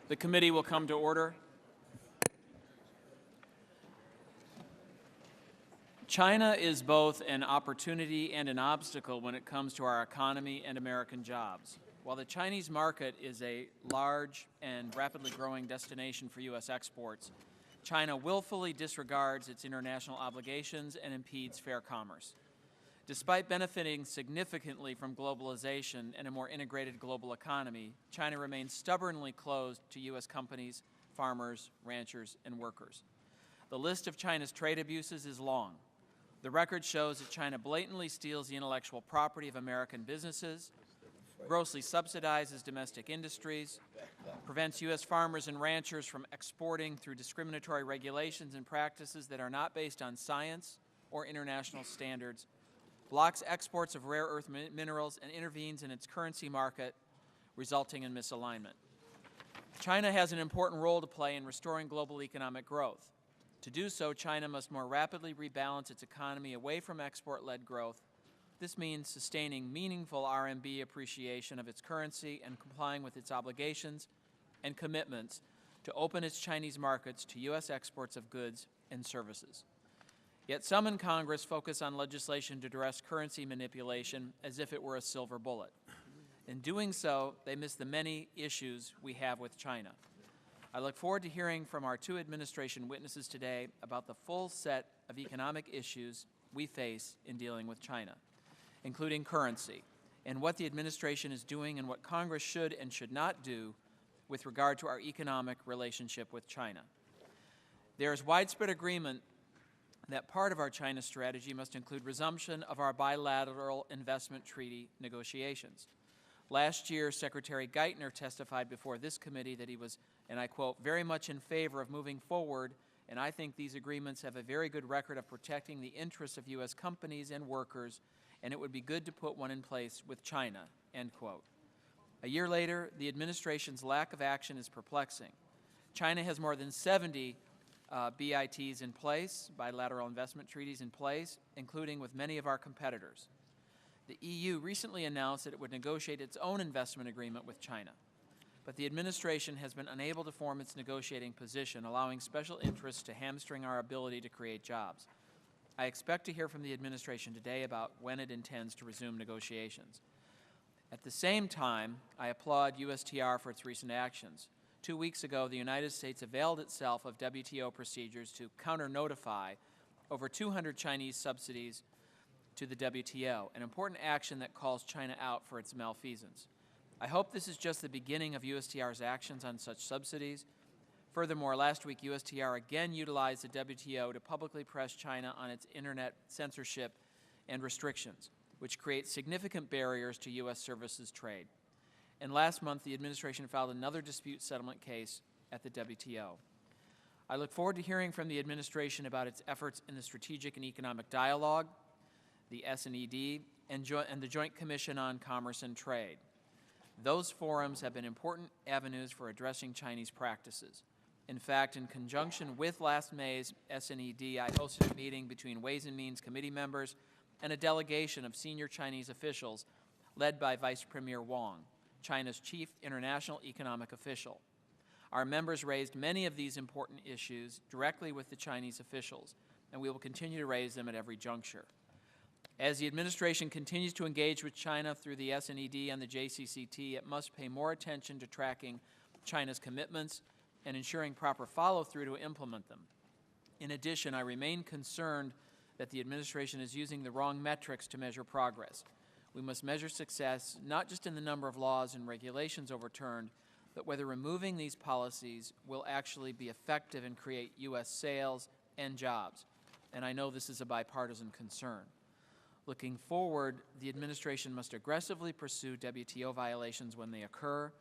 The committee will come to order. China is both an opportunity and an obstacle when it comes to our economy and American jobs. While the Chinese market is a large and rapidly growing destination for U.S. exports, China willfully disregards its international obligations and impedes fair commerce. Despite benefiting significantly from globalization and a more integrated global economy, China remains stubbornly closed to U.S. companies, farmers, ranchers, and workers. The list of China's trade abuses is long. The record shows that China blatantly steals the intellectual property of American businesses, grossly subsidizes domestic industries, prevents U.S. farmers and ranchers from exporting through discriminatory regulations and practices that are not based on science or international standards, blocks exports of rare earth minerals, and intervenes in its currency market, resulting in misalignment. China has an important role to play in restoring global economic growth. To do so, China must more rapidly rebalance its economy away from export-led growth. This means sustaining meaningful RMB appreciation of its currency and complying with its obligations and commitments to open its Chinese markets to U.S. exports of goods and services. Yet some in Congress focus on legislation to address currency manipulation as if it were a silver bullet. In doing so, they miss the many issues we have with China. I look forward to hearing from our two administration witnesses today about the full set of economic issues we face in dealing with China, including currency, and what the administration is doing and what Congress should and should not do with regard to our economic relationship with China. There is widespread agreement that part of our China strategy must include resumption of our bilateral investment treaty negotiations. Last year, Secretary Geithner testified before this committee that he was, and I quote, very much in favor of moving forward, and I think these agreements have a very good record of protecting the interests of U.S. companies and workers, and it would be good to put one in place with China, end quote. A year later, the administration's lack of action is perplexing. China has more than 70 BITs in place, bilateral investment treaties in place, including with many of our competitors. The EU recently announced that it would negotiate its own investment agreement with China, but the administration has been unable to form its negotiating position, allowing special interests to hamstring our ability to create jobs. I expect to hear from the administration today about when it intends to resume negotiations. At the same time, I applaud USTR for its recent actions. 2 weeks ago, the United States availed itself of WTO procedures to counter-notify over 200 Chinese subsidies to the WTO, an important action that calls China out for its malfeasance. I hope this is just the beginning of USTR's actions on such subsidies. Furthermore, last week, USTR again utilized the WTO to publicly press China on its internet censorship and restrictions, which create significant barriers to U.S. services trade. And last month, the administration filed another dispute settlement case at the WTO. I look forward to hearing from the administration about its efforts in the Strategic and Economic Dialogue, the SNED, and the Joint Commission on Commerce and Trade. Those forums have been important avenues for addressing Chinese practices. In fact, in conjunction with last May's SNED, I hosted a meeting between Ways and Means Committee members and a delegation of senior Chinese officials led by Vice Premier Wang, China's chief international economic official. Our members raised many of these important issues directly with the Chinese officials, and we will continue to raise them at every juncture. As the administration continues to engage with China through the SNED and the JCCT, it must pay more attention to tracking China's commitments and ensuring proper follow-through to implement them. In addition, I remain concerned that the administration is using the wrong metrics to measure progress. We must measure success not just in the number of laws and regulations overturned, but whether removing these policies will actually be effective and create U.S. sales and jobs. And I know this is a bipartisan concern. Looking forward, the administration must aggressively pursue WTO violations when they occur.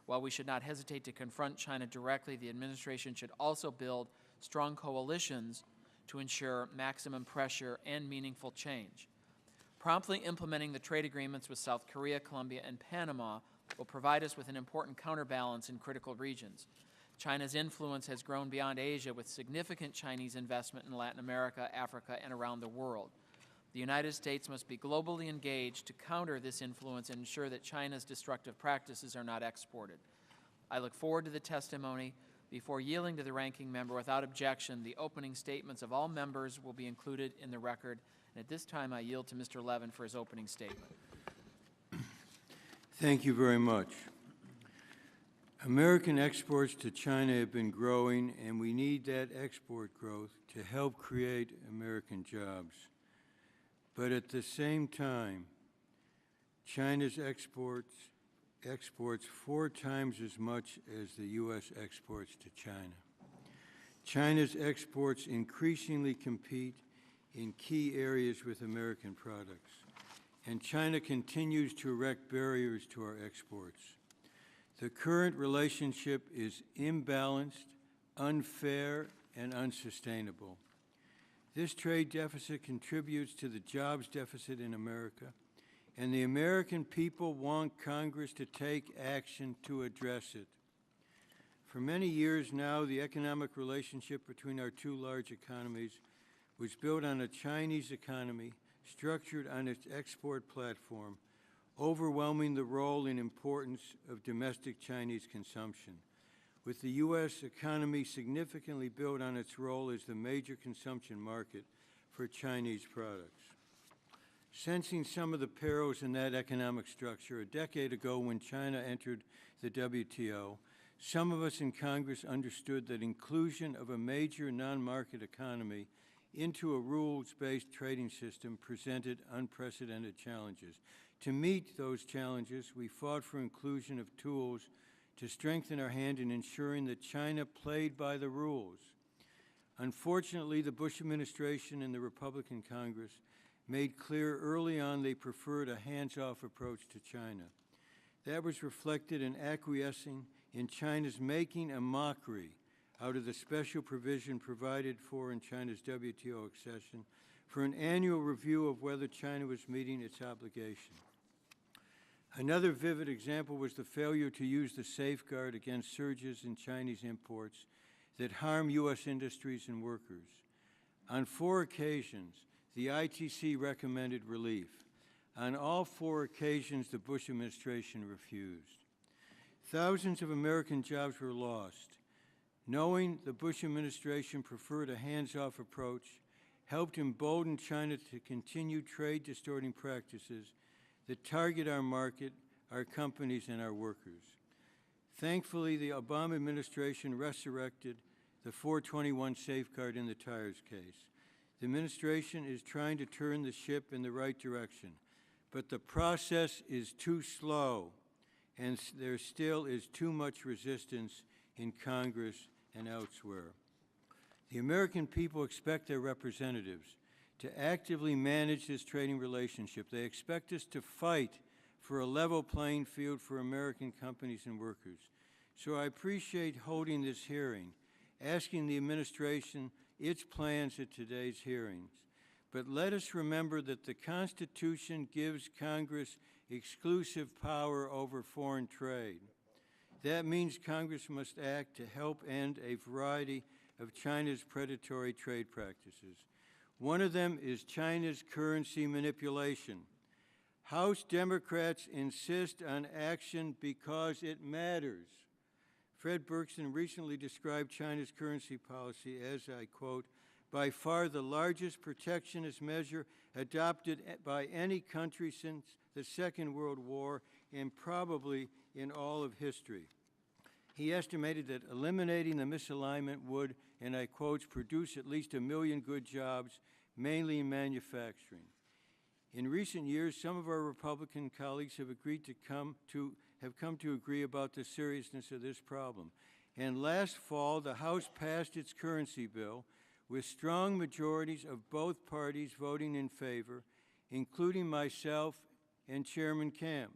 While we should not hesitate to confront China directly, the administration should also build strong coalitions to ensure maximum pressure and meaningful change. Promptly implementing the trade agreements with South Korea, Colombia, and Panama will provide us with an important counterbalance in critical regions. China's influence has grown beyond Asia with significant Chinese investment in Latin America, Africa, and around the world. The United States must be globally engaged to counter this influence and ensure that China's destructive practices are not exported. I look forward to the testimony. Before yielding to the ranking member, without objection, the opening statements of all members will be included in the record. And at this time, I yield to Mr. Levin for his opening statement. Thank you very much. American exports to China have been growing, and we need that export growth to help create American jobs. But at the same time, China's exports 4 times as much as the U.S. exports to China. China's exports increasingly compete in key areas with American products, and China continues to erect barriers to our exports. The current relationship is imbalanced, unfair, and unsustainable. This trade deficit contributes to the jobs deficit in America, and the American people want Congress to take action to address it. For many years now, the economic relationship between our 2 large economies was built on a Chinese economy structured on its export platform, overwhelming the role and importance of domestic Chinese consumption, with the U.S. economy significantly built on its role as the major consumption market for Chinese products. Sensing some of the perils in that economic structure, a decade ago when China entered the WTO, some of us in Congress understood that inclusion of a major non-market economy into a rules-based trading system presented unprecedented challenges. To meet those challenges, we fought for inclusion of tools to strengthen our hand in ensuring that China played by the rules. Unfortunately, the Bush administration and the Republican Congress made clear early on they preferred a hands-off approach to China. That was reflected in acquiescing in China's making a mockery out of the special provision provided for in China's WTO accession for an annual review of whether China was meeting its obligation. Another vivid example was the failure to use the safeguard against surges in Chinese imports that harm U.S. industries and workers. On 4 occasions, the ITC recommended relief. On all 4 occasions, the Bush administration refused. Thousands of American jobs were lost. Knowing the Bush administration preferred a hands-off approach helped embolden China to continue trade-distorting practices that target our market, our companies, and our workers. Thankfully, the Obama administration resurrected the 421 safeguard in the tires case. The administration is trying to turn the ship in the right direction, but the process is too slow, and there still is too much resistance in Congress and elsewhere. The American people expect their representatives to actively manage this trading relationship. They expect us to fight for a level playing field for American companies and workers. So I appreciate holding this hearing, asking the administration its plans at today's hearings. But let us remember that the Constitution gives Congress exclusive power over foreign trade. That means Congress must act to help end a variety of China's predatory trade practices. One of them is China's currency manipulation. House Democrats insist on action because it matters. Fred Berkson recently described China's currency policy as, I quote, by far the largest protectionist measure adopted by any country since the Second World War and probably in all of history. He estimated that eliminating the misalignment would, and I quote, produce at least 1 million good jobs, mainly in manufacturing. In recent years, some of our Republican colleagues have come to agree about the seriousness of this problem. And last fall, the House passed its currency bill with strong majorities of both parties voting in favor, including myself and Chairman Camp.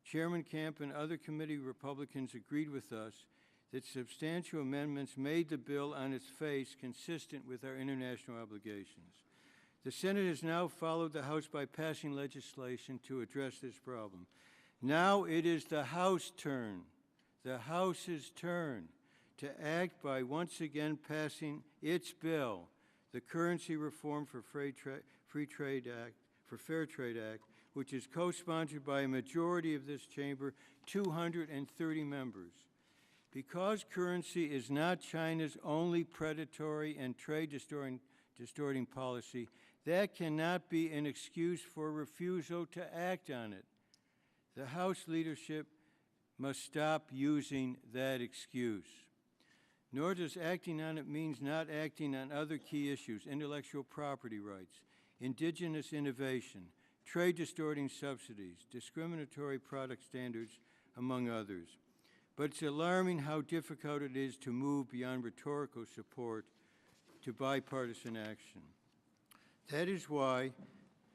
Chairman Camp and other committee Republicans agreed with us that substantial amendments made the bill on its face consistent with our international obligations. The Senate has now followed the House by passing legislation to address this problem. Now it is the House's turn to act by once again passing its bill, the Currency Reform for Fair Trade Act, which is co-sponsored by a majority of this chamber, 230 members. Because currency is not China's only predatory and trade distorting policy, that cannot be an excuse for refusal to act on it. The House leadership must stop using that excuse. Nor does acting on it means not acting on other key issues: intellectual property rights, indigenous innovation, trade distorting subsidies, discriminatory product standards, among others. But it's alarming how difficult it is to move beyond rhetorical support to bipartisan action. That is why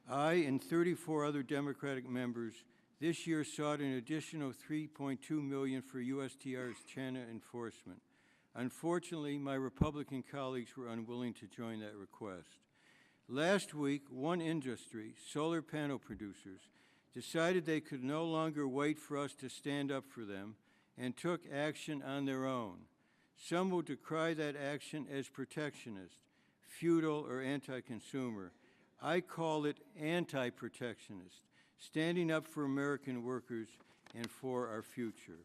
I and 34 other Democratic members this year sought an additional $3.2 million for USTR's China enforcement. Unfortunately, my Republican colleagues were unwilling to join that request. Last week, one industry, solar panel producers, decided they could no longer wait for us to stand up for them and took action on their own. Some will decry that action as protectionist, feudal, or anti-consumer. I call it anti-protectionist, standing up for American workers and for our future.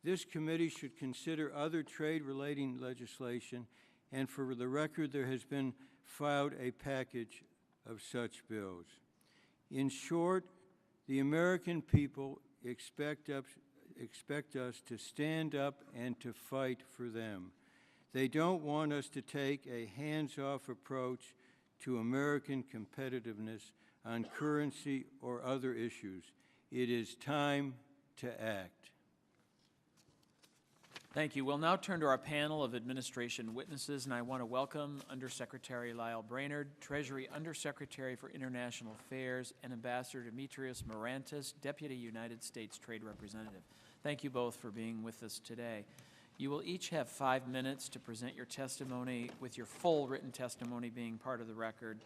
This committee should consider other trade-relating legislation, and for the record, there has been filed a package of such bills. In short, the American people expect us to stand up and to fight for them. They don't want us to take a hands-off approach to American competitiveness on currency or other issues. It is time to act. Thank you. We'll now turn to our panel of administration witnesses, and I want to welcome Undersecretary Lyle Brainerd, Treasury Undersecretary for International Affairs, and Ambassador Demetrios Marantis, Deputy United States Trade Representative. Thank you both for being with us today. You will each have 5 minutes to present your testimony, with your full written testimony being part of the record.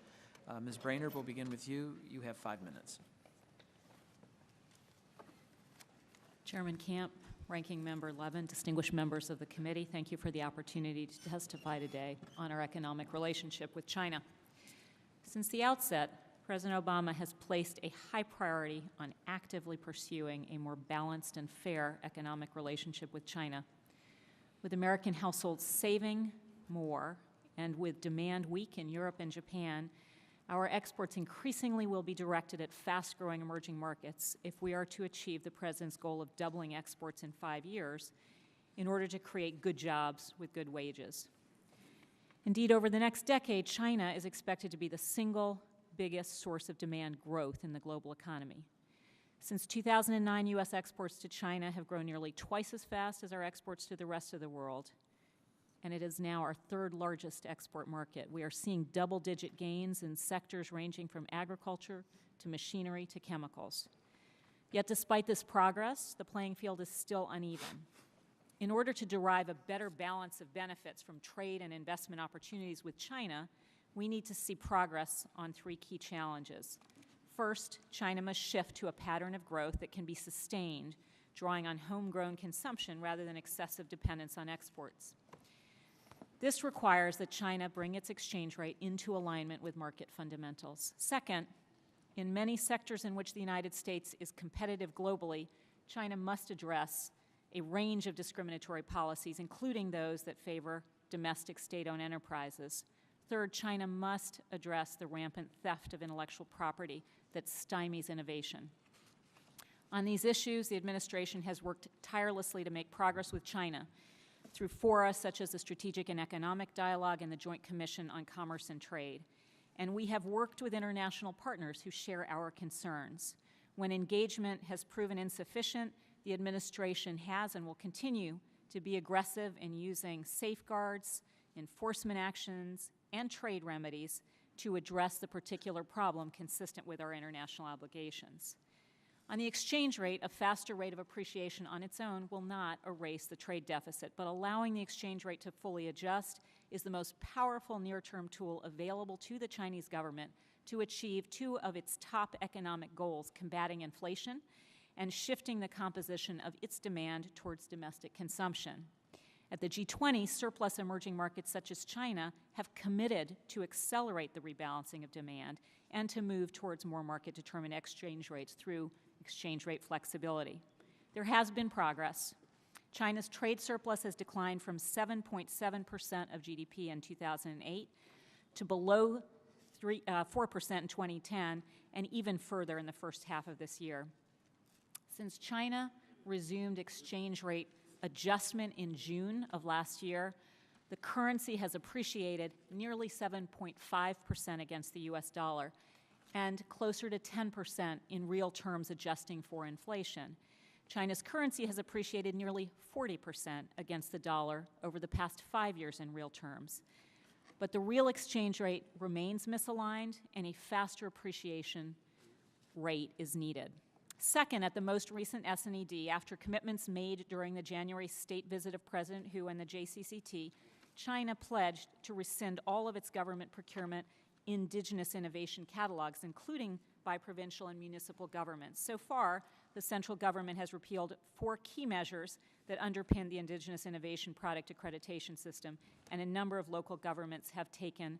Ms. Brainerd, we'll begin with you. You have 5 minutes. Chairman Camp, Ranking Member Levin, distinguished members of the committee, thank you for the opportunity to testify today on our economic relationship with China. Since the outset, President Obama has placed a high priority on actively pursuing a more balanced and fair economic relationship with China. With American households saving more and with demand weak in Europe and Japan, our exports increasingly will be directed at fast-growing emerging markets if we are to achieve the President's goal of doubling exports in 5 years in order to create good jobs with good wages. Indeed, over the next decade, China is expected to be the single biggest source of demand growth in the global economy. Since 2009, U.S. exports to China have grown nearly twice as fast as our exports to the rest of the world, and it is now our third largest export market. We are seeing double-digit gains in sectors ranging from agriculture to machinery to chemicals. Yet despite this progress, the playing field is still uneven. In order to derive a better balance of benefits from trade and investment opportunities with China, we need to see progress on 3 key challenges. First, China must shift to a pattern of growth that can be sustained, drawing on homegrown consumption rather than excessive dependence on exports. This requires that China bring its exchange rate into alignment with market fundamentals. Second, in many sectors in which the United States is competitive globally, China must address a range of discriminatory policies, including those that favor domestic state-owned enterprises. Third, China must address the rampant theft of intellectual property that stymies innovation. On these issues, the administration has worked tirelessly to make progress with China through fora such as the Strategic and Economic Dialogue and the Joint Commission on Commerce and Trade. And we have worked with international partners who share our concerns. When engagement has proven insufficient, the administration has and will continue to be aggressive in using safeguards, enforcement actions, and trade remedies to address the particular problem consistent with our international obligations. On the exchange rate, a faster rate of appreciation on its own will not erase the trade deficit, but allowing the exchange rate to fully adjust is the most powerful near-term tool available to the Chinese government to achieve 2 of its top economic goals: combating inflation and shifting the composition of its demand towards domestic consumption. At the G20, surplus emerging markets such as China have committed to accelerate the rebalancing of demand and to move towards more market-determined exchange rates through exchange rate flexibility. There has been progress. China's trade surplus has declined from 7.7% of GDP in 2008 to below 4% in 2010, and even further in the first half of this year. Since China resumed exchange rate adjustment in June of last year, the currency has appreciated nearly 7.5% against the US dollar and closer to 10% in real terms adjusting for inflation. China's currency has appreciated nearly 40% against the dollar over the past 5 years in real terms. But the real exchange rate remains misaligned, and a faster appreciation rate is needed. Second, at the most recent SNED, after commitments made during the January state visit of President Hu and the JCCT, China pledged to rescind all of its government procurement indigenous innovation catalogs, including by provincial and municipal governments. So far, the central government has repealed 4 key measures that underpin the indigenous innovation product accreditation system, and a number of local governments have taken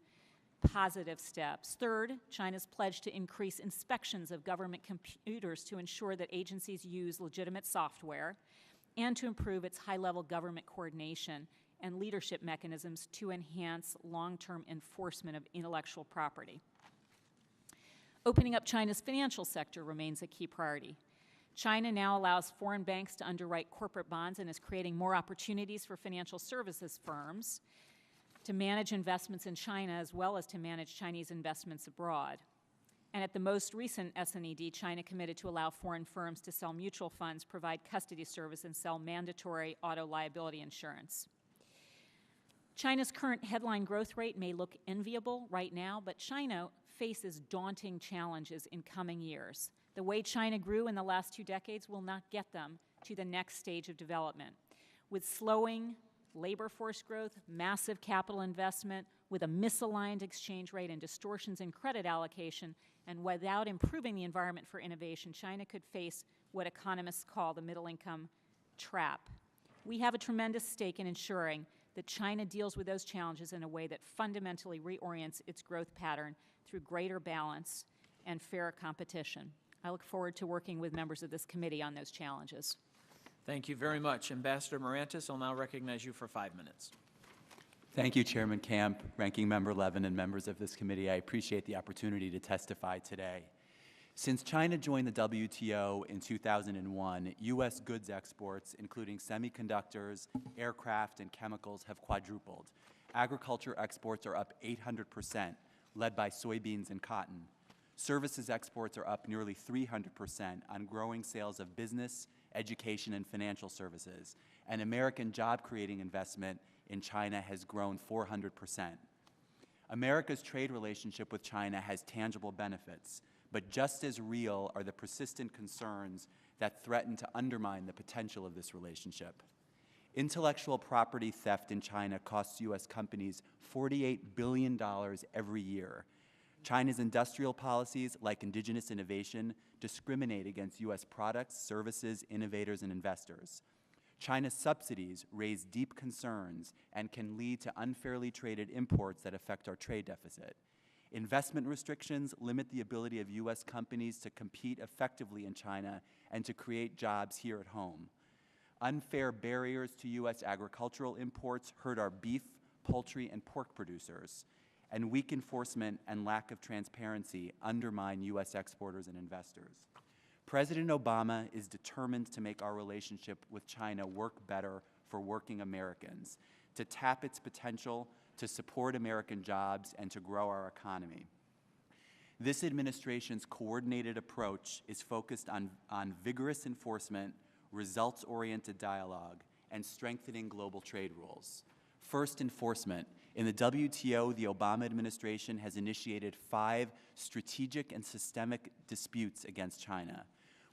positive steps. Third, China's pledged to increase inspections of government computers to ensure that agencies use legitimate software, and to improve its high-level government coordination and leadership mechanisms to enhance long-term enforcement of intellectual property. Opening up China's financial sector remains a key priority. China now allows foreign banks to underwrite corporate bonds and is creating more opportunities for financial services firms to manage investments in China as well as to manage Chinese investments abroad. And at the most recent SNED, China committed to allow foreign firms to sell mutual funds, provide custody service, and sell mandatory auto liability insurance. China's current headline growth rate may look enviable right now, but China faces daunting challenges in coming years. The way China grew in the last 2 decades will not get them to the next stage of development. With slowing labor force growth, massive capital investment, with a misaligned exchange rate and distortions in credit allocation, and without improving the environment for innovation, China could face what economists call the middle-income trap. We have a tremendous stake in ensuring that China deals with those challenges in a way that fundamentally reorients its growth pattern through greater balance and fairer competition. I look forward to working with members of this committee on those challenges. Thank you very much. Ambassador Morantes, I'll now recognize you for 5 minutes. Thank you, Chairman Camp, Ranking Member Levin, and members of this committee. I appreciate the opportunity to testify today. Since China joined the WTO in 2001, U.S. goods exports, including semiconductors, aircraft, and chemicals, have quadrupled. Agriculture exports are up 800%, led by soybeans and cotton. Services exports are up nearly 300% on growing sales of business, education, and financial services. And American job-creating investment in China has grown 400%. America's trade relationship with China has tangible benefits, but just as real are the persistent concerns that threaten to undermine the potential of this relationship. Intellectual property theft in China costs U.S. companies $48 billion every year. China's industrial policies, like indigenous innovation, discriminate against U.S. products, services, innovators, and investors. China's subsidies raise deep concerns and can lead to unfairly traded imports that affect our trade deficit. Investment restrictions limit the ability of U.S. companies to compete effectively in China and to create jobs here at home. Unfair barriers to U.S. agricultural imports hurt our beef, poultry, and pork producers, and weak enforcement and lack of transparency undermine U.S. exporters and investors. President Obama is determined to make our relationship with China work better for working Americans, to tap its potential, to support American jobs, and to grow our economy. This administration's coordinated approach is focused on vigorous enforcement, results-oriented dialogue, and strengthening global trade rules. First, enforcement. In the WTO, the Obama administration has initiated 5 strategic and systemic disputes against China.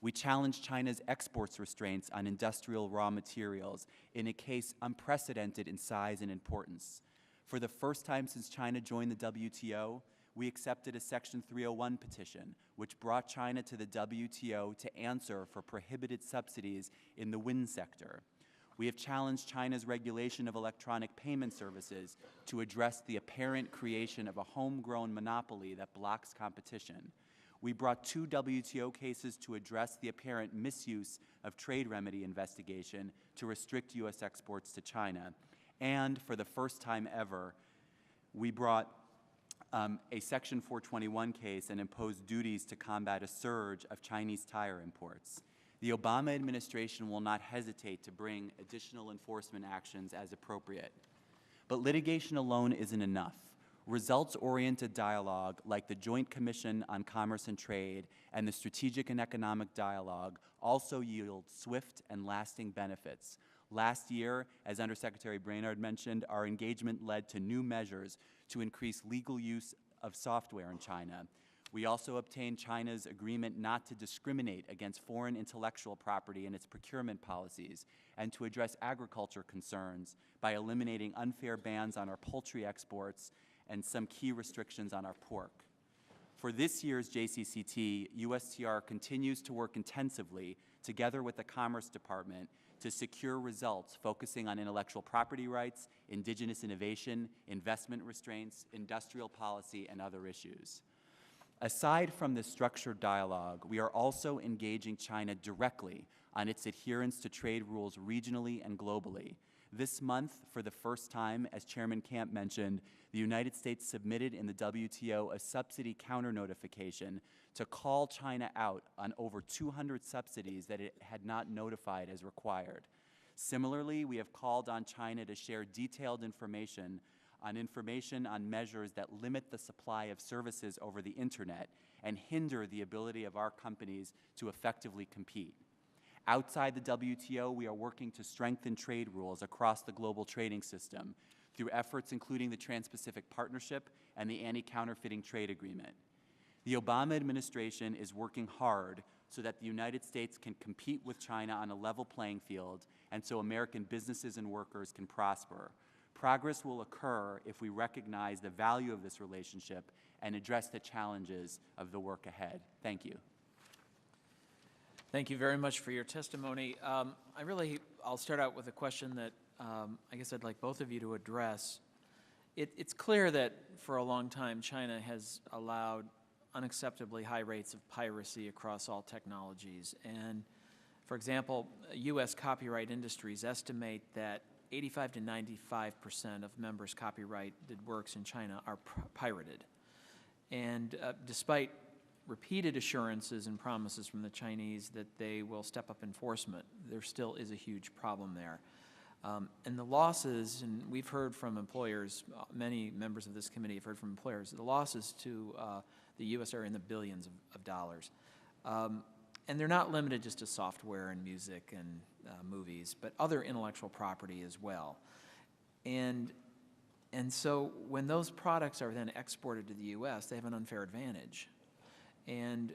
We challenge China's exports restraints on industrial raw materials in a case unprecedented in size and importance. For the first time since China joined the WTO, we accepted a Section 301 petition, which brought China to the WTO to answer for prohibited subsidies in the wind sector. We have challenged China's regulation of electronic payment services to address the apparent creation of a homegrown monopoly that blocks competition. We brought 2 WTO cases to address the apparent misuse of trade remedy investigation to restrict U.S. exports to China. And for the first time ever, we brought a Section 421 case and imposed duties to combat a surge of Chinese tire imports. The Obama administration will not hesitate to bring additional enforcement actions as appropriate. But litigation alone isn't enough. Results-oriented dialogue, like the Joint Commission on Commerce and Trade and the Strategic and Economic Dialogue, also yield swift and lasting benefits. Last year, as Undersecretary Brainard mentioned, our engagement led to new measures to increase legal use of software in China. We also obtained China's agreement not to discriminate against foreign intellectual property in its procurement policies and to address agriculture concerns by eliminating unfair bans on our poultry exports and some key restrictions on our pork. For this year's JCCT, USTR continues to work intensively together with the Commerce Department to secure results focusing on intellectual property rights, indigenous innovation, investment restraints, industrial policy, and other issues. Aside from this structured dialogue, we are also engaging China directly on its adherence to trade rules regionally and globally. This month, for the first time, as Chairman Camp mentioned, the United States submitted in the WTO a subsidy counter-notification to call China out on over 200 subsidies that it had not notified as required. Similarly, we have called on China to share detailed information on measures that limit the supply of services over the Internet and hinder the ability of our companies to effectively compete. Outside the WTO, we are working to strengthen trade rules across the global trading system through efforts including the Trans-Pacific Partnership and the Anti-Counterfeiting Trade Agreement. The Obama administration is working hard so that the United States can compete with China on a level playing field and so American businesses and workers can prosper. Progress will occur if we recognize the value of this relationship and address the challenges of the work ahead. Thank you. Thank you very much for your testimony. I'll start out with a question that I guess I'd like both of you to address. It's clear that for a long time China has allowed unacceptably high rates of piracy across all technologies. And for example, U.S. copyright industries estimate that 85 to 95% of members' copyrighted works in China are pirated. And despite repeated assurances and promises from the Chinese that they will step up enforcement, there still is a huge problem there. And the losses, and we've heard from employers, many members of this committee have heard from employers, the losses to the U.S. are in the billions of dollars. And they're not limited just to software and music and movies, but other intellectual property as well. And so when those products are then exported to the U.S., they have an unfair advantage. And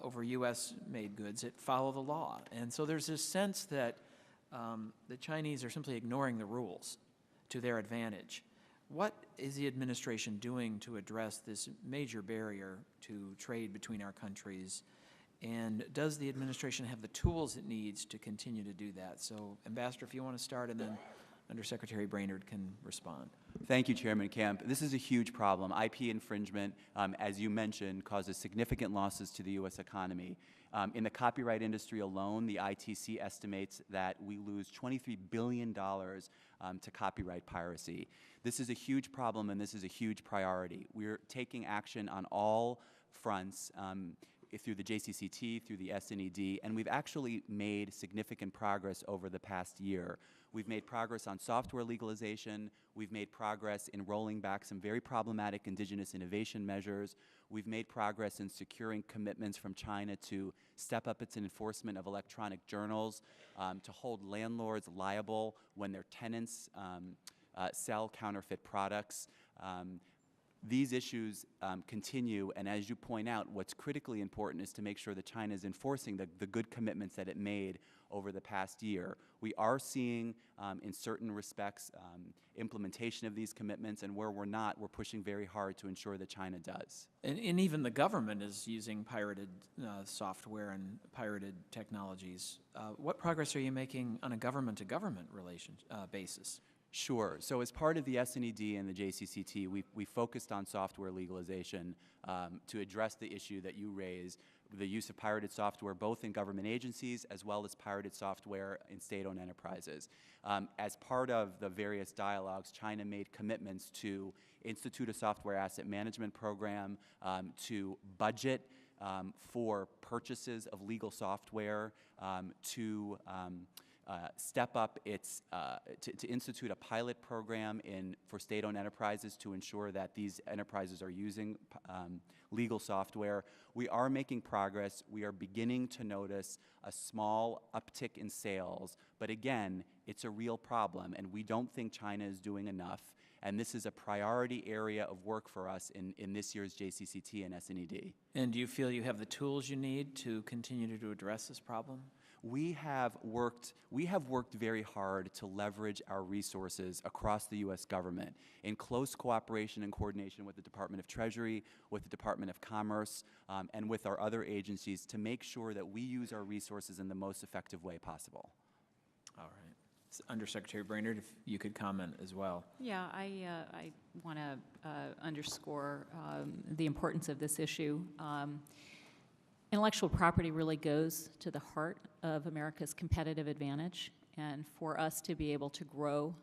over U.S.-made goods that follow the law. And so there's this sense that the Chinese are simply ignoring the rules to their advantage. What is the administration doing to address this major barrier to trade between our countries? And does the administration have the tools it needs to continue to do that? So, Ambassador, if you want to start, and then Undersecretary Brainard can respond. Thank you, Chairman Camp. This is a huge problem. IP infringement, as you mentioned, causes significant losses to the U.S. economy. In the copyright industry alone, the ITC estimates that we lose $23 billion to copyright piracy. This is a huge problem, and this is a huge priority. We're taking action on all fronts through the JCCT, through the SNED, and we've actually made significant progress over the past year. We've made progress on software legalization. We've made progress in rolling back some very problematic indigenous innovation measures. We've made progress in securing commitments from China to step up its enforcement of electronic journals, to hold landlords liable when their tenants sell counterfeit products. These issues continue, and as you point out, what's critically important is to make sure that China is enforcing the good commitments that it made over the past year. We are seeing, in certain respects, implementation of these commitments, and where we're not, we're pushing very hard to ensure that China does. And even the government is using pirated software and pirated technologies. What progress are you making on a government-to-government basis? Sure. So as part of the SNED and the JCCT, we focused on software legalization to address the issue that you raised, the use of pirated software both in government agencies as well as pirated software in state-owned enterprises. As part of the various dialogues, China made commitments to institute a software asset management program, to budget for purchases of legal software, to step up its, to institute a pilot program for state-owned enterprises to ensure that these enterprises are using legal software. We are making progress. We are beginning to notice a small uptick in sales, but again, it's a real problem, and we don't think China is doing enough, and this is a priority area of work for us in this year's JCCT and SNED. And do you feel you have the tools you need to continue to address this problem? We have worked very hard to leverage our resources across the U.S. government in close cooperation and coordination with the Department of Treasury, with the Department of Commerce, and with our other agencies to make sure that we use our resources in the most effective way possible. All right. Undersecretary Brainerd, if you could comment as well. Yeah, I want to underscore the importance of this issue. Intellectual property really goes to the heart of America's competitive advantage, and for us to be able to grow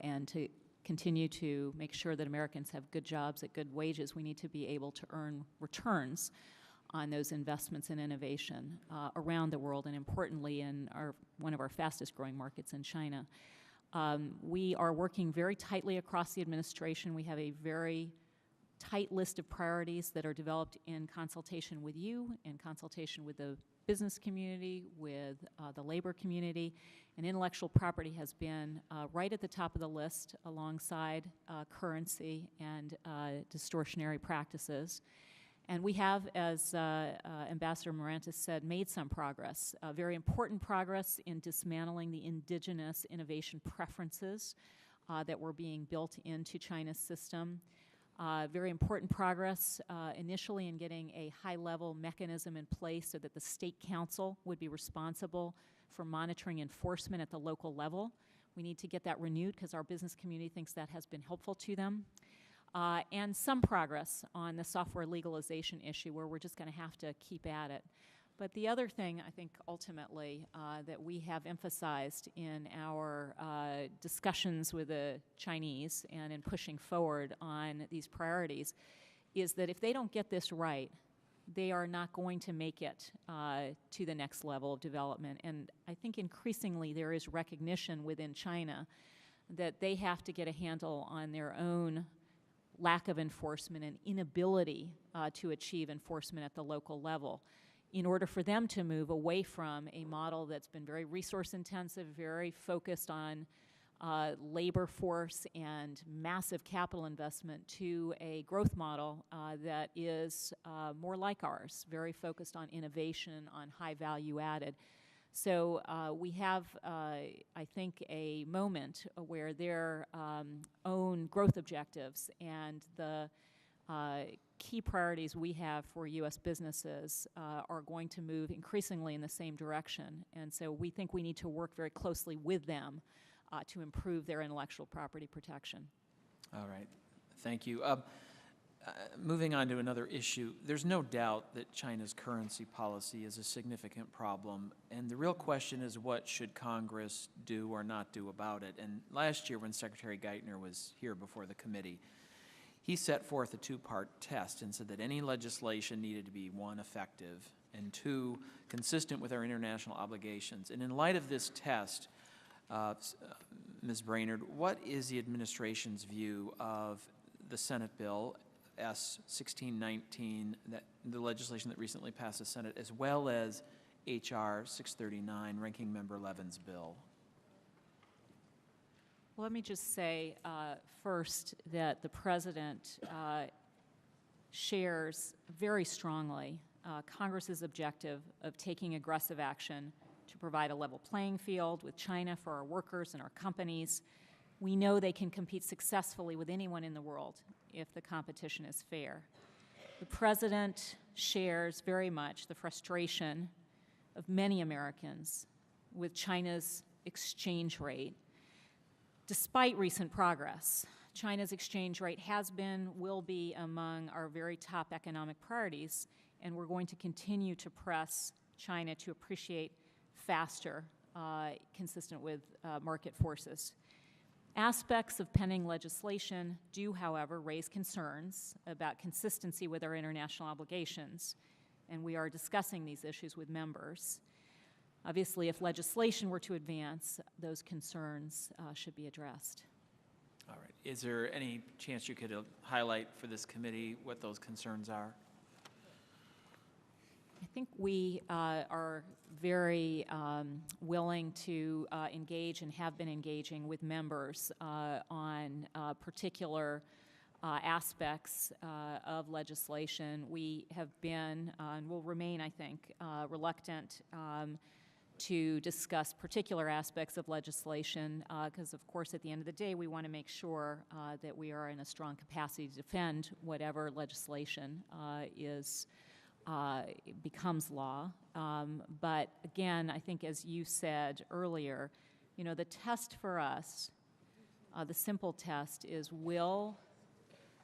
and to continue to make sure that Americans have good jobs at good wages, we need to be able to earn returns on those investments in innovation around the world, and importantly in one of our fastest growing markets in China. We are working very tightly across the administration. We have a very tight list of priorities that are developed in consultation with you, in consultation with the business community, with the labor community, and intellectual property has been right at the top of the list alongside currency and distortionary practices. And we have, as Ambassador Morantis said, made some progress, very important progress in dismantling the indigenous innovation preferences that were being built into China's system. Very important progress initially in getting a high-level mechanism in place so that the State Council would be responsible for monitoring enforcement at the local level. We need to get that renewed because our business community thinks that has been helpful to them. And some progress on the software legalization issue where we're just going to have to keep at it. But the other thing, I think, ultimately, that we have emphasized in our discussions with the Chinese and in pushing forward on these priorities is that if they don't get this right, they are not going to make it to the next level of development. And I think increasingly there is recognition within China that they have to get a handle on their own lack of enforcement and inability to achieve enforcement at the local level in order for them to move away from a model that's been very resource intensive, very focused on labor force and massive capital investment to a growth model that is more like ours, very focused on innovation, on high value added. So we have, I think, a moment where their own growth objectives and the key priorities we have for U.S. businesses are going to move increasingly in the same direction. And so we think we need to work very closely with them to improve their intellectual property protection. All right. Thank you. Moving on to another issue, there's no doubt that China's currency policy is a significant problem, and the real question is what should Congress do or not do about it? And last year when Secretary Geithner was here before the committee, he set forth a two-part test and said that any legislation needed to be, one, effective, and two, consistent with our international obligations. And in light of this test, Ms. Brainerd, what is the administration's view of the Senate bill, S-1619, the legislation that recently passed the Senate, as well as H.R. 639, Ranking Member Levin's bill? Well, let me just say first that the President shares very strongly Congress's objective of taking aggressive action to provide a level playing field with China for our workers and our companies. We know they can compete successfully with anyone in the world if the competition is fair. The President shares very much the frustration of many Americans with China's exchange rate. Despite recent progress, China's exchange rate has been, will be among our very top economic priorities, and we're going to continue to press China to appreciate faster, consistent with market forces. Aspects of pending legislation do, however, raise concerns about consistency with our international obligations, and we are discussing these issues with members. Obviously, if legislation were to advance, those concerns should be addressed. All right. Is there any chance you could highlight for this committee what those concerns are? I think we are very willing to engage and have been engaging with members on particular aspects of legislation. We have been and will remain, I think, reluctant to discuss particular aspects of legislation because, of course, at the end of the day, we want to make sure that we are in a strong capacity to defend whatever legislation becomes law. But again, I think as you said earlier, you know, the test for us, the simple test is, will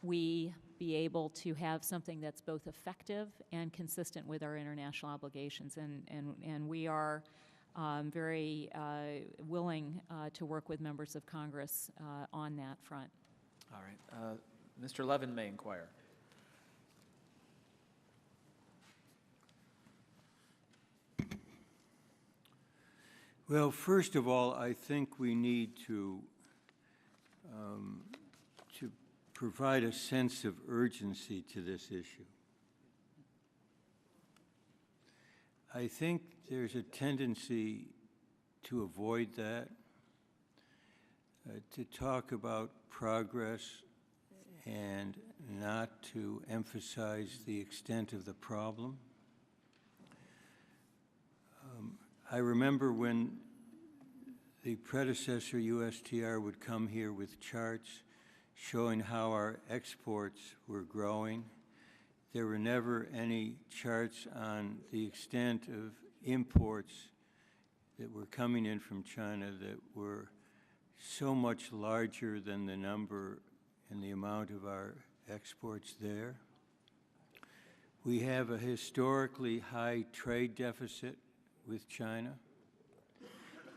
we be able to have something that's both effective and consistent with our international obligations? And we are very willing to work with members of Congress on that front. All right. Mr. Levin may inquire. Well, first of all, I think we need to provide a sense of urgency to this issue. I think there's a tendency to avoid that, to talk about progress and not to emphasize the extent of the problem. I remember when the predecessor USTR would come here with charts showing how our exports were growing. There were never any charts on the extent of imports that were coming in from China that were so much larger than the number and the amount of our exports there. We have a historically high trade deficit with China,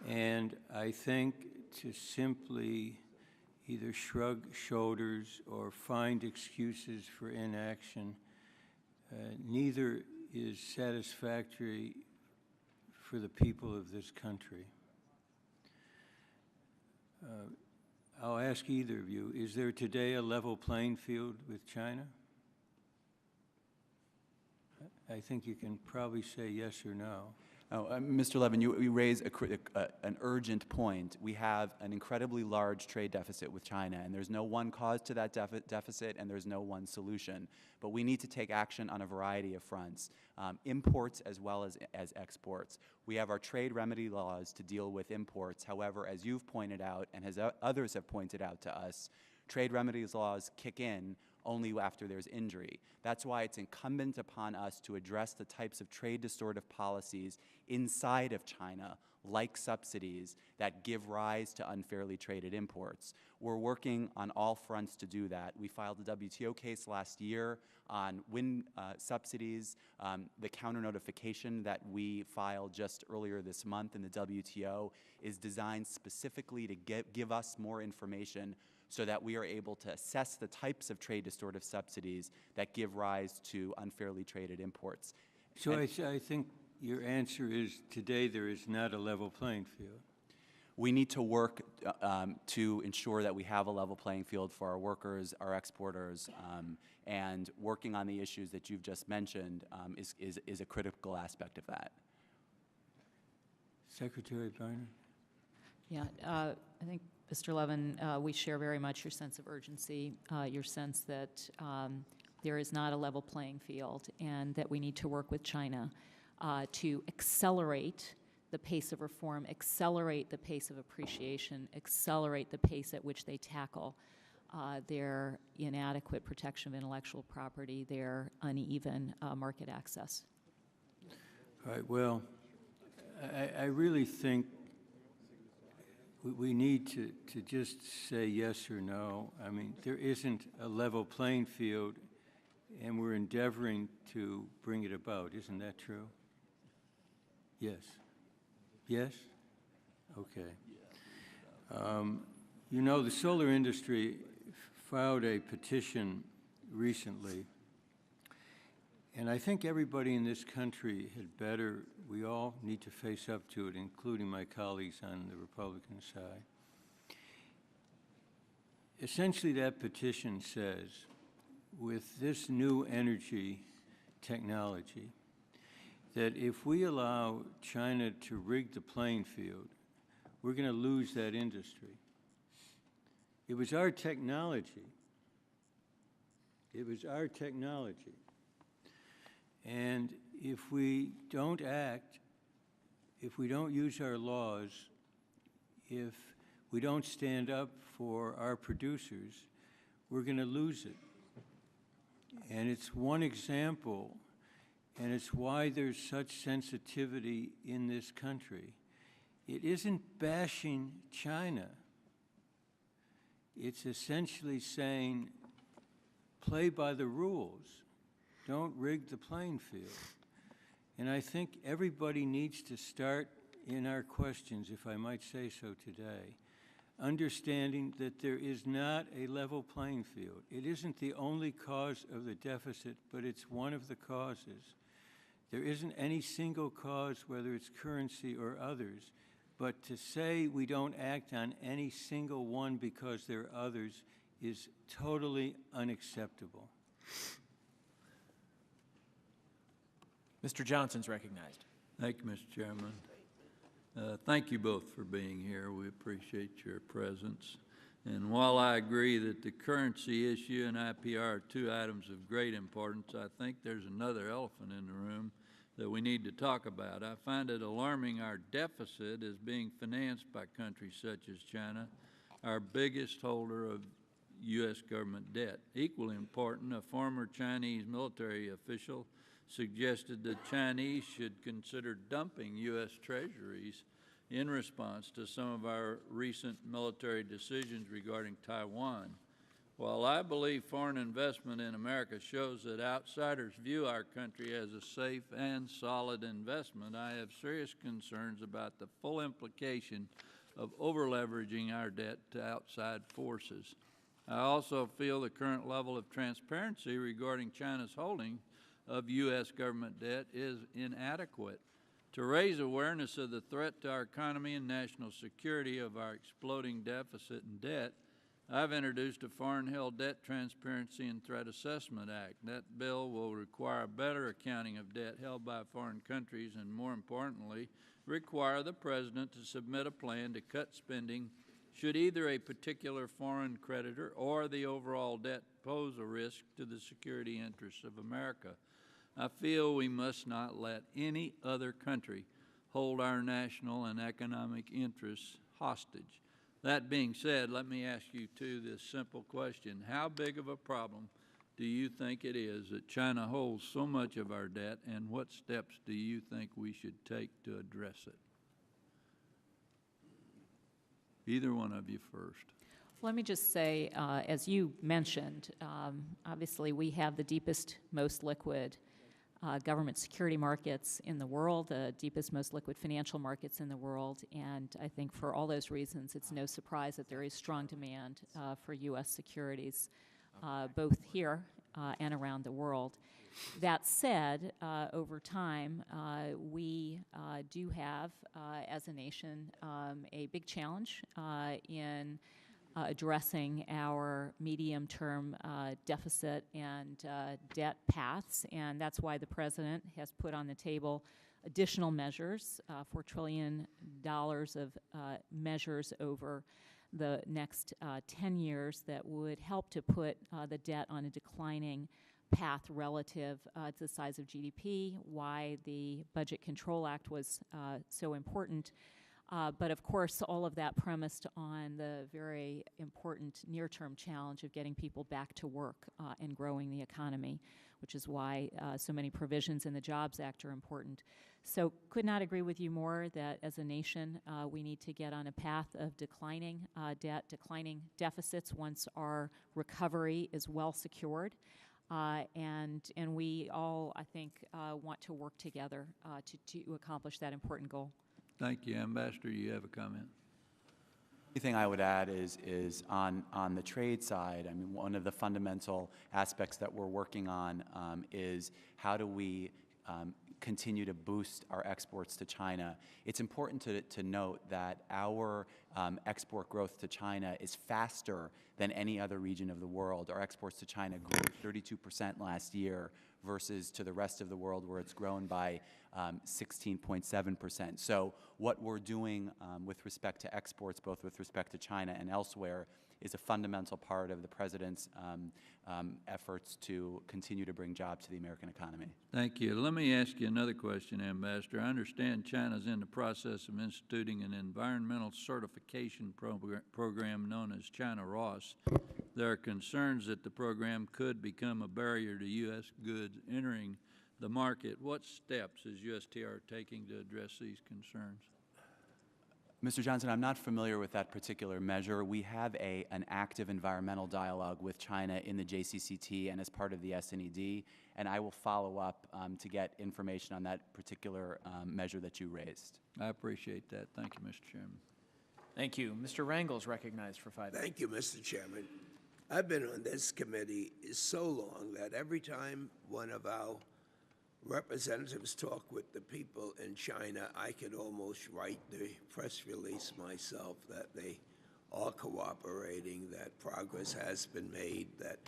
and I think to simply either shrug shoulders or find excuses for inaction neither is satisfactory for the people of this country. I'll ask either of you, is there today a level playing field with China? I think you can probably say yes or no. Mr. Levin, you raise an urgent point. We have an incredibly large trade deficit with China, and there's no one cause to that deficit, and there's no one solution. But we need to take action on a variety of fronts, imports as well as exports. We have our trade remedy laws to deal with imports. However, as you've pointed out, and as others have pointed out to us, trade remedies laws kick in only after there's injury. That's why it's incumbent upon us to address the types of trade distortive policies inside of China, like subsidies, that give rise to unfairly traded imports. We're working on all fronts to do that. We filed a WTO case last year on wind subsidies. The counter notification that we filed just earlier this month in the WTO is designed specifically to give us more information so that we are able to assess the types of trade distortive subsidies that give rise to unfairly traded imports. So I think your answer is today there is not a level playing field. We need to work to ensure that we have a level playing field for our workers, our exporters, and working on the issues that you've just mentioned is a critical aspect of that. Secretary Barnard? Yeah, I think, Mr. Levin, we share very much your sense of urgency, your sense that there is not a level playing field and that we need to work with China to accelerate the pace of reform, accelerate the pace of appreciation, accelerate the pace at which they tackle their inadequate protection of intellectual property, their uneven market access. All right, well, I really think we need to just say yes or no. I mean, there isn't a level playing field, and we're endeavoring to bring it about. Isn't that true? Yes. Yes? Okay. You know, the solar industry filed a petition recently, and I think everybody in this country had better, we all need to face up to it, including my colleagues on the Republican side. Essentially, that petition says, with this new energy technology, that if we allow China to rig the playing field, we're going to lose that industry. It was our technology. It was our technology. And if we don't act, if we don't use our laws, if we don't stand up for our producers, we're going to lose it. And it's one example, and it's why there's such sensitivity in this country. It isn't bashing China. It's essentially saying, play by the rules. Don't rig the playing field. And I think everybody needs to start in our questions, if I might say so today, understanding that there is not a level playing field. It isn't the only cause of the deficit, but it's one of the causes. There isn't any single cause, whether it's currency or others, but to say we don't act on any single one because there are others is totally unacceptable. Mr. Johnson's recognized. Thank you, Mr. Chairman. Thank you both for being here. We appreciate your presence. And while I agree that the currency issue and IPR are two items of great importance, I think there's another elephant in the room that we need to talk about. I find it alarming our deficit is being financed by countries such as China, our biggest holder of U.S. government debt. Equally important, a former Chinese military official suggested that Chinese should consider dumping U.S. treasuries in response to some of our recent military decisions regarding Taiwan. While I believe foreign investment in America shows that outsiders view our country as a safe and solid investment, I have serious concerns about the full implication of over-leveraging our debt to outside forces. I also feel the current level of transparency regarding China's holding of U.S. government debt is inadequate. To raise awareness of the threat to our economy and national security of our exploding deficit and debt, I've introduced a Foreign-Held Debt Transparency and Threat Assessment Act. That bill will require better accounting of debt held by foreign countries and, more importantly, require the President to submit a plan to cut spending should either a particular foreign creditor or the overall debt pose a risk to the security interests of America. I feel we must not let any other country hold our national and economic interests hostage. That being said, let me ask you, too, this simple question. How big of a problem do you think it is that China holds so much of our debt, and what steps do you think we should take to address it? Either one of you first. Let me just say, as you mentioned, obviously we have the deepest, most liquid government security markets in the world, the deepest, most liquid financial markets in the world, and I think for all those reasons, it's no surprise that there is strong demand for U.S. securities, both here and around the world. That said, over time, we do have, as a nation, a big challenge in addressing our medium-term deficit and debt paths, and that's why the President has put on the table additional measures, $4 trillion of measures over the next 10 years that would help to put the debt on a declining path relative to the size of GDP, why the Budget Control Act was so important. But of course, all of that premised on the very important near-term challenge of getting people back to work and growing the economy, which is why so many provisions in the Jobs Act are important. So could not agree with you more that as a nation, we need to get on a path of declining debt, declining deficits once our recovery is well secured. And we all, I think, want to work together to accomplish that important goal. Thank you. Ambassador, you have a comment? The thing I would add is on the trade side, I mean, one of the fundamental aspects that we're working on is how do we continue to boost our exports to China. It's important to note that our export growth to China is faster than any other region of the world. Our exports to China grew 32% last year versus to the rest of the world where it's grown by 16.7%. So what we're doing with respect to exports, both with respect to China and elsewhere, is a fundamental part of the President's efforts to continue to bring jobs to the American economy. Thank you. Let me ask you another question, Ambassador. I understand China's in the process of instituting an environmental certification program known as China Ross. There are concerns that the program could become a barrier to U.S. goods entering the market. What steps is USTR taking to address these concerns? Mr. Johnson, I'm not familiar with that particular measure. We have an active environmental dialogue with China in the JCCT and as part of the SNED, and I will follow up to get information on that particular measure that you raised. I appreciate that. Thank you, Mr. Chairman. Thank you. Mr. Rangel is recognized for 5 minutes. Thank you, Mr. Chairman. I've been on this committee so long that every time one of our representatives talk with the people in China, I could almost write the press release myself that they are cooperating, that progress has been made, that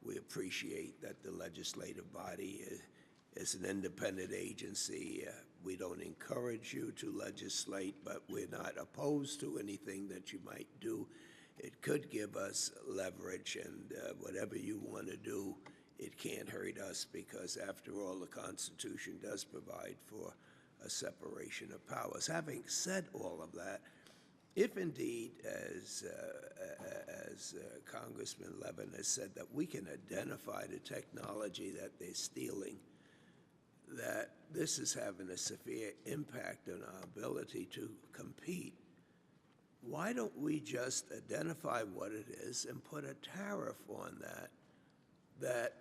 we appreciate that the legislative body is an independent agency. We don't encourage you to legislate, but we're not opposed to anything that you might do. It could give us leverage, and whatever you want to do, it can't hurt us because, after all, the Constitution does provide for a separation of powers. Having said all of that, if indeed, as Congressman Levin has said, that we can identify the technology that they're stealing, that this is having a severe impact on our ability to compete, why don't we just identify what it is and put a tariff on that? That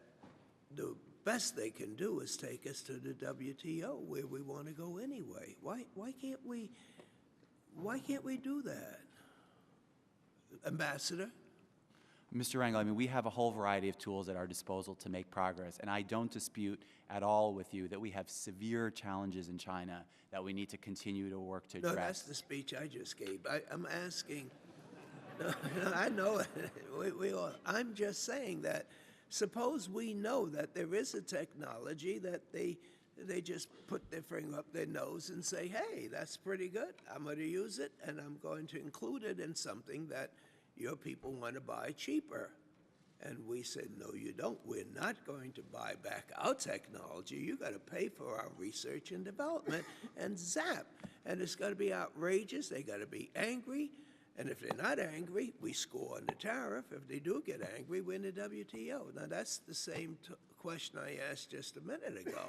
the best they can do is take us to the WTO, where we want to go anyway. Why can't we do that, Ambassador? Mr. Rangel, I mean, we have a whole variety of tools at our disposal to make progress, and I don't dispute at all with you that we have severe challenges in China that we need to continue to work to address. No, that's the speech I just gave. I'm asking. No, I know it. We all. I'm just saying that. Suppose we know that there is a technology that they just put their finger up their nose and say, hey, that's pretty good. I'm going to use it, and I'm going to include it in something that your people want to buy cheaper. And we said, no, you don't. We're not going to buy back our technology. You've got to pay for our research and development, and zap. And it's going to be outrageous. They got to be angry. And if they're not angry, we score on the tariff. If they do get angry, we're in the WTO. Now, that's the same question I asked just a minute ago.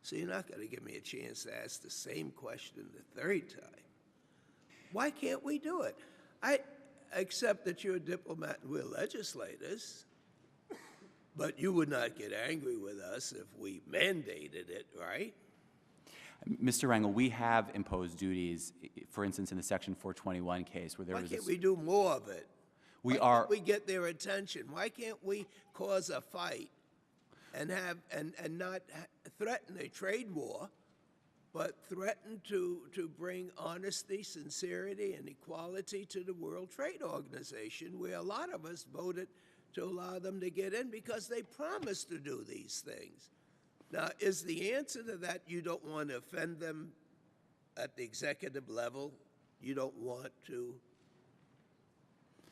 So you're not going to give me a chance to ask the same question the third time. Why can't we do it? I accept that you're a diplomat and we're legislators, but you would not get angry with us if we mandated it, right? Mr. Rangel, we have imposed duties, for instance, in the Section 421 case where there was Why can't we do more of it? Why can't we get their attention? Why can't we cause a fight and not threaten a trade war, but threaten to bring honesty, sincerity, and equality to the World Trade Organization, where a lot of us voted to allow them to get in because they promised to do these things? Now, is the answer to that you don't want to offend them at the executive level? You don't want to?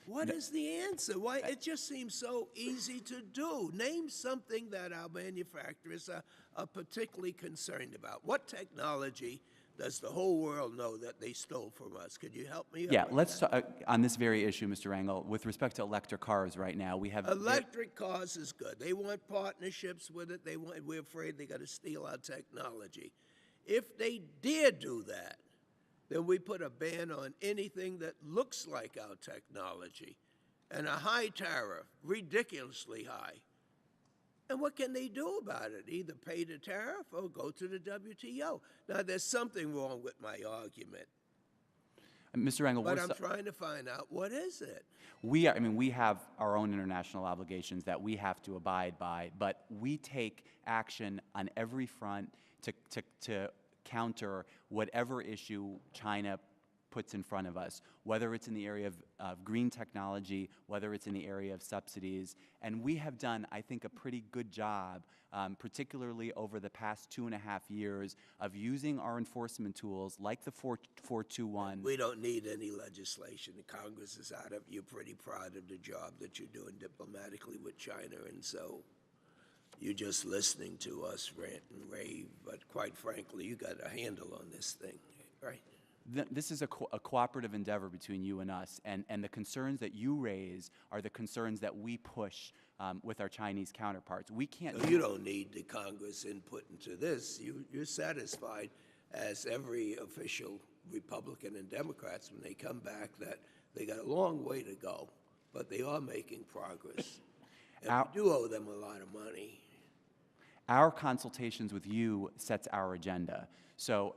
What is the answer? Why? It just seems so easy to do. Name something that our manufacturers are particularly concerned about. What technology Does the whole world know that they stole from us? Could you help me? Yeah, out with let's that? talk on this very issue, Mr. Rangel. With respect to electric cars right now, we have Electric cars is good. They want partnerships with it. We're afraid they got to steal our technology. If they dare do that, then we put a ban on anything that looks like our technology, and a high tariff, ridiculously high. And what can they do about it? Either pay the tariff or go to the WTO. Now, there's something wrong with my argument, Mr. Rangel, but I'm trying to find out what is it. we have our own international obligations that we have to abide by, but we take action on every front to counter whatever issue China puts in front of us, whether it's in the area of green technology, whether it's in the area of subsidies. And we have done, I think, a pretty good job, particularly over the past 2.5 years, of using our enforcement tools like the 421. We don't need any legislation. The Congress is out of. You're pretty proud of the job that you're doing diplomatically with China, and so you're just listening to us rant and rave. But quite frankly, you got a handle on this thing, right? This is a cooperative endeavor between you and us, and the concerns that you raise are the concerns that we push with our Chinese counterparts. We can't. So you don't need the Congress input into this. You're satisfied, as every official, Republican and Democrats, when they come back, that they got a long way to go, but they are making progress. And we do owe them a lot of money. Our consultations with you sets our agenda. So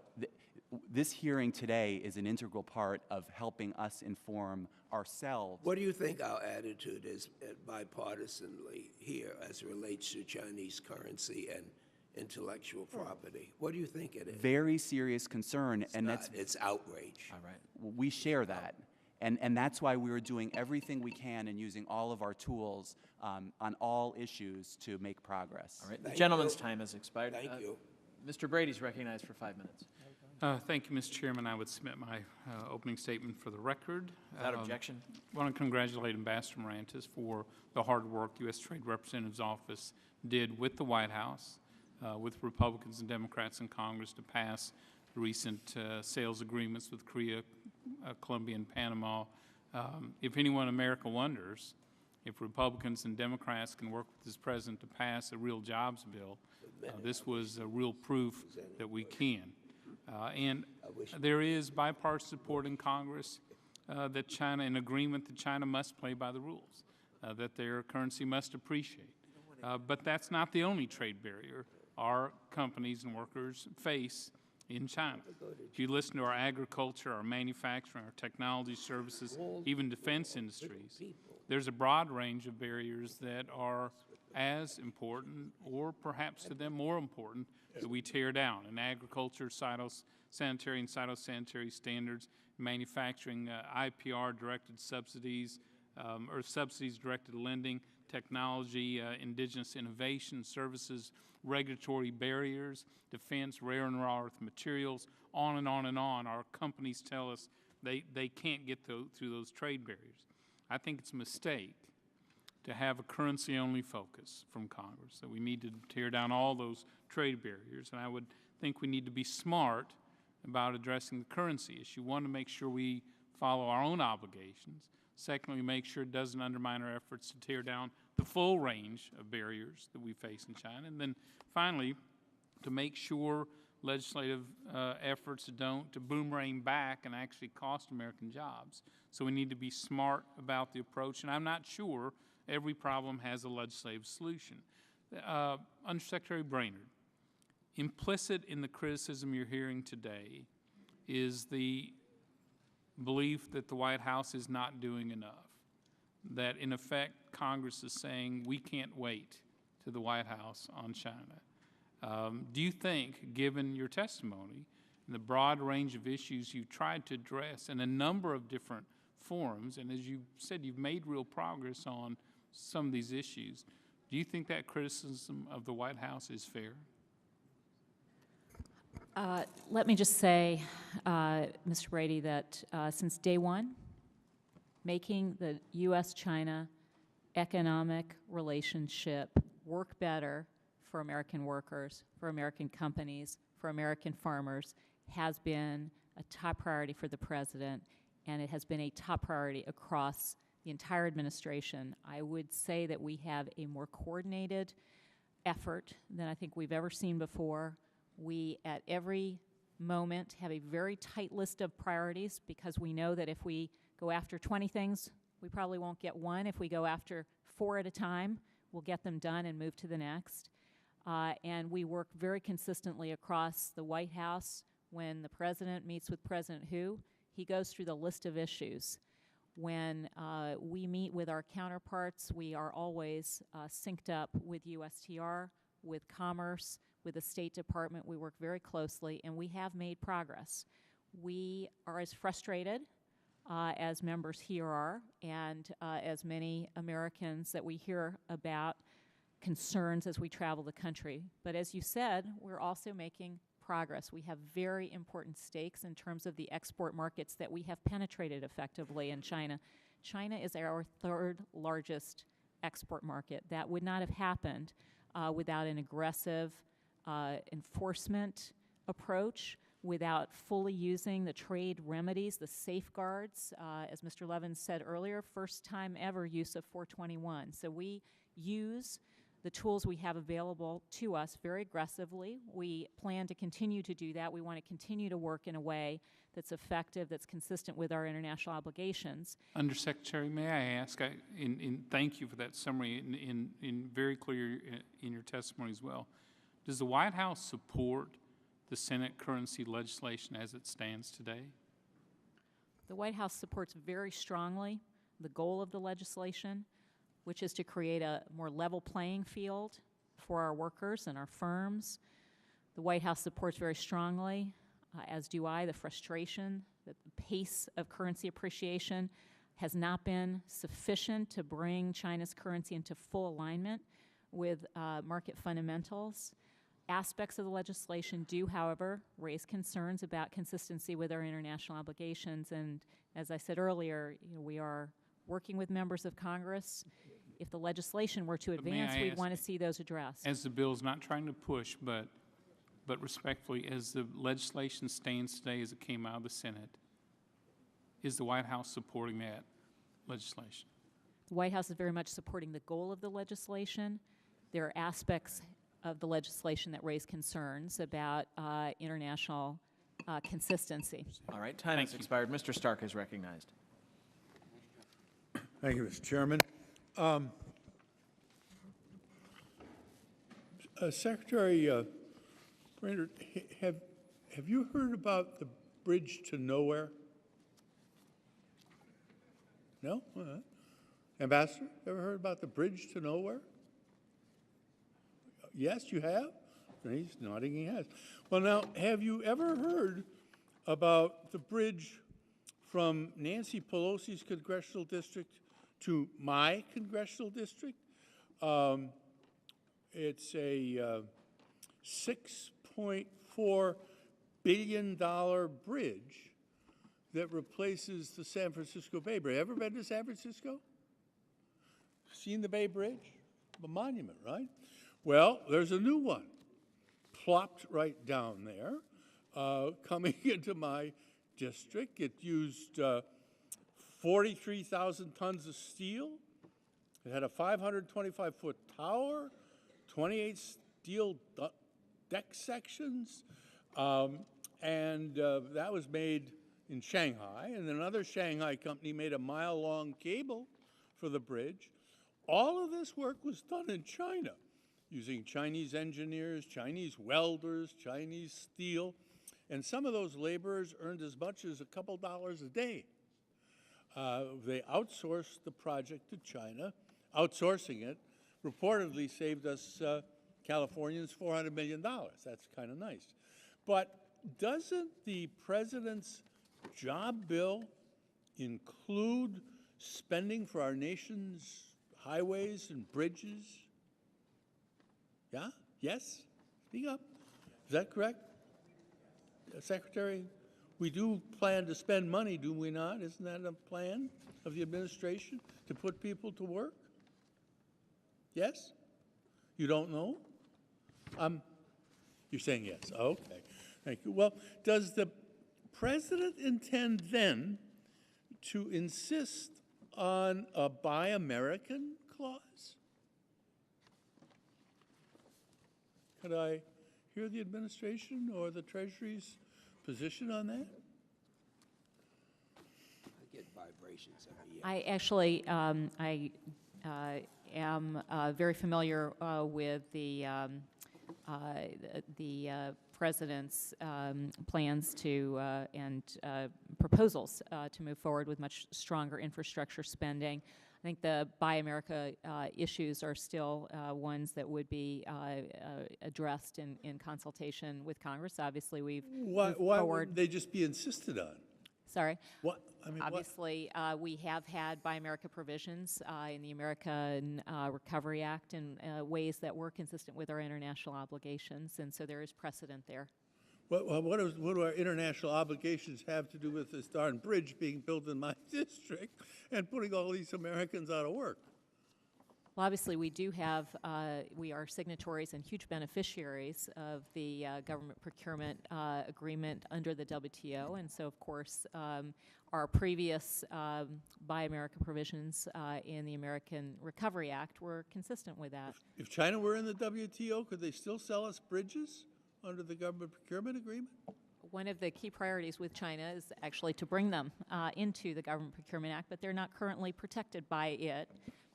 this hearing today is an integral part of helping us inform ourselves. What do you think our attitude is bipartisanly here as it relates to Chinese currency and intellectual property? What do you think it is? Very serious concern, It's outrage. All right. we share that. And that's why we are doing everything we can and using all of our tools on all issues to make progress. All right. The gentleman's time has expired. Thank you. Mr. Brady's recognized for 5 minutes. Thank you, Mr. Chairman. I would submit my opening statement for the record. Without objection. I want to congratulate Ambassador Marantis for the hard work U.S. Trade Representative's office did with the White House, with Republicans and Democrats in Congress to pass the recent sales agreements with Korea, Colombia, and Panama. If anyone in America wonders if Republicans and Democrats can work with this president to pass a real jobs bill, this was a real proof that we can. And there is bipartisan support in Congress that China, an agreement that China must play by the rules, that their currency must appreciate. But that's not the only trade barrier our companies and workers face in China. If you listen to our agriculture, our manufacturing, our technology services, even defense industries, there's a broad range of barriers that are as important, or perhaps to them more important, that we tear down. In agriculture, sanitary and phytosanitary standards, manufacturing, IPR-directed subsidies, or subsidies-directed lending, technology, indigenous innovation, services, regulatory barriers, defense, rare and raw earth materials, on and on and on. Our companies tell us they can't get through those trade barriers. I think it's a mistake to have a currency-only focus from Congress, that we need to tear down all those trade barriers. And I would think we need to be smart about addressing the currency issue. One, to make sure we follow our own obligations. Secondly, make sure it doesn't undermine our efforts to tear down the full range of barriers that we face in China. And then finally, to make sure legislative efforts don't to boomerang back and actually cost American jobs. So we need to be smart about the approach. And I'm not sure every problem has a legislative solution. Undersecretary Brainerd, implicit in the criticism you're hearing today is the belief that the White House is not doing enough, that in effect Congress is saying we can't wait to the White House on China. Do you think, given your testimony and the broad range of issues you've tried to address in a number of different forums, and as you said, you've made real progress on some of these issues, do you think that criticism of the White House is fair? Let me just say, Mr. Brady, that since day one, making the U.S.-China economic relationship work better for American workers, for American companies, for American farmers, has been a top priority for the President, and it has been a top priority across the entire administration. I would say that we have a more coordinated effort than I think we've ever seen before. We, at every moment, have a very tight list of priorities because we know that if we go after 20 things, we probably won't get one. If we go after 4 at a time, we'll get them done and move to the next. And we work very consistently across the White House. When the President meets with President Hu, he goes through the list of issues. When we meet with our counterparts, we are always synced up with USTR, with Commerce, with the State Department. We work very closely, and we have made progress. We are as frustrated as members here are, and as many Americans that we hear about concerns as we travel the country. But as you said, we're also making progress. We have very important stakes in terms of the export markets that we have penetrated effectively in China. China is our 3rd largest export market. That would not have happened without an aggressive enforcement approach, without fully using the trade remedies, the safeguards, as Mr. Levin said earlier, first time ever use of 421. So we use the tools we have available to us very aggressively. We plan to continue to do that. We want to continue to work in a way that's effective, that's consistent with our international obligations. Undersecretary, may I ask, thank you for that summary, in very clear in your testimony as well. Does the White House support the Senate currency legislation as it stands today? The White House supports very strongly the goal of the legislation, which is to create a more level playing field for our workers and our firms. The White House supports very strongly, as do I, the frustration that the pace of currency appreciation has not been sufficient to bring China's currency into full alignment with market fundamentals. Aspects of the legislation do, however, raise concerns about consistency with our international obligations. And as I said earlier, we are working with members of Congress. If the legislation were to advance, we'd want to see those addressed. As the bill's not trying to push, but respectfully, as the legislation stands today as it came out of the Senate, is the White House supporting that legislation? The White House is very much supporting the goal of the legislation. There are aspects of the legislation that raise concerns about international consistency. All right, time has expired. Mr. Stark is recognized. Thank you, Mr. Chairman. Secretary Brainerd, have you heard about the bridge to nowhere? No? All right. Ambassador, ever heard about the bridge to nowhere? Yes, you have? He's nodding he has. Well, now, have you ever heard about the bridge from Nancy Pelosi's congressional district to my congressional district? It's a $6.4 billion bridge that replaces the San Francisco Bay Bridge. Ever been to San Francisco? Seen the Bay Bridge? A monument, right? Well, there's a new one plopped right down there, coming into my district. It used 43,000 tons of steel. It had a 525-foot tower, 28 steel deck sections, and that was made in Shanghai. And another Shanghai company made a mile-long cable for the bridge. All of this work was done in China, using Chinese engineers, Chinese welders, Chinese steel, and some of those laborers earned as much as a couple dollars a day. They outsourced the project to China. Outsourcing it reportedly saved us Californians $400 million. That's kind of nice. But doesn't the President's job bill include spending for our nation's highways and bridges? Yeah? Yes? Speak up. Is that correct? Secretary, we do plan to spend money, do we not? Isn't that a plan of the administration to put people to work? Yes? You don't know? You're saying yes. Okay. Thank you. Well, does the president intend then to insist on a Buy American clause? Could I hear the administration or the Treasury's position on that? I get vibrations every year. I actually, am very familiar with the president's plans to and proposals to move forward with much stronger infrastructure spending. I think the Buy America issues are still ones that would be addressed in consultation with Congress. Obviously, we've moved Why forward. wouldn't they just be insisted on? Sorry. What, I mean, Obviously, we have had Buy America provisions in the American Recovery Act in ways that were consistent with our international obligations, and so there is precedent there. what do our international obligations have to do with this darn bridge being built in my district and putting all these Americans out of work? Well, obviously, we do have, we are signatories and huge beneficiaries of the government procurement agreement under the WTO, and so, of course, our previous Buy America provisions in the American Recovery Act were consistent with that. If China were in the WTO, could they still sell us bridges under the government procurement agreement? One of the key priorities with China is actually to bring them into the Government Procurement Act, but they're not currently protected by it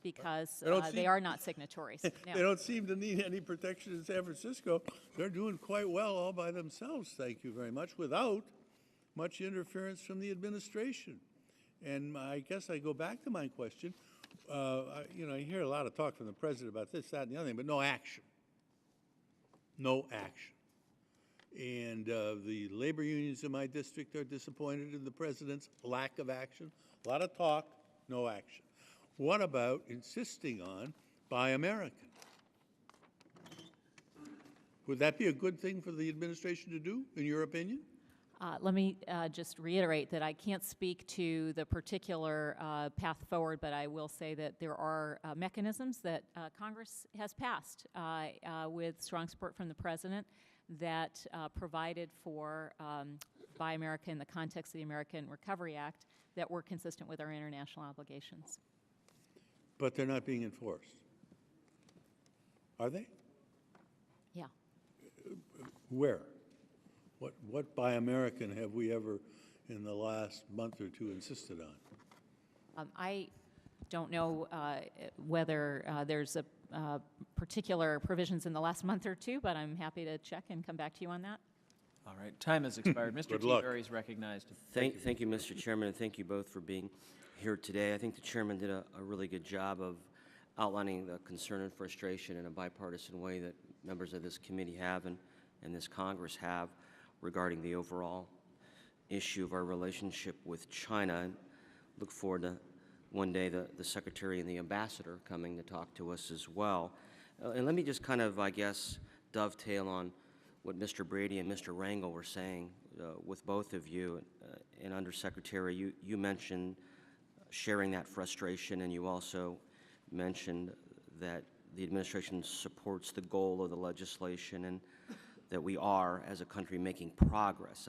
because they are not signatories. They don't seem to need any protection in San Francisco. They're doing quite well all by themselves, thank you very much, without much interference from the administration. And I guess I go back to my question. I hear a lot of talk from the president about this, that, and the other thing, but no action. No action. And the labor unions in my district are disappointed in the president's lack of action. A lot of talk, no action. What about insisting on Buy American? Would that be a good thing for the administration to do, in your opinion? Let me just reiterate that I can't speak to the particular path forward, but I will say that there are mechanisms that Congress has passed with strong support from the president that provided for Buy America in the context of the American Recovery Act that were consistent with our international obligations. But they're not being enforced. Are they? Yeah. Where? What Buy American have we ever, in the last month or two, insisted on? I don't know whether there's a particular provisions in the last month or two, but I'm happy to check and come back to you on that. All right, time has expired. Mr. Good luck. T. Berry is recognized. Thank you, Mr. Chairman, and thank you both for being here today. I think the chairman did a really good job of outlining the concern and frustration in a bipartisan way that members of this committee have and this Congress have regarding the overall issue of our relationship with China. And look forward to one day the Secretary and the Ambassador coming to talk to us as well. And let me just kind of, I guess, dovetail on what Mr. Brady and Mr. Rangel were saying with both of you. And Undersecretary, you mentioned sharing that frustration, and you also mentioned that the administration supports the goal of the legislation and that we are, as a country, making progress.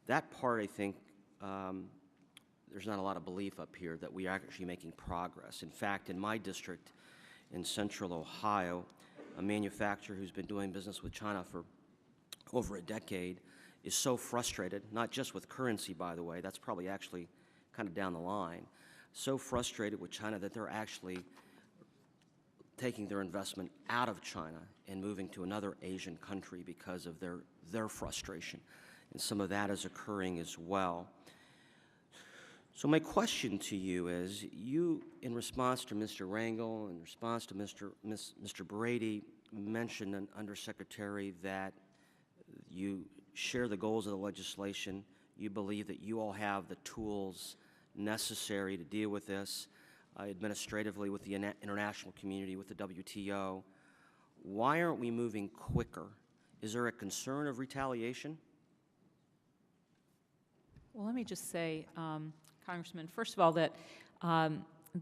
That part, I think, there's not a lot of belief up here that we are actually making progress. In fact, in my district in central Ohio, a manufacturer who's been doing business with China for over a decade is so frustrated, not just with currency, by the way, that's probably actually kind of down the line, so frustrated with China that they're actually taking their investment out of China and moving to another Asian country because of their frustration. And some of that is occurring as well. So my question to you is, you, in response to Mr. Rangel, in response to Mr. Brady, mentioned, Undersecretary, that you share the goals of the legislation. You believe that you all have the tools necessary to deal with this administratively with the international community, with the WTO. Why aren't we moving quicker? Is there a concern of retaliation? Well, let me just say, Congressman, first of all, that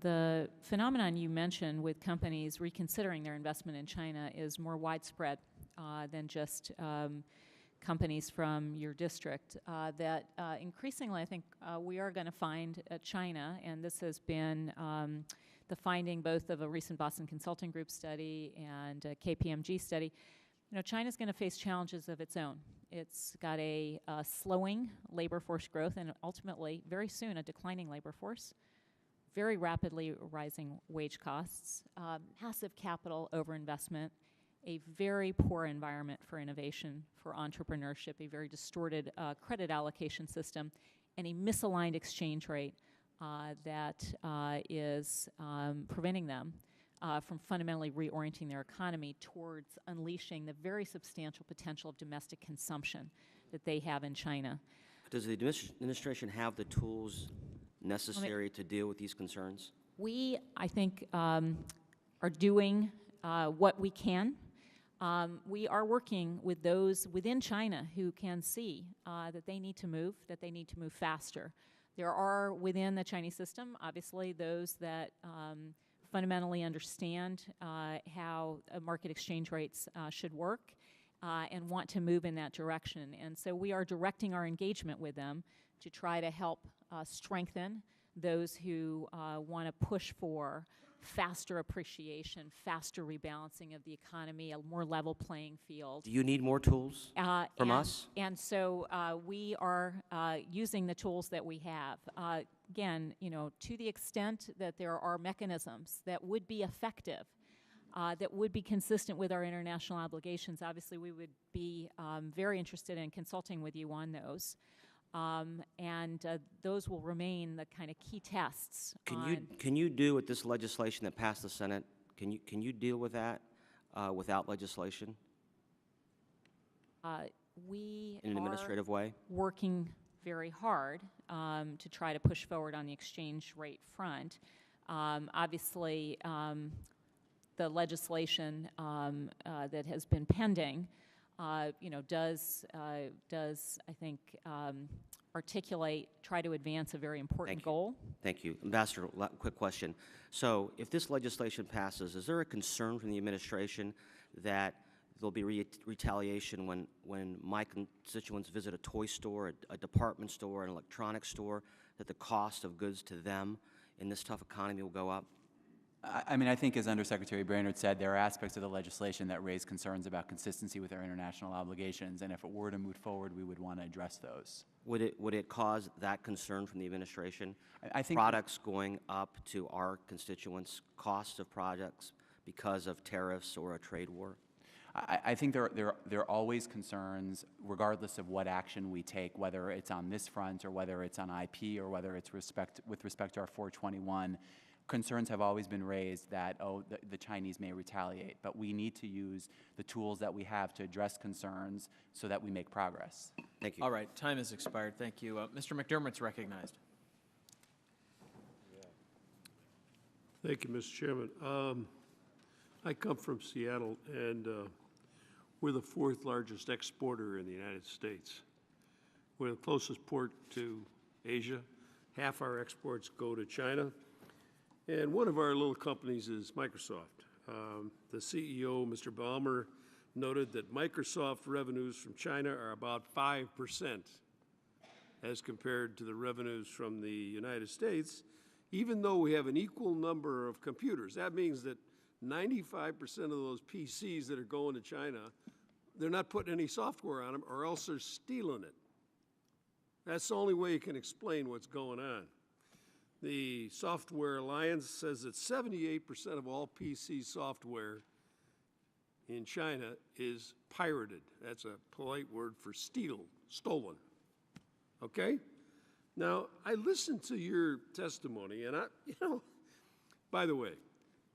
the phenomenon you mentioned with companies reconsidering their investment in China is more widespread than just companies from your district, that increasingly I think we are going to find China, and this has been the finding both of a recent Boston Consulting Group study and a KPMG study. You know, China's going to face challenges of its own. It's got a slowing labor force growth and ultimately, very soon, a declining labor force, very rapidly rising wage costs, massive capital overinvestment, a very poor environment for innovation, for entrepreneurship, a very distorted credit allocation system, and a misaligned exchange rate that is preventing them from fundamentally reorienting their economy towards unleashing the very substantial potential of domestic consumption that they have in China. Does the administration have the tools necessary to deal with these concerns? We, I think, are doing what we can. We are working with those within China who can see that they need to move faster. There are within the Chinese system, obviously, those that fundamentally understand how market exchange rates should work and want to move in that direction. And so we are directing our engagement with them to try to help strengthen those who want to push for faster appreciation, faster rebalancing of the economy, a more level playing field. Do you need more tools from us? And so we are using the tools that we have. Again, you know, to the extent that there are mechanisms that would be effective, that would be consistent with our international obligations, obviously we would be very interested in consulting with you on those. Those will remain the kind of key tests. Can you do with this legislation that passed the Senate? Can you deal with that without legislation? We in an administrative way, working very hard to try to push forward on the exchange rate front. Obviously, the legislation that has been pending, you know, does I think try to advance a very important goal. Thank you. Ambassador, quick question. So if this legislation passes, is there a concern from the administration that there'll be retaliation when my constituents visit a toy store, a department store, an electronics store, that the cost of goods to them in this tough economy will go up? I mean, I think as Undersecretary Brainerd said, there are aspects of the legislation that raise concerns about consistency with our international obligations, and if it were to move forward, we would want to address those. Would it cause that concern from the administration? I think products going up to our constituents, cost of products because of tariffs or a trade war? I think there are always concerns, regardless of what action we take, whether it's on this front or whether it's on IP or whether it's with respect to our 421. Concerns have always been raised that, the Chinese may retaliate, but we need to use the tools that we have to address concerns so that we make progress. Thank you. All right, time has expired. Thank you. Mr. McDermott's recognized. Thank you, Mr. Chairman. I come from Seattle, and we're the fourth largest exporter in the United States. We're the closest port to Asia. Half our exports go to China. And one of our little companies is Microsoft. The CEO, Mr. Ballmer, noted that Microsoft revenues from China are about 5% as compared to the revenues from the United States, even though we have an equal number of computers. That means that 95% of those PCs that are going to China, they're not putting any software on them, or else they're stealing it. That's the only way you can explain what's going on. The Software Alliance says that 78% of all PC software in China is pirated. That's a polite word for stolen. Okay? Now, I listened to your testimony, and by the way,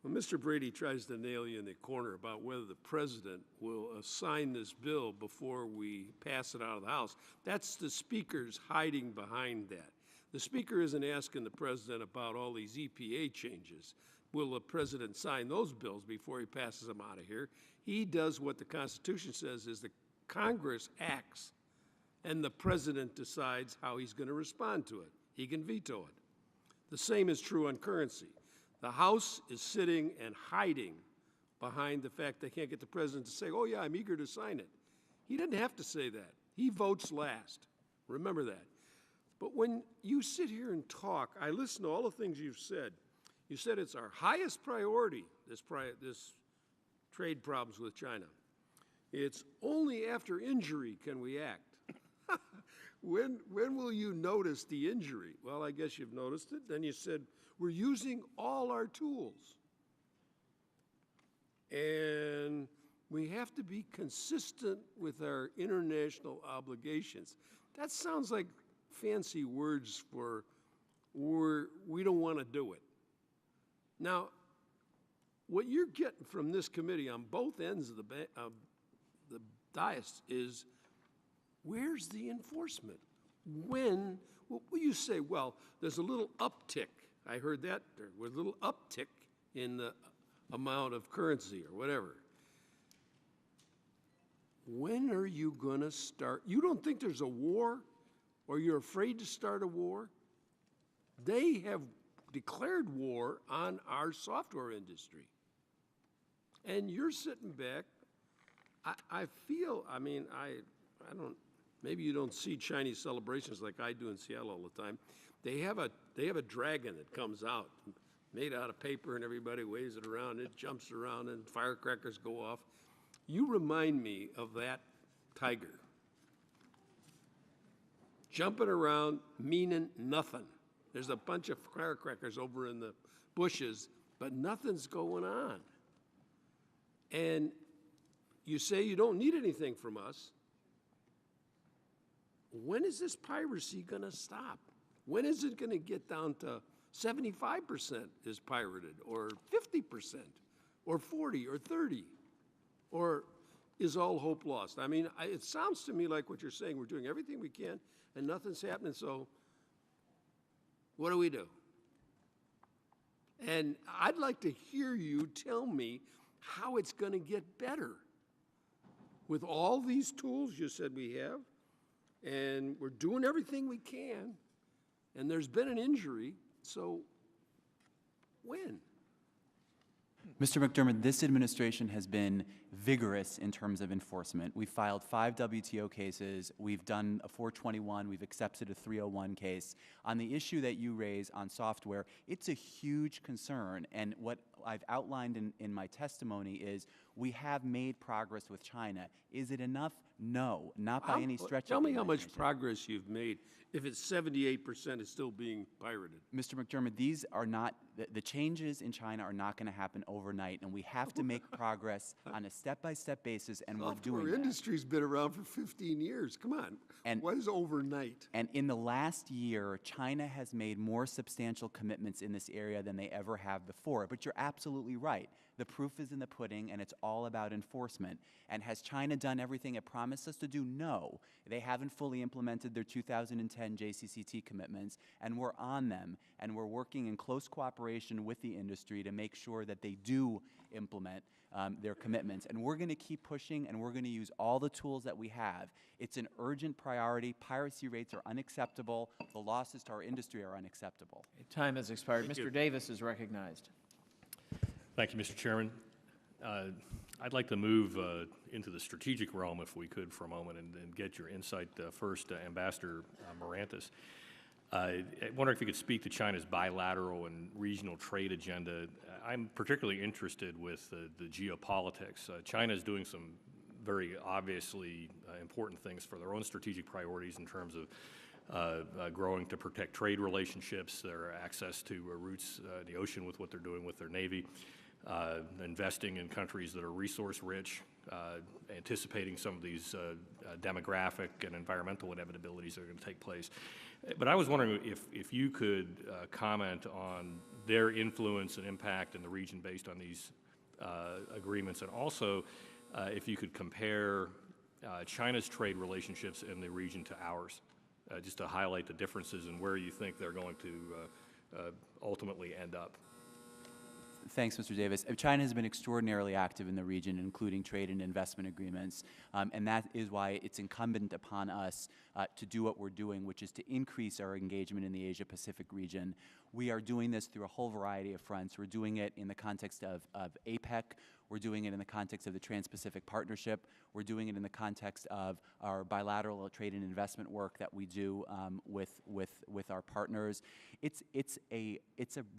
when Mr. Brady tries to nail you in the corner about whether the president will sign this bill before we pass it out of the House, that's the speaker's hiding behind that. The speaker isn't asking the president about all these EPA changes. Will the president sign those bills before he passes them out of here? He does what the Constitution says is the Congress acts, and the president decides how he's going to respond to it. He can veto it. The same is true on currency. The House is sitting and hiding behind the fact they can't get the president to say, oh, yeah, I'm eager to sign it. He didn't have to say that. He votes last. Remember that. But when you sit here and talk, I listen to all the things you've said. You said it's our highest priority, this trade problems with China. It's only after injury can we act. When will you notice the injury? Well, I guess you've noticed it. Then you said, we're using all our tools. And we have to be consistent with our international obligations. That sounds like fancy words for we don't want to do it. Now, what you're getting from this committee on both ends of the dais is, where's the enforcement? When will you say, well, there's a little uptick. I heard that there was a little uptick in the amount of currency or whatever. When are you going to start? You don't think there's a war, or you're afraid to start a war? They have declared war on our software industry. And you're sitting back. I feel, I mean, I don't, maybe you don't see Chinese celebrations like I do in Seattle all the time. They have a dragon that comes out, made out of paper, and everybody waves it around, and it jumps around, and firecrackers go off. You remind me of that tiger. Jumping around, meaning nothing. There's a bunch of firecrackers over in the bushes, but nothing's going on. And you say you don't need anything from us. When is this piracy going to stop? When is it going to get down to 75% is pirated, or 50%, or 40, or 30? Or is all hope lost? I mean, it sounds to me like what you're saying, we're doing everything we can, and nothing's happening, so what do we do? And I'd like to hear you tell me how it's going to get better. With all these tools you said we have, and we're doing everything we can, and there's been an injury, so when? Mr. McDermott, this administration has been vigorous in terms of enforcement. We've filed 5 WTO cases. We've done a 421. We've accepted a 301 case. On the issue that you raise on software, it's a huge concern. And what I've outlined in my testimony is we have made progress with China. Is it enough? No, not by any stretch. Tell me how much progress you've made if it's 78% is still being pirated. Mr. McDermott, these are not, the changes in China are not going to happen overnight, and we have to make progress on a step-by-step basis, and we're doing that. Our industry's been around for 15 years. Come on. And what is overnight? And in the last year, China has made more substantial commitments in this area than they ever have before. But you're absolutely right. The proof is in the pudding, and it's all about enforcement. And has China done everything it promised us to do? No. They haven't fully implemented their 2010 JCCT commitments, and we're on them. And we're working in close cooperation with the industry to make sure that they do implement their commitments. And we're going to keep pushing, and we're going to use all the tools that we have. It's an urgent priority. Piracy rates are unacceptable. The losses to our industry are unacceptable. Time has expired. Mr. Davis is recognized. Thank you, Mr. Chairman. I'd like to move into the strategic realm, if we could, for a moment, and get your insight first, Ambassador Marantis. I wonder if you could speak to China's bilateral and regional trade agenda. I'm particularly interested with the geopolitics. China is doing some very obviously important things for their own strategic priorities in terms of growing to protect trade relationships, their access to routes in the ocean with what they're doing with their Navy, investing in countries that are resource rich, anticipating some of these demographic and environmental inevitabilities that are going to take place. But I was wondering if you could comment on their influence and impact in the region based on these agreements, and also if you could compare China's trade relationships in the region to ours, just to highlight the differences and where you think they're going to ultimately end up. Thanks, Mr. Davis. China has been extraordinarily active in the region, including trade and investment agreements, and that is why it's incumbent upon us to do what we're doing, which is to increase our engagement in the Asia-Pacific region. We are doing this through a whole variety of fronts. We're doing it in the context of APEC. We're doing it in the context of the Trans-Pacific Partnership. We're doing it in the context of our bilateral trade and investment work that we do with our partners. It's a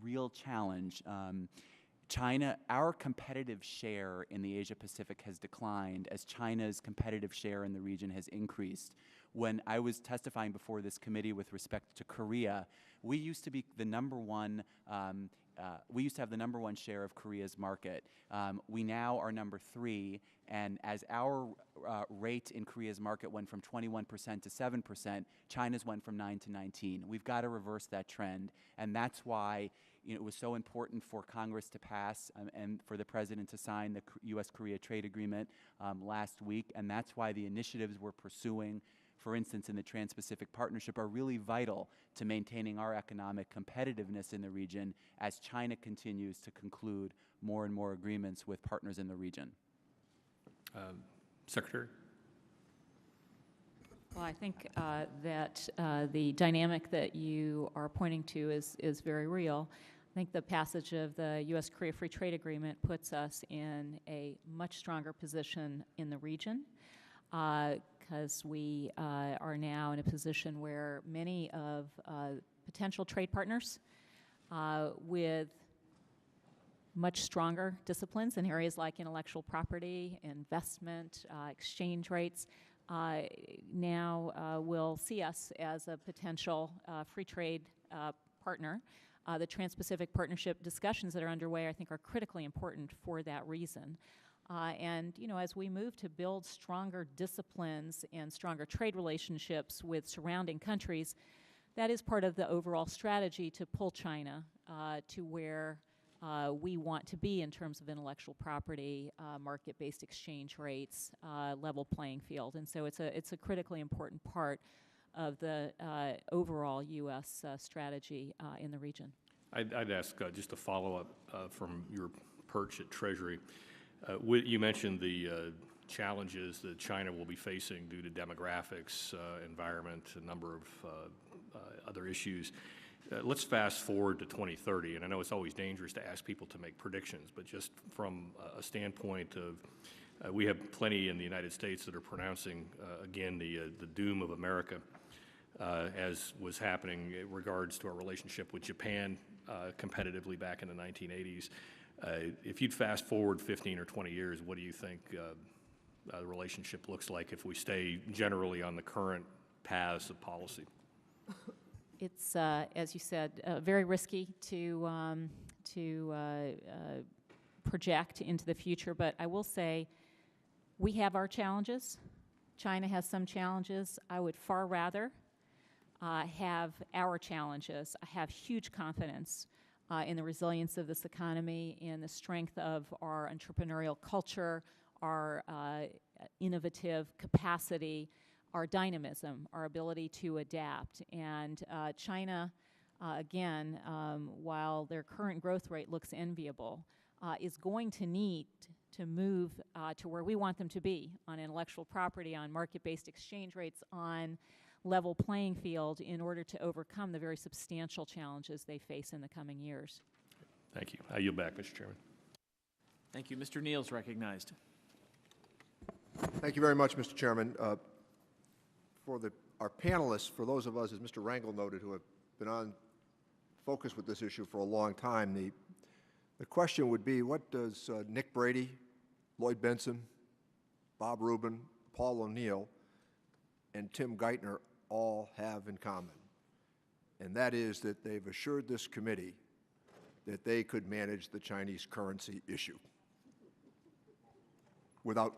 real challenge. China, our competitive share in the Asia-Pacific has declined as China's competitive share in the region has increased. When I was testifying before this committee with respect to Korea, we used to be the number one, we used to have the number one share of Korea's market. We now are number 3, and as our rate in Korea's market went from 21% to 7%, China's went from 9 to 19. We've got to reverse that trend, and that's why it was so important for Congress to pass and for the President to sign the U.S.-Korea trade agreement last week, and that's why the initiatives we're pursuing, for instance, in the Trans-Pacific Partnership, are really vital to maintaining our economic competitiveness in the region as China continues to conclude more and more agreements with partners in the region. Secretary? Well, I think that the dynamic that you are pointing to is very real. I think the passage of the U.S.-Korea Free Trade Agreement puts us in a much stronger position in the region because we are now in a position where many of potential trade partners with much stronger disciplines in areas like intellectual property, investment, exchange rates, now will see us as a potential free trade partner. The Trans-Pacific Partnership discussions that are underway, I think, are critically important for that reason. And, you know, as we move to build stronger disciplines and stronger trade relationships with surrounding countries, that is part of the overall strategy to pull China to where we want to be in terms of intellectual property, market-based exchange rates, level playing field. And so it's a critically important part of the overall U.S. strategy in the region. I'd ask just a follow-up from your perch at Treasury. You mentioned the challenges that China will be facing due to demographics, environment, a number of other issues. Let's fast forward to 2030, and I know it's always dangerous to ask people to make predictions, but just from a standpoint of, we have plenty in the United States that are pronouncing, again, the doom of America, as was happening in regards to our relationship with Japan competitively back in the 1980s. If you'd fast forward 15 or 20 years, what do you think the relationship looks like if we stay generally on the current paths of policy? It's, as you said, very risky to project into the future, but I will say we have our challenges. China has some challenges. I would far rather have our challenges. I have huge confidence in the resilience of this economy, in the strength of our entrepreneurial culture, our innovative capacity, our dynamism, our ability to adapt. And China, again, while their current growth rate looks enviable, is going to need to move to where we want them to be on intellectual property, on market-based exchange rates, on level playing field in order to overcome the very substantial challenges they face in the coming years. Thank you. I yield back, Mr. Chairman. Thank you. Mr. Neal's recognized. Thank you very much, Mr. Chairman. For our panelists, for those of us, as Mr. Rangel noted, who have been on focus with this issue for a long time, the question would be, what does Nick Brady, Lloyd Benson, Bob Rubin, Paul O'Neill, and Tim Geithner all have in common? And that is that they've assured this committee that they could manage the Chinese currency issue without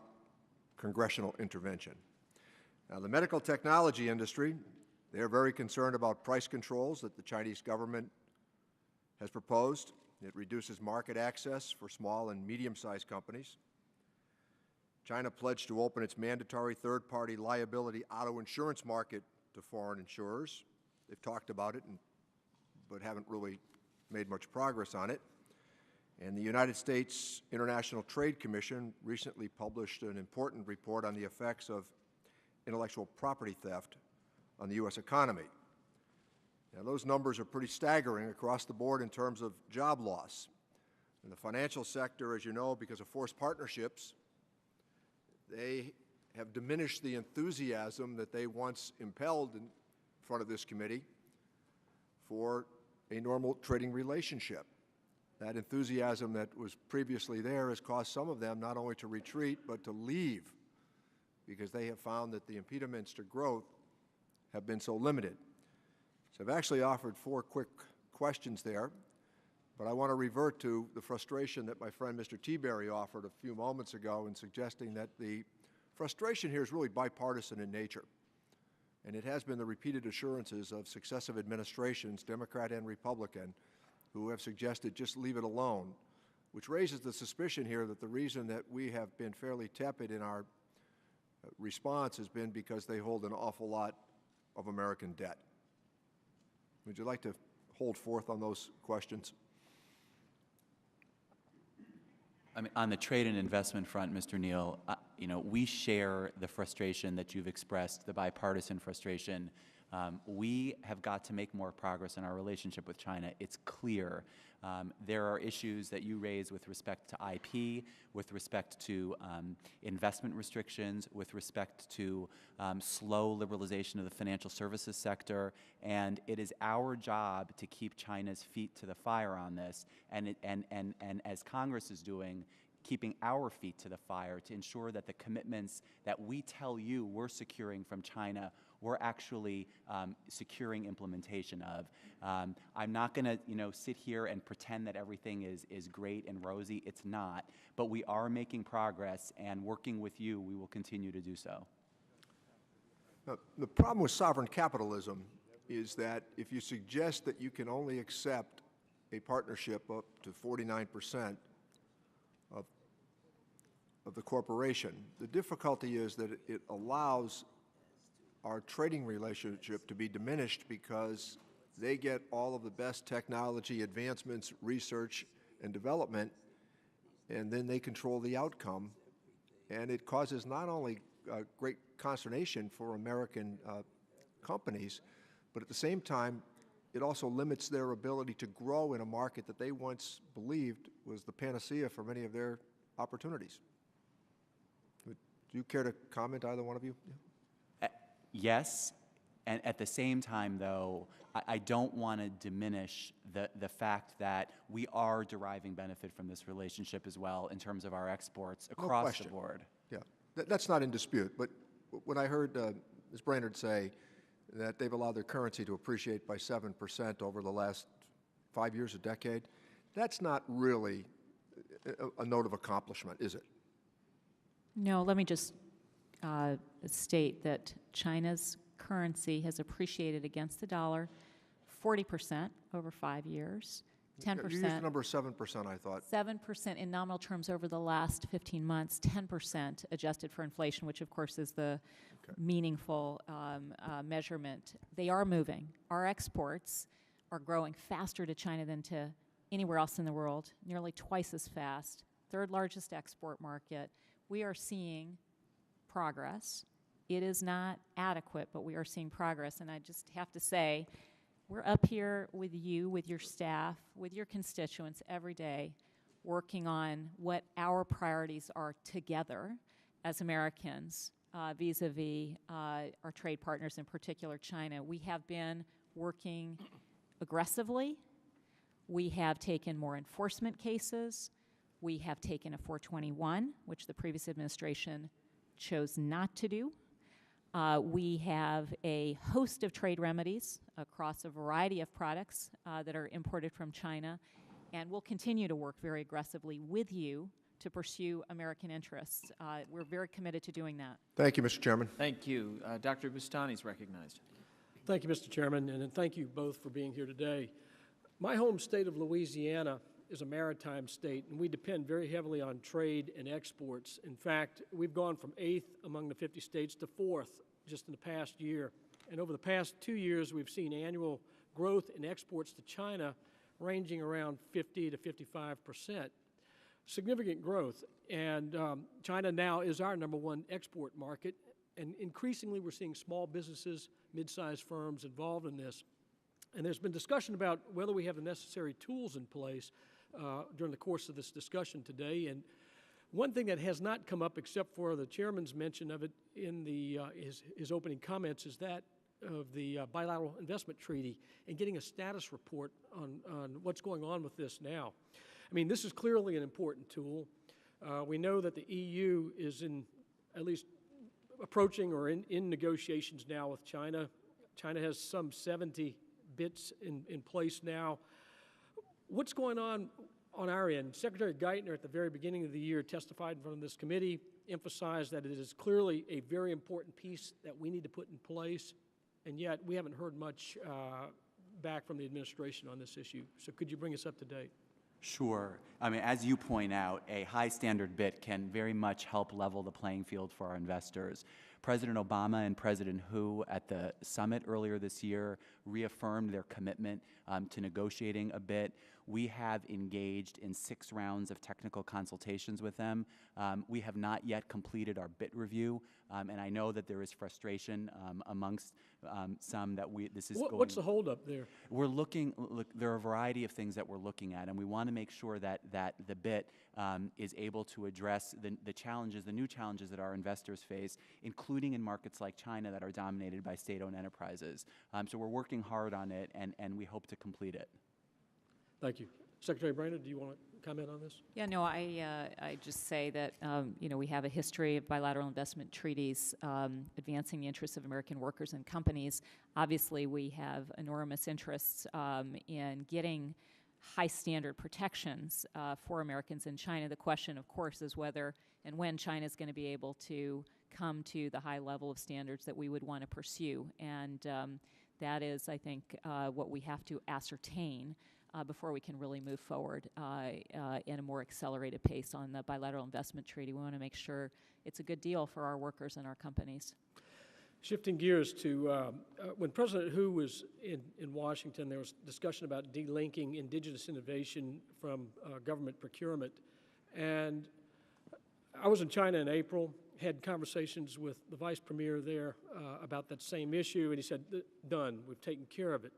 congressional intervention. Now, the medical technology industry, they're very concerned about price controls that the Chinese government has proposed. It reduces market access for small and medium-sized companies. China pledged to open its mandatory third-party liability auto insurance market to foreign insurers. They've talked about it, but haven't really made much progress on it. And the United States International Trade Commission recently published an important report on the effects of intellectual property theft on the U.S. economy. Now, those numbers are pretty staggering across the board in terms of job loss. In the financial sector, as you know, because of forced partnerships, they have diminished the enthusiasm that they once impelled in front of this committee for a normal trading relationship. That enthusiasm that was previously there has caused some of them not only to retreat, but to leave, because they have found that the impediments to growth have been so limited. So I've actually offered 4 quick questions there, but I want to revert to the frustration that my friend Mr. Teaberry offered a few moments ago in suggesting that the frustration here is really bipartisan in nature. And it has been the repeated assurances of successive administrations, Democrat and Republican, who have suggested just leave it alone, which raises the suspicion here that the reason that we have been fairly tepid in our response has been because they hold an awful lot of American debt. Would you like to hold forth on those questions? I mean, on the trade and investment front, Mr. Neal, you know, we share the frustration that you've expressed, the bipartisan frustration. We have got to make more progress in our relationship with China. It's clear. There are issues that you raise with respect to IP, with respect to investment restrictions, with respect to slow liberalization of the financial services sector, and it is our job to keep China's feet to the fire on this, and as Congress is doing, keeping our feet to the fire to ensure that the commitments that we tell you we're securing from China, we're actually securing implementation of. I'm not going to, you know, sit here and pretend that everything is great and rosy. It's not. But we are making progress, and working with you, we will continue to do so. The problem with sovereign capitalism is that if you suggest that you can only accept a partnership up to 49% of the corporation, the difficulty is that it allows our trading relationship to be diminished because they get all of the best technology advancements, research, and development, and then they control the outcome. And it causes not only great consternation for American companies, but at the same time, it also limits their ability to grow in a market that they once believed was the panacea for many of their opportunities. Would you care to comment, either one of you? Yeah. Yes, and at the same time, though, I don't want to diminish the fact that we are deriving benefit from this relationship as well in terms of our exports across the board. Yeah, that's not in dispute. But when I heard Ms. Brainerd say that they've allowed their currency to appreciate by 7% over the last 5 years, a decade, that's not really a note of accomplishment, is it? No, let me just state that China's currency has appreciated against the dollar 40% over 5 years, 10%. You used the number 7%, I thought. 7% in nominal terms over the last 15 months, 10% adjusted for inflation, which of course is the meaningful measurement. They are moving. Our exports are growing faster to China than to anywhere else in the world, nearly twice as fast, third largest export market. We are seeing progress. It is not adequate, but we are seeing progress. And I just have to say, we're up here with you, with your staff, with your constituents every day, working on what our priorities are together as Americans vis-a-vis our trade partners, in particular China. We have been working aggressively. We have taken more enforcement cases. We have taken a 421, which the previous administration chose not to do. We have a host of trade remedies across a variety of products that are imported from China, and we'll continue to work very aggressively with you to pursue American interests. We're very committed to doing that. Thank you, Mr. Chairman. Thank you. Dr. Bustani is recognized. Thank you, Mr. Chairman, and thank you both for being here today. My home state of Louisiana is a maritime state, and we depend very heavily on trade and exports. In fact, we've gone from 8th among the 50 states to 4th just in the past year. And over the past 2 years, we've seen annual growth in exports to China ranging around 50 to 55%. Significant growth. And China now is our #1 export market. And increasingly, we're seeing small businesses, mid-sized firms involved in this. And there's been discussion about whether we have the necessary tools in place during the course of this discussion today. And one thing that has not come up, except for the chairman's mention of it in his opening comments, is that of the bilateral investment treaty and getting a status report on what's going on with this now. I mean, this is clearly an important tool. We know that the EU is at least approaching or in negotiations now with China. China has some 70 bits in place now. What's going on our end? Secretary Geithner at the very beginning of the year testified in front of this committee, emphasized that it is clearly a very important piece that we need to put in place, and yet we haven't heard much back from the administration on this issue. So could you bring us up to date? Sure. I mean, as you point out, a high standard bit can very much help level the playing field for our investors. President Obama and President Hu at the summit earlier this year reaffirmed their commitment to negotiating a bit. We have engaged in 6 rounds of technical consultations with them. We have not yet completed our bit review, and I know that there is frustration amongst some that this is going. What's the holdup there? We're looking. Look, there are a variety of things that we're looking at, and we want to make sure that the bit is able to address the challenges, the new challenges that our investors face, including in markets like China that are dominated by state-owned enterprises. So we're working hard on it, and we hope to complete it. Thank you. Secretary Brainerd, do you want to comment on this? Yeah, no, I just say that, we have a history of bilateral investment treaties advancing the interests of American workers and companies. Obviously, we have enormous interests in getting high standard protections for Americans in China. The question, of course, is whether and when China is going to be able to come to the high level of standards that we would want to pursue. And that is, I think, what we have to ascertain before we can really move forward in a more accelerated pace on the bilateral investment treaty. We want to make sure it's a good deal for our workers and our companies. Shifting gears to when President Hu was in Washington, there was discussion about delinking indigenous innovation from government procurement. And I was in China in April, had conversations with the vice premier there about that same issue, and he said, done, we've taken care of it.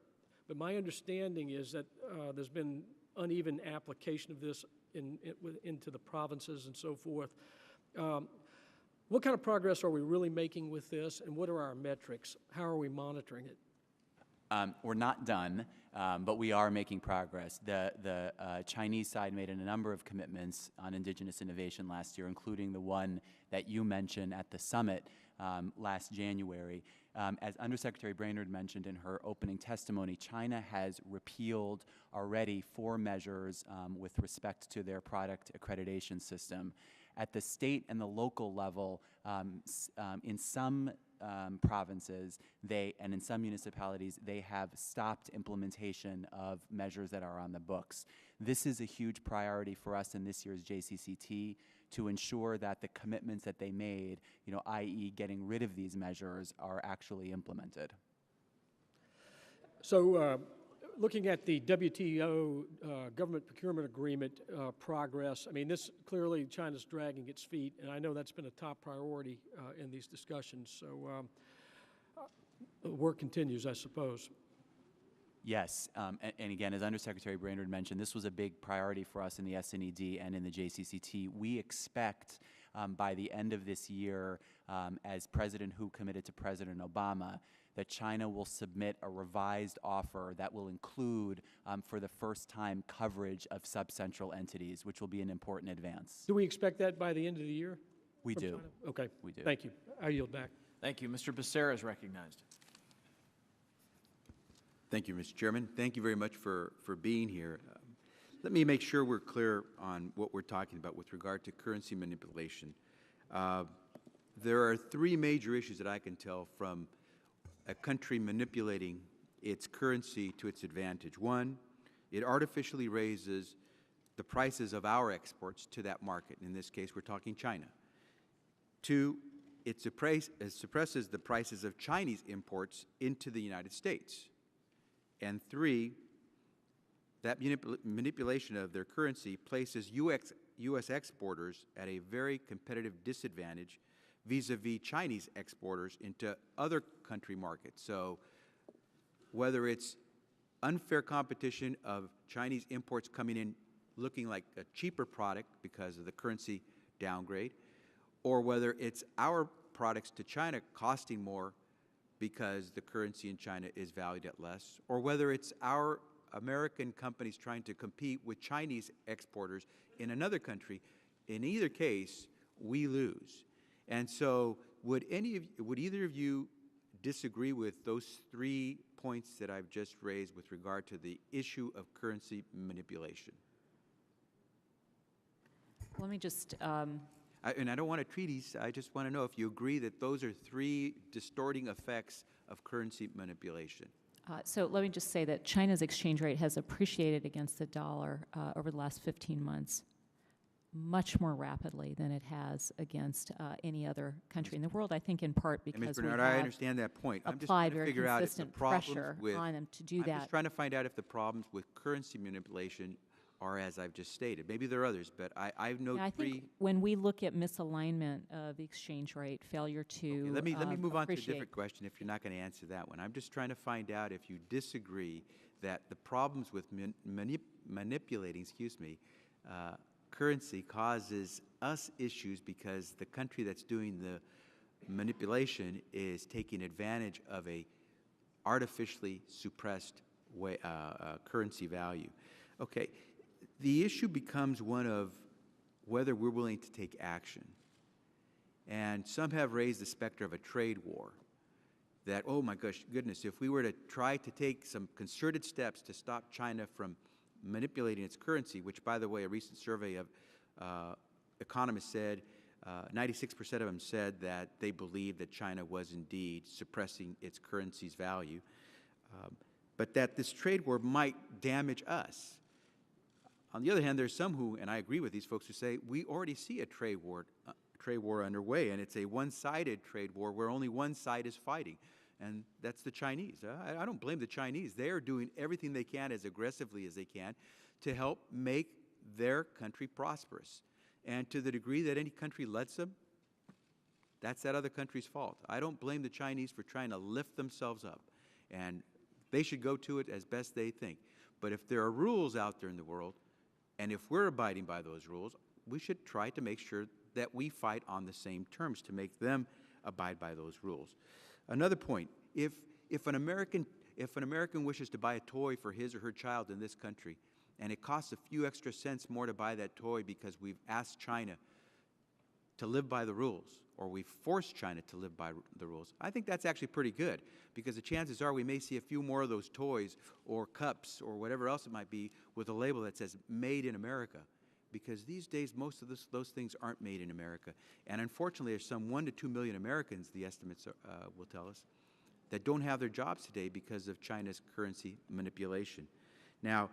But my understanding is that there's been uneven application of this into the provinces and so forth. What kind of progress are we really making with this, and what are our metrics? How are we monitoring it? We're not done, but we are making progress. The Chinese side made a number of commitments on indigenous innovation last year, including the one that you mentioned at the summit last January. As Undersecretary Brainerd mentioned in her opening testimony, China has repealed already 4 measures with respect to their product accreditation system. At the state and the local level, in some provinces and in some municipalities, they have stopped implementation of measures that are on the books. This is a huge priority for us in this year's JCCT to ensure that the commitments that they made, i.e. getting rid of these measures, are actually implemented. So looking at the WTO government procurement agreement progress, I mean, this clearly China's dragging its feet, and I know that's been a top priority in these discussions. So the work continues, I suppose. Yes, and again, as Undersecretary Brainerd mentioned, this was a big priority for us in the SNED and in the JCCT. We expect by the end of this year, as President Hu committed to President Obama, that China will submit a revised offer that will include, for the first time, coverage of subcentral entities, which will be an important advance. Do we expect that by the end of the year? We do. China? Okay. We do. Thank you. I yield back. Thank you. Mr. Becerra is recognized. Thank you, Mr. Chairman. Thank you very much for being here. Let me make sure we're clear on what we're talking about with regard to currency manipulation. There are 3 major issues that I can tell from a country manipulating its currency to its advantage. 1, it artificially raises the prices of our exports to that market. In this case, we're talking China. 2, it suppresses the prices of Chinese imports into the United States. And 3, that manipulation of their currency places U.S. exporters at a very competitive disadvantage vis-a-vis Chinese exporters into other country markets. So whether it's unfair competition of Chinese imports coming in looking like a cheaper product because of the currency downgrade, or whether it's our products to China costing more because the currency in China is valued at less, or whether it's our American companies trying to compete with Chinese exporters in another country. In either case, we lose. And so would either of you disagree with those 3 points that I've just raised with regard to the issue of currency manipulation? Let me just And I don't want a treatise. I just want to know if you agree that those are 3 distorting effects of currency manipulation. So let me just say that China's exchange rate has appreciated against the dollar over the last 15 months much more rapidly than it has against any other country in the world, I think in part because Ms. we Bernard, I understand that point. I'm just applied trying to very figure out if the consistent problems pressure with, on them to do I'm that. just trying to find out if the problems with currency manipulation are as I've just stated. Maybe there are others, but I know Yeah, I 3. think when we look at misalignment of the exchange rate, failure to Okay, let me move on to a appreciate- different question if you're not going to answer that one. I'm just trying to find out if you disagree that the problems with manipulating, currency causes us issues because the country that's doing the manipulation is taking advantage of a artificially suppressed currency value. Okay, the issue becomes one of whether we're willing to take action. And some have raised the specter of a trade war, that, oh my goodness, if we were to try to take some concerted steps to stop China from manipulating its currency, which, by the way, a recent survey of economists said, 96% of them said that they believed that China was indeed suppressing its currency's value, but that this trade war might damage us. On the other hand, there's some who, and I agree with these folks, who say we already see a trade war underway, and it's a one-sided trade war where only one side is fighting, and that's the Chinese. I don't blame the Chinese. They are doing everything they can as aggressively as they can to help make their country prosperous. And to the degree that any country lets them, that's that other country's fault. I don't blame the Chinese for trying to lift themselves up, and they should go to it as best they think. But if there are rules out there in the world, and if we're abiding by those rules, we should try to make sure that we fight on the same terms to make them abide by those rules. Another point, if an American wishes to buy a toy for his or her child in this country, and it costs a few extra cents more to buy that toy because we've asked China to live by the rules, or we've forced China to live by the rules, I think that's actually pretty good, because the chances are we may see a few more of those toys or cups or whatever else it might be with a label that says "Made in America," because these days most of those things aren't made in America. And unfortunately, there's some 1 to 2 million Americans, the estimates will tell us, that don't have their jobs today because of China's currency manipulation. Now,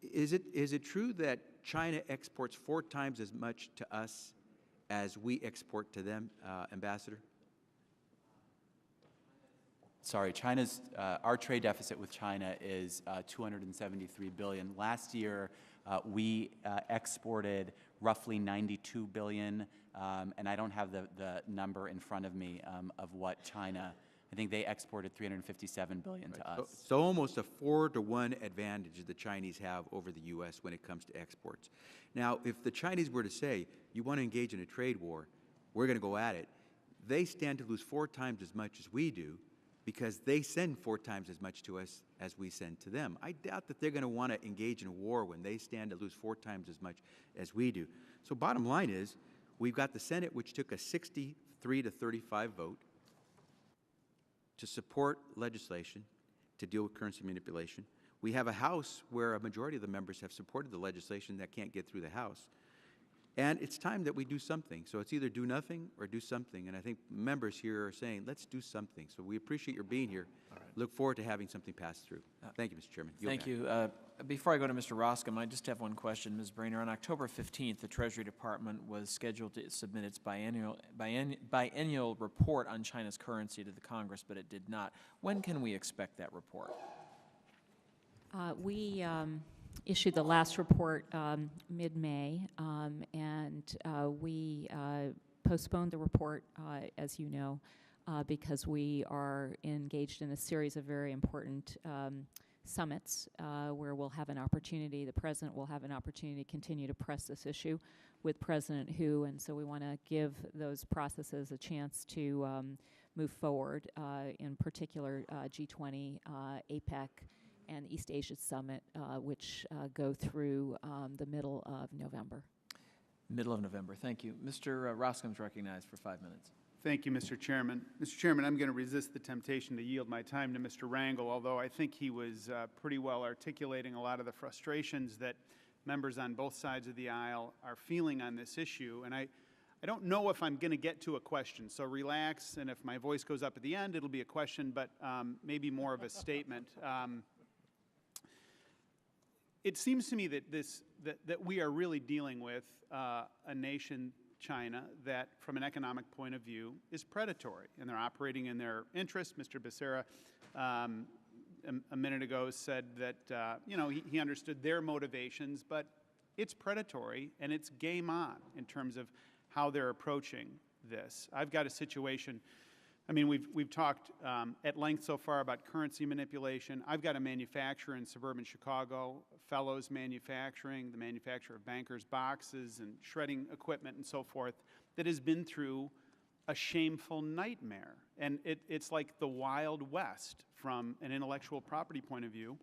is it true that China exports 4 times as much to us as we export to them, Ambassador? Sorry, our trade deficit with China is $273 billion. Last year, we exported roughly $92 billion, and I don't have the number in front of me of what China, I think they exported $357 billion to us. So almost a 4-to-1 advantage the Chinese have over the U.S. when it comes to exports. Now, if the Chinese were to say, you want to engage in a trade war, we're going to go at it, they stand to lose 4 times as much as we do, because they send 4 times as much to us as we send to them. I doubt that they're going to want to engage in a war when they stand to lose 4 times as much as we do. So bottom line is, we've got the Senate, which took a 63 to 35 vote to support legislation to deal with currency manipulation. We have a House where a majority of the members have supported the legislation that can't get through the House. And it's time that we do something. So it's either do nothing or do something. And I think members here are saying, let's do something. So we appreciate your being here. Look forward to having something pass through. Thank you, Mr. Chairman. Thank you. Before I go to Mr. Roscom, I just have one question, Ms. Brainer. On October 15th, the Treasury Department was scheduled to submit its biennial report on China's currency to the Congress, but it did not. When can we expect that report? We issued the last report mid-May, and we postponed the report, as you know, because we are engaged in a series of very important summits where we'll have an opportunity, the President will have an opportunity to continue to press this issue with President Hu, and so we want to give those processes a chance to move forward, in particular G20, APEC, and East Asia Summit, which go through the middle of November. Middle of November. Thank you. Mr. Roskam's recognized for 5 minutes. Thank you, Mr. Chairman. Mr. Chairman, I'm going to resist the temptation to yield my time to Mr. Rangel, although I think he was pretty well articulating a lot of the frustrations that members on both sides of the aisle are feeling on this issue. And I don't know if I'm going to get to a question, so relax, and if my voice goes up at the end, it'll be a question, but maybe more of a statement. It seems to me that that we are really dealing with a nation, China, that from an economic point of view is predatory, and they're operating in their interest. Mr. Becerra a minute ago said that you know, he understood their motivations, but it's predatory and it's game on in terms of how they're approaching this. I've got a situation. I mean, we've talked at length so far about currency manipulation. I've got a manufacturer in suburban Chicago, Fellows Manufacturing, the manufacturer of bankers' boxes and shredding equipment and so forth, that has been through a shameful nightmare. And it's like the Wild West from an intellectual property point of view,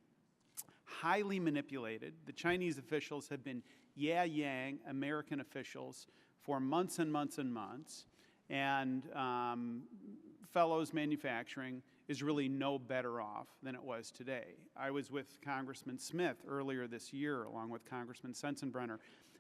highly manipulated. The Chinese officials have been yeah-yang American officials for months and months and months. And Fellows Manufacturing is really no better off than it was today. I was with Congressman Smith earlier this year, along with Congressman Sensenbrenner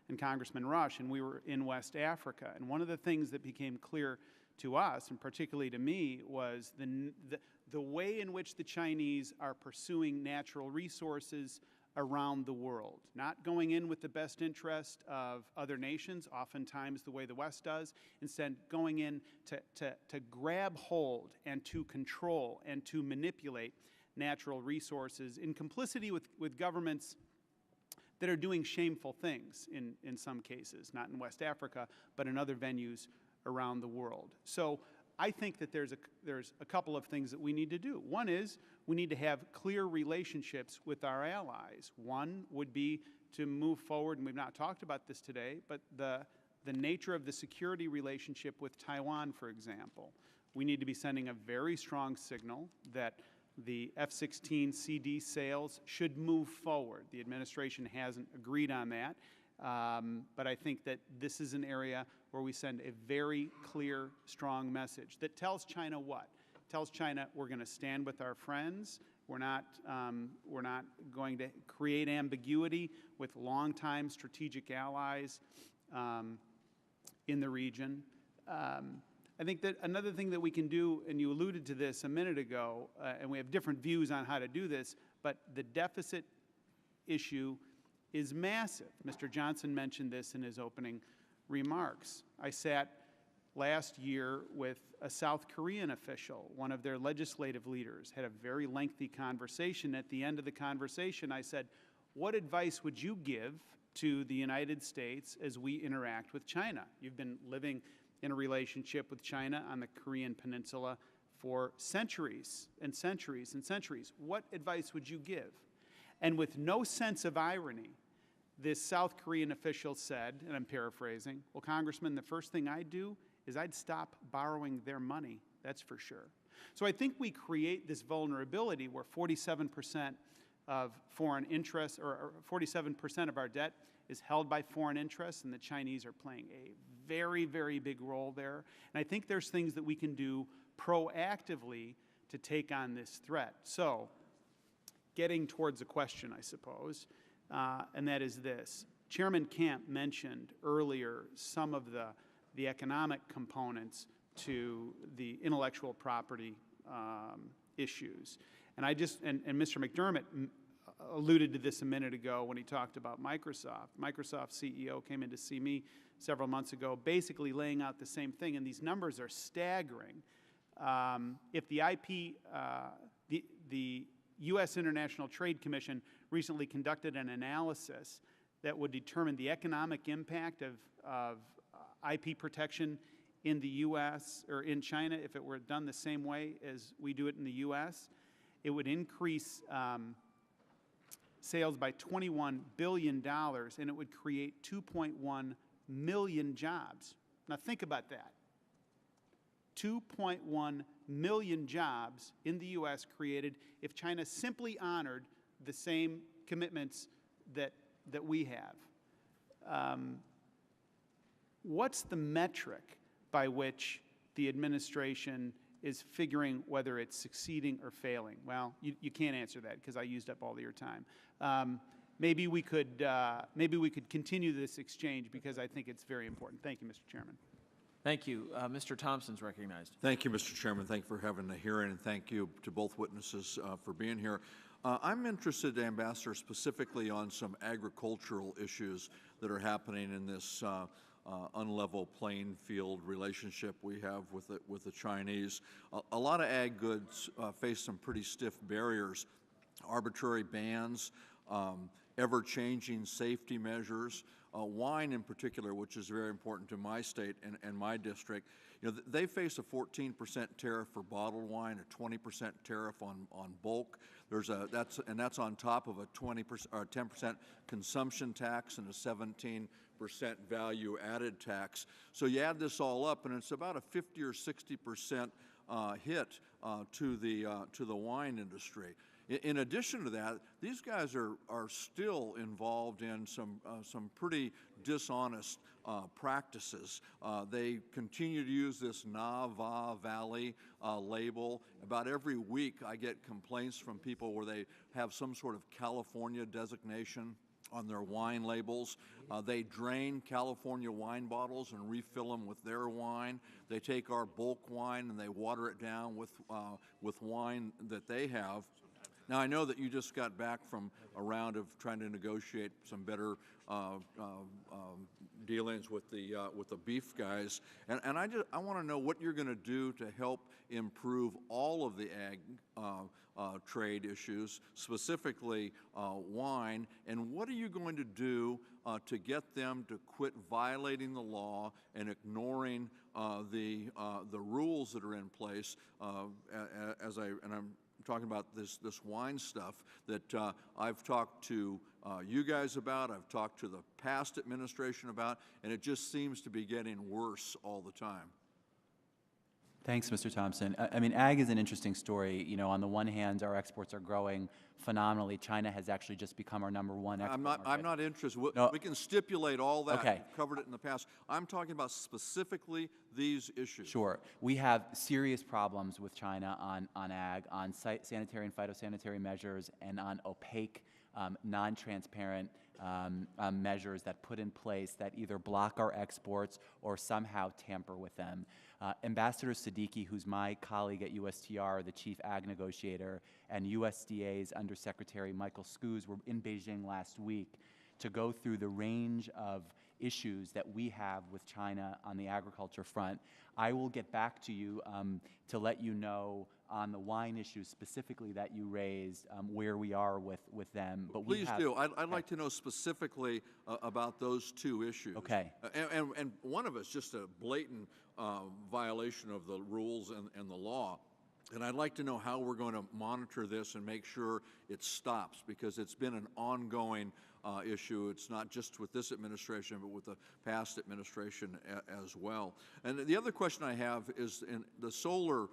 and Congressman Rush, and we were in West Africa. And one of the things that became clear to us, and particularly to me, was the way in which the Chinese are pursuing natural resources around the world, not going in with the best interest of other nations, oftentimes the way the West does, instead going in to grab hold and to control and to manipulate natural resources in complicity with governments that are doing shameful things in some cases, not in West Africa, but in other venues around the world. So I think that there's a couple of things that we need to do. One is we need to have clear relationships with our allies. One would be to move forward, and we've not talked about this today, but the nature of the security relationship with Taiwan, for example. We need to be sending a very strong signal that the F-16 CD sales should move forward. The administration hasn't agreed on that, but I think that this is an area where we send a very clear, strong message that tells China what? Tells China we're going to stand with our friends. We're not going to create ambiguity with longtime strategic allies in the region. I think that another thing that we can do, and you alluded to this a minute ago, and we have different views on how to do this, but the deficit issue is massive. Mr. Johnson mentioned this in his opening remarks. I sat last year with a South Korean official, one of their legislative leaders, had a very lengthy conversation. At the end of the conversation, I said, what advice would you give to the United States as we interact with China? You've been living in a relationship with China on the Korean Peninsula for centuries and centuries and centuries. What advice would you give? And with no sense of irony, this South Korean official said, and I'm paraphrasing, well, Congressman, the first thing I'd do is I'd stop borrowing their money, that's for sure. So I think we create this vulnerability where 47% of foreign interests, or 47% of our debt is held by foreign interests, and the Chinese are playing a very, very big role there. And I think there's things that we can do proactively to take on this threat. So, getting towards a question, I suppose, and that is this. Chairman Camp mentioned earlier some of the economic components to the intellectual property issues. And Mr. McDermott alluded to this a minute ago when he talked about Microsoft. Microsoft's CEO came in to see me several months ago, basically laying out the same thing, and these numbers are staggering. If the the U.S. International Trade Commission recently conducted an analysis that would determine the economic impact of IP protection in the U.S. or in China if it were done the same way as we do it in the U.S. It would increase sales by $21 billion, and it would create 2.1 million jobs. Now think about that. 2.1 million jobs in the U.S. created if China simply honored the same commitments that we have. What's the metric by which the administration is figuring whether it's succeeding or failing? Well, you can't answer that because I used up all of your time. Maybe we could continue this exchange because I think it's very important. Thank you, Mr. Chairman. Thank you. Mr. Thompson's recognized. Thank you, Mr. Chairman. Thank you for having the hearing, and thank you to both witnesses for being here. I'm interested, Ambassador, specifically on some agricultural issues that are happening in this unlevel playing field relationship we have with the Chinese. A lot of ag goods face some pretty stiff barriers, arbitrary bans, ever-changing safety measures. Wine in particular, which is very important to my state and my district, they face a 14% tariff for bottled wine, a 20% tariff on bulk. That's on top of a 20% or 10% consumption tax and a 17% value-added tax. So you add this all up, and it's about a 50 or 60% hit to the wine industry. In addition to that, these guys are still involved in some pretty dishonest practices. They continue to use this Nava Valley label. About every week I get complaints from people where they have some sort of California designation on their wine labels. They drain California wine bottles and refill them with their wine. They take our bulk wine and they water it down with wine that they have. Now, I know that you just got back from a round of trying to negotiate some better dealings with the beef guys, and I want to know what you're going to do to help improve all of the ag trade issues, specifically wine, and what are you going to do to get them to quit violating the law and ignoring the rules that are in place? I'm talking about this wine stuff that I've talked to you guys about, I've talked to the past administration about, and it just seems to be getting worse all the time. Thanks, Mr. Thompson. I mean, ag is an interesting story. You know, on the one hand, our exports are growing phenomenally. China has actually just become our #1 export market. I'm not interested. We can stipulate all that. Okay. We've covered it in the past. I'm talking about specifically these issues. Sure. We have serious problems with China on ag, on sanitary and phytosanitary measures, and on opaque, non-transparent measures that put in place that either block our exports or somehow tamper with them. Ambassador Siddiqui, who's my colleague at USTR, the chief ag negotiator, and USDA's Undersecretary Michael Skuse were in Beijing last week to go through the range of issues that we have with China on the agriculture front. I will get back to you to let you know on the wine issues specifically that you raised, where we are with them. But Please do. I'd like to know specifically about those two issues. Okay. And one of it's just a blatant violation of the rules and the law. And I'd like to know how we're going to monitor this and make sure it stops, because it's been an ongoing issue. It's not just with this administration, but with the past administration as well. And the other question I have is, in the solar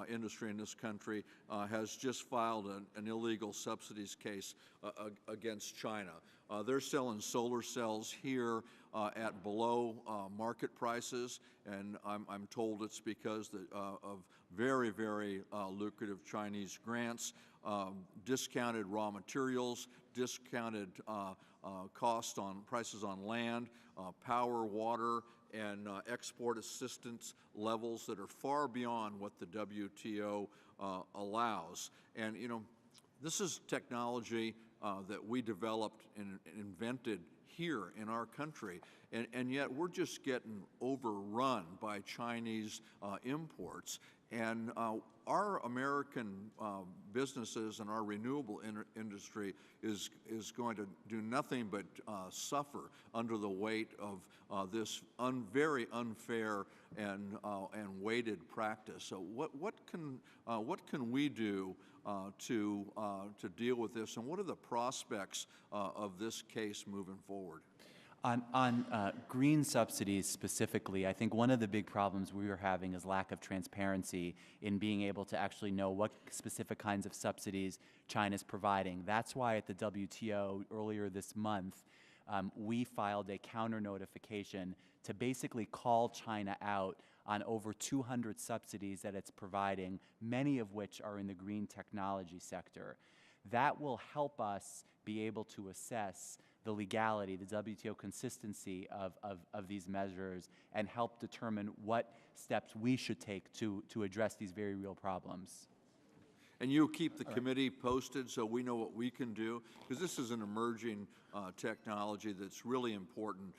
industry in this country has just filed an illegal subsidies case against China. They're selling solar cells here at below market prices, and I'm told it's because of very, very lucrative Chinese grants, discounted raw materials, discounted cost on prices on land, power, water, and export assistance levels that are far beyond what the WTO allows. And, you know, this is technology that we developed and invented here in our country. and yet we're just getting overrun by Chinese imports. And our American businesses and our renewable industry is going to do nothing but suffer under the weight of this very unfair and weighted practice. So what can we do to deal with this, and what are the prospects of this case moving forward? On green subsidies specifically, I think one of the big problems we are having is lack of transparency in being able to actually know what specific kinds of subsidies China is providing. That's why at the WTO earlier this month, we filed a counter notification to basically call China out on over 200 subsidies that it's providing, many of which are in the green technology sector. That will help us be able to assess the legality, the WTO consistency of these measures, and help determine what steps we should take to address these very real problems. And you keep the committee posted so we know what we can do, because this is an emerging technology that's really important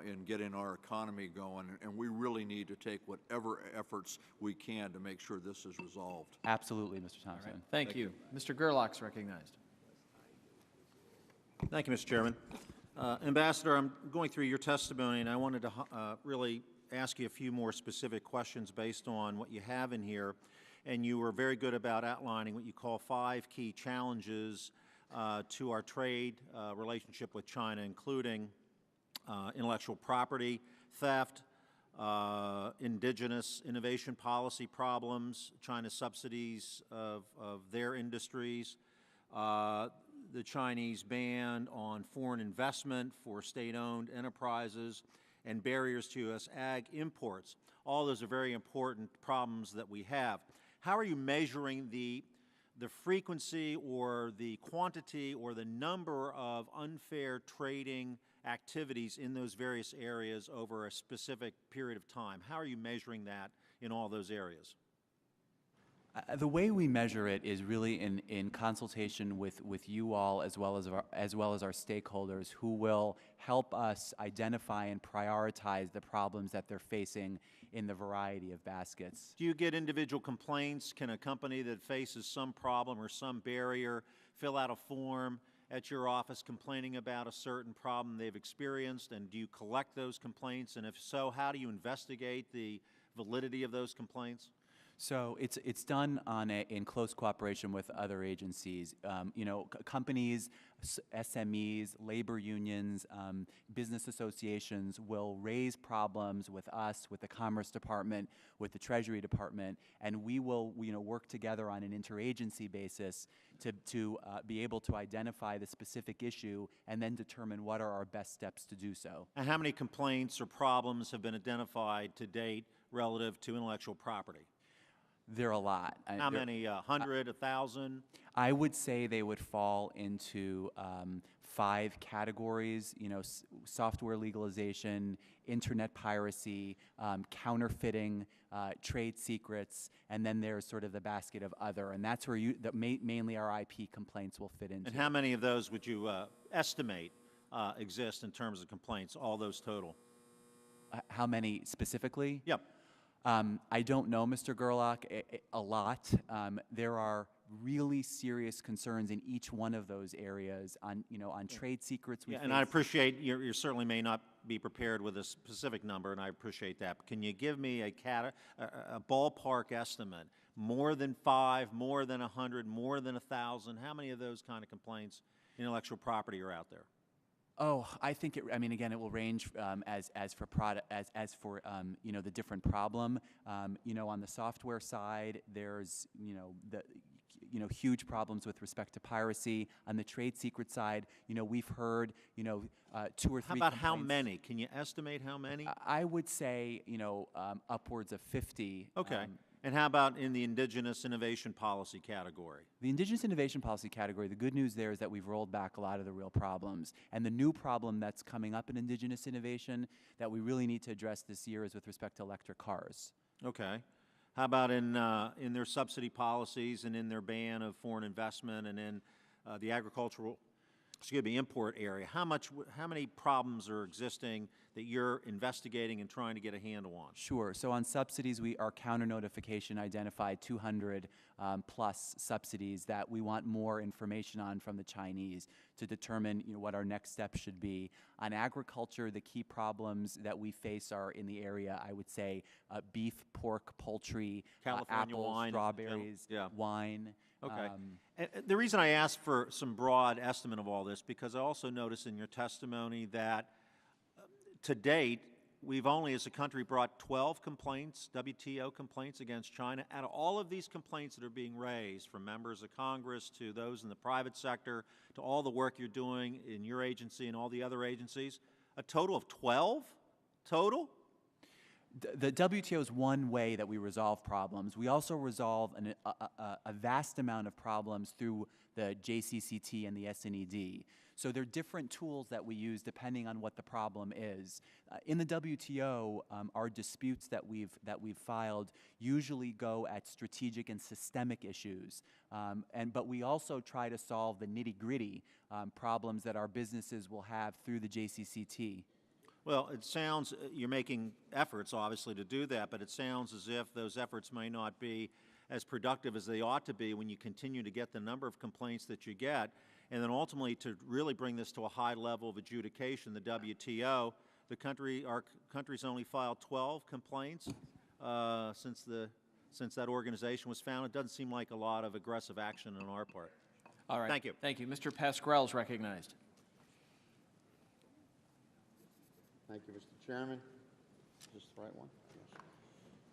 in getting our economy going, and we really need to take whatever efforts we can to make sure this is resolved. Absolutely, Mr. Thompson. Right. Thank you. Mr. Gerlach's recognized. Thank you, Mr. Chairman. Ambassador, I'm going through your testimony, and I wanted to really ask you a few more specific questions based on what you have in here. And you were very good about outlining what you call 5 key challenges to our trade relationship with China, including intellectual property, theft, indigenous innovation policy problems, China's subsidies of their industries, the Chinese ban on foreign investment for state-owned enterprises, and barriers to U.S. ag imports. All those are very important problems that we have. How are you measuring the frequency or the quantity or the number of unfair trading activities in those various areas over a specific period of time? How are you measuring that in all those areas? The way we measure it is really in consultation with you all as well as our stakeholders, who will help us identify and prioritize the problems that they're facing in the variety of baskets. Do you get individual complaints? Can a company that faces some problem or some barrier fill out a form at your office complaining about a certain problem they've experienced, and do you collect those complaints? And if so, how do you investigate the validity of those complaints? So it's done in close cooperation with other agencies. Companies, SMEs, labor unions, business associations will raise problems with us, with the Commerce Department, with the Treasury Department, and we will work together on an interagency basis to be able to identify the specific issue and then determine what are our best steps to do so. And how many complaints or problems have been identified to date relative to intellectual property? There are a lot. How many? 100, 1,000? I would say they would fall into 5 categories. Software legalization, internet piracy, counterfeiting, trade secrets, and then there's sort of the basket of other, and that's where mainly our IP complaints will fit into. And how many of those would you estimate exist in terms of complaints? All those total? How many specifically? Yep. I don't know, Mr. Gerlach, a lot. There are really serious concerns in each one of those areas on trade secrets. And I appreciate you certainly may not be prepared with a specific number, and I appreciate that. But can you give me a ballpark estimate? More than 5, more than 100, more than 1,000? How many of those kind of complaints, intellectual property, are out there? Oh, I think again, it will range as for the different problem. On the software side, there's huge problems with respect to piracy. On the trade secret side, we've heard 2 or 3. How about how many? Can you estimate how many? I would say upwards of 50. Okay. And how about in the indigenous innovation policy category? The indigenous innovation policy category, the good news there is that we've rolled back a lot of the real problems. And the new problem that's coming up in indigenous innovation that we really need to address this year is with respect to electric cars. Okay. How about in their subsidy policies and in their ban of foreign investment and in the import area? How many problems are existing that you're investigating and trying to get a handle on? Sure. So on subsidies, our counter notification identified 200 plus subsidies that we want more information on from the Chinese to determine what our next steps should be. On agriculture, the key problems that we face are in the area, I would say, beef, pork, poultry, California apples, wine, strawberries, yeah. wine. Okay. And the reason I asked for some broad estimate of all this, because I also noticed in your testimony that to date, we've only as a country brought 12 complaints, WTO complaints against China. Out of all of these complaints that are being raised, from members of Congress to those in the private sector, to all the work you're doing in your agency and all the other agencies, a total of 12 total? The WTO is one way that we resolve problems. We also resolve a vast amount of problems through the JCCT and the SNED. So there are different tools that we use depending on what the problem is. In the WTO, our disputes that we've filed usually go at strategic and systemic issues, but we also try to solve the nitty-gritty problems that our businesses will have through the JCCT. Well, it sounds, you're making efforts, obviously, to do that, but it sounds as if those efforts may not be as productive as they ought to be when you continue to get the number of complaints that you get. And then ultimately, to really bring this to a high level of adjudication, the WTO, our country's only filed 12 complaints since that organization was founded. It doesn't seem like a lot of aggressive action on our part. All right. Thank you. Thank you. Mr. Pasquale is recognized. Thank you, Mr. Chairman. Is this the right one?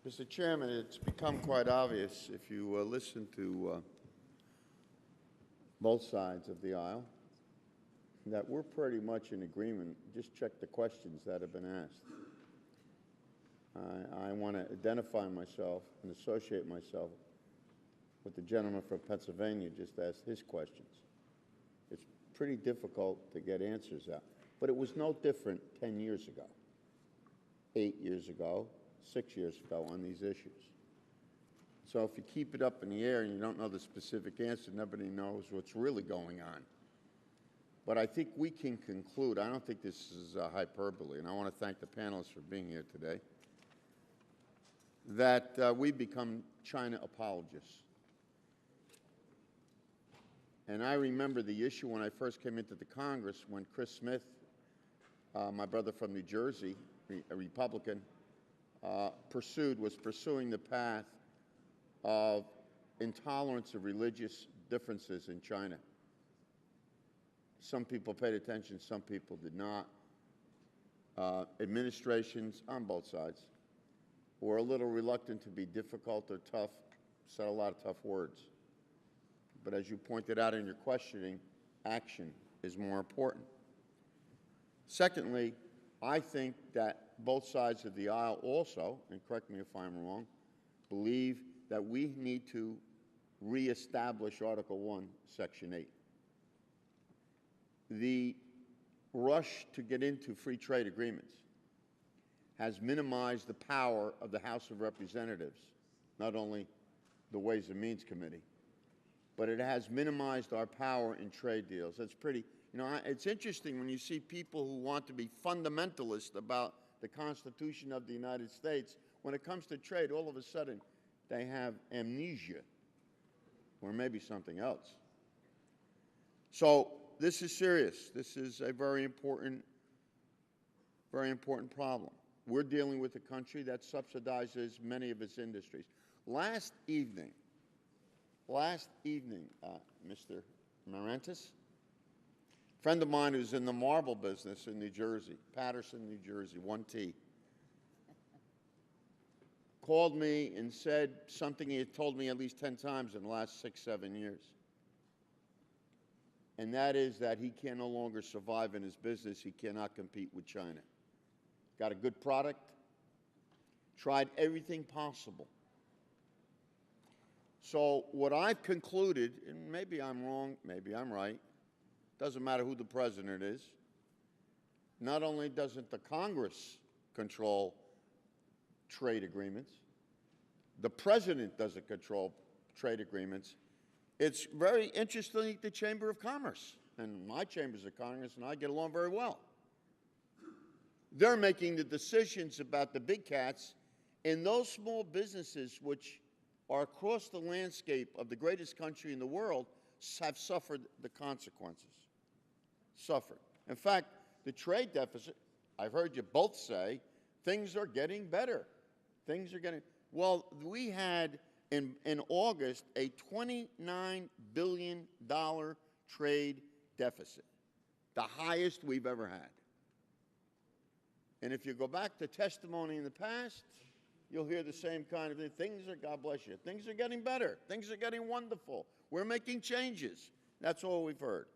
Yes. Mr. Chairman, it's become quite obvious if you listen to both sides of the aisle that we're pretty much in agreement. Just check the questions that have been asked. I want to identify myself and associate myself with the gentleman from Pennsylvania just asked his questions. It's pretty difficult to get answers out. But it was no different 10 years ago, 8 years ago, 6 years ago on these issues. So if you keep it up in the air and you don't know the specific answer, nobody knows what's really going on. But I think we can conclude, I don't think this is hyperbole, and I want to thank the panelists for being here today, that we become China apologists. And I remember the issue when I first came into the Congress when Chris Smith, my brother from New Jersey, a Republican, was pursuing the path of intolerance of religious differences in China. Some people paid attention, some people did not. Administrations on both sides were a little reluctant to be difficult or tough, said a lot of tough words. But as you pointed out in your questioning, action is more important. Secondly, I think that both sides of the aisle also, and correct me if I'm wrong, believe that we need to reestablish Article 1, Section 8. The rush to get into free trade agreements has minimized the power of the House of Representatives, not only the Ways and Means Committee, but it has minimized our power in trade deals. That's pretty, it's interesting when you see people who want to be fundamentalist about the Constitution of the United States. When it comes to trade, all of a sudden, they have amnesia, or maybe something else. So this is serious. This is a very important problem. We're dealing with a country that subsidizes many of its industries. Last evening, Mr. Marantis, a friend of mine who's in the marble business in New Jersey, Patterson, New Jersey, 1T, called me and said something he had told me at least 10 times in the last 6, 7 years. And that is that he can no longer survive in his business. He cannot compete with China. Got a good product, tried everything possible. So what I've concluded, and maybe I'm wrong, maybe I'm right, doesn't matter who the president is, not only doesn't the Congress control trade agreements, the president doesn't control trade agreements. It's very interesting, the Chamber of Commerce, and my chambers of Congress and I get along very well. They're making the decisions about the big cats, and those small businesses, which are across the landscape of the greatest country in the world, have suffered the consequences. Suffered. In fact, the trade deficit, I've heard you both say, things are getting better. Things are getting, well, we had in August a $29 billion trade deficit, the highest we've ever had. And if you go back to testimony in the past, you'll hear the same kind of thing. Things are, God bless you, things are getting better. Things are getting wonderful. We're making changes. That's all we've heard.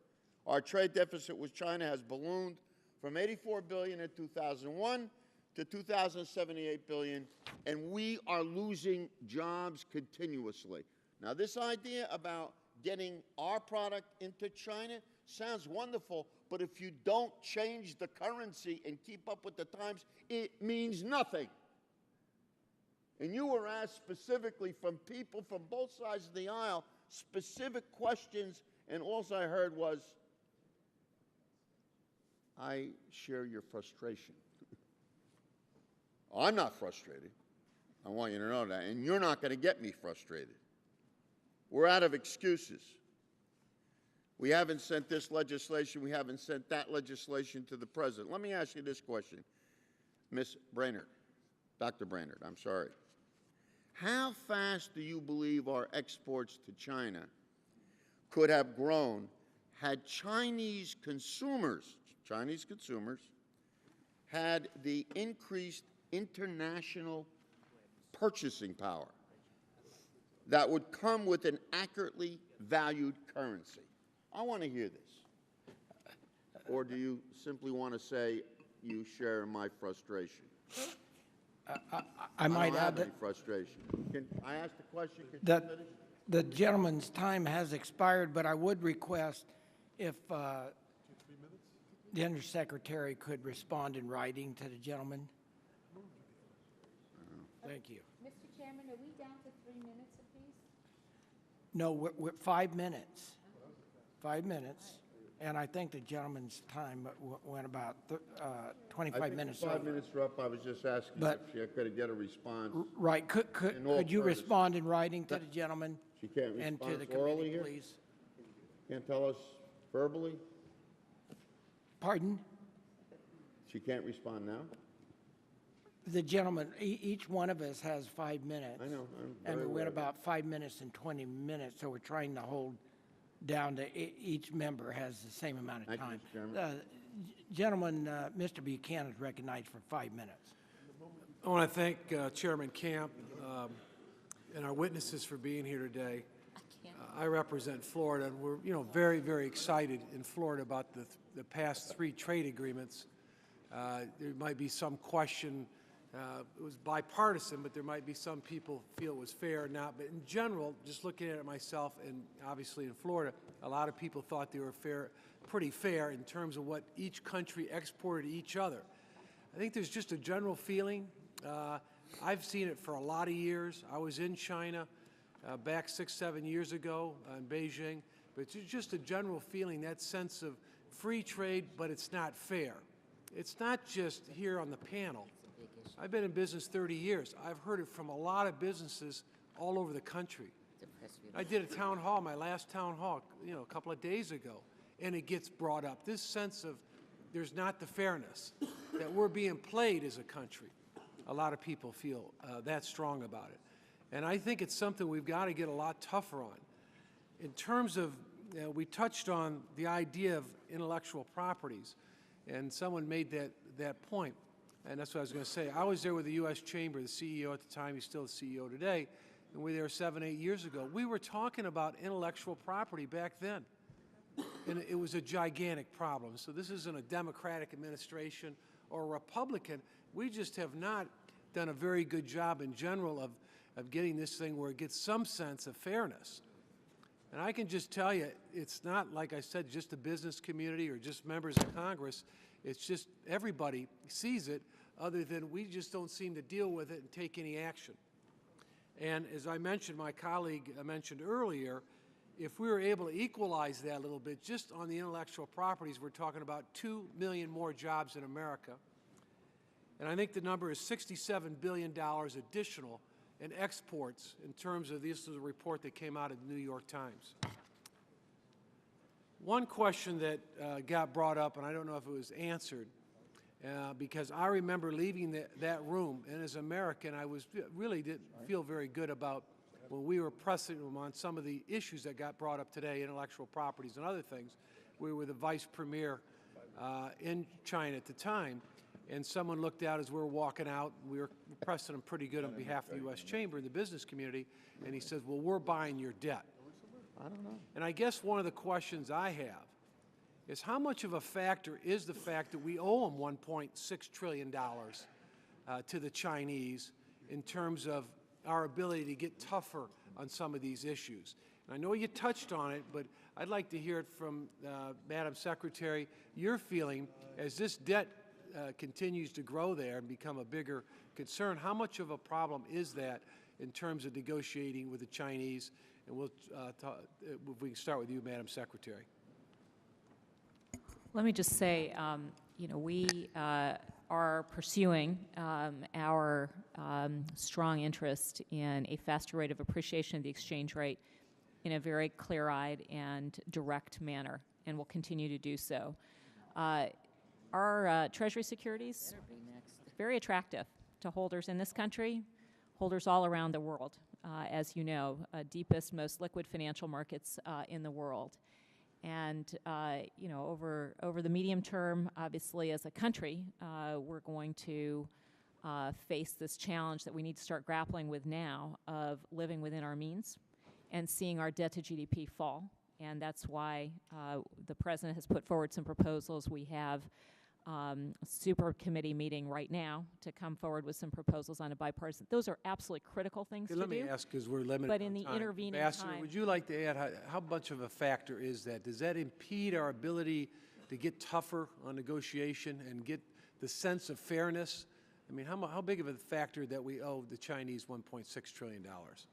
Our trade deficit with China has ballooned from $84 billion in 2001 to 2078 billion, and we are losing jobs continuously. Now, this idea about getting our product into China sounds wonderful, but if you don't change the currency and keep up with the times, it means nothing. And you were asked specifically from people from both sides of the aisle, specific questions, and all I heard was, I share your frustration. I'm not frustrated. I want you to know that. And you're not going to get me frustrated. We're out of excuses. We haven't sent this legislation. We haven't sent that legislation to the president. Let me ask you this question, Ms. Brainerd, Dr. Brainerd, I'm sorry. How fast do you believe our exports to China could have grown had Chinese consumers had the increased international purchasing power that would come with an accurately valued currency? I want to hear this. Or do you simply want to say you share my frustration? I might don't add have that any frustration. Can I ask the question? Can you that finish? the gentleman's time has expired, but I would request if the Undersecretary could respond in writing to the gentleman. Thank you. Mr. Chairman, are we down to 3 minutes apiece? No, we're 5 minutes. 5 minutes. And I think the gentleman's time went about 25 minutes over. 5 minutes are up. I was just asking But- if she could get a response. Right. Could you fairness- respond in writing to the gentleman She can't and to respond the orally committee, here? please? Can't tell us verbally? Pardon? She can't respond now? The gentleman, each one of us has 5 minutes. I know. I'm And very we aware went of that. about 5 minutes and 20 minutes, so we're trying to hold down to each member has the same amount of Thank you, time. Mr. Chairman. Gentleman, Mr. Buchanan is recognized for 5 minutes. I want to thank Chairman Camp and our witnesses for being here today. I represent Florida, and we're very, very excited in Florida about the past 3 trade agreements. There might be some question. It was bipartisan, but there might be some people feel it was fair or not. But in general, just looking at it myself, and obviously in Florida, a lot of people thought they were pretty fair in terms of what each country exported to each other. I think there's just a general feeling. I've seen it for a lot of years. I was in China back 6, 7 years ago in Beijing. But it's just a general feeling, that sense of free trade, but it's not fair. It's not just here on the panel. I've been in business 30 years. I've heard it from a lot of businesses all over the country. I did a town hall, my last town hall, a couple of days ago, and it gets brought up. This sense of there's not the fairness, that we're being played as a country. A lot of people feel that strong about it. And I think it's something we've got to get a lot tougher on. In terms of, we touched on the idea of intellectual properties, and someone made that point. And that's what I was going to say. I was there with the U.S. Chamber, the CEO at the time, he's still the CEO today, and we were there 7, 8 years ago. We were talking about intellectual property back then, and it was a gigantic problem. So this isn't a Democratic administration or a Republican. We just have not done a very good job in general of getting this thing where it gets some sense of fairness. And I can just tell you, it's not, like I said, just the business community or just members of Congress. It's just everybody sees it, other than we just don't seem to deal with it and take any action. And as I mentioned, my colleague mentioned earlier, if we were able to equalize that a little bit, just on the intellectual properties, we're talking about 2 million more jobs in America. and I think the number is $67 billion additional in exports in terms of, this is a report that came out of the New York Times. One question that got brought up, and I don't know if it was answered, because I remember leaving that room, and as an American, I really didn't feel very good about when we were pressing them on some of the issues that got brought up today, intellectual properties and other things. We were the vice premier in China at the time, and someone looked out as we were walking out. We were pressing them pretty good on behalf of the U.S. Chamber and the business community, and he says, well, we're buying your debt. I don't know. And I guess one of the questions I have is how much of a factor is the fact that we owe them $1.6 trillion to the Chinese in terms of our ability to get tougher on some of these issues? And I know you touched on it, but I'd like to hear it from Madam Secretary, your feeling as this debt continues to grow there and become a bigger concern. How much of a problem is that in terms of negotiating with the Chinese? And we'll if we can start with you, Madam Secretary. Let me just say, you know, we are pursuing our strong interest in a faster rate of appreciation of the exchange rate in a very clear-eyed and direct manner, and will continue to do so. Our Treasury securities, very attractive to holders in this country, holders all around the world, as you know, deepest, most liquid financial markets in the world. And you know, over the medium term, obviously, as a country, we're going to face this challenge that we need to start grappling with now of living within our means and seeing our debt to GDP fall. And that's why the President has put forward some proposals. We have a super committee meeting right now to come forward with some proposals on a bipartisan. Those are absolutely critical things to do. Let me ask, because we're limited But on in the time. intervening Ambassador, time, would you like to add how much of a factor is that? Does that impede our ability to get tougher on negotiation and get the sense of fairness? I mean, how big of a factor that we owe the Chinese $1.6 trillion?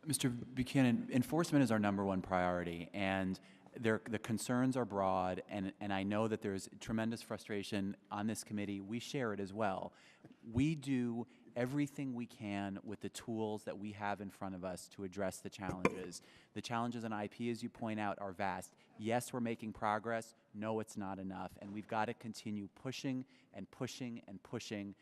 Mr. Buchanan, enforcement is our #1 priority, and the concerns are broad, and I know that there's tremendous frustration on this committee. We share it as well. We do everything we can with the tools that we have in front of us to address the challenges. The challenges in IP, as you point out, are vast. Yes, we're making progress. No, it's not enough, and we've got to continue pushing and pushing and pushing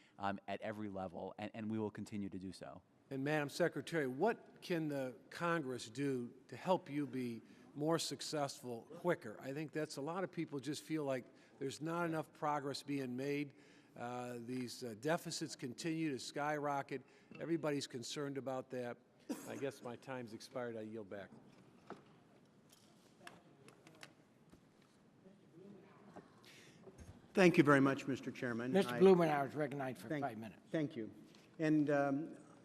at every level, and we will continue to do so. And Madam Secretary, what can the Congress do to help you be more successful quicker? I think that's a lot of people just feel like there's not enough progress being made. These deficits continue to skyrocket. Everybody's concerned about that. I guess my time's expired. I yield back. Thank you very much, Mr. Chairman. Mr. Blumenauer is recognized for 5 minutes. Thank you. And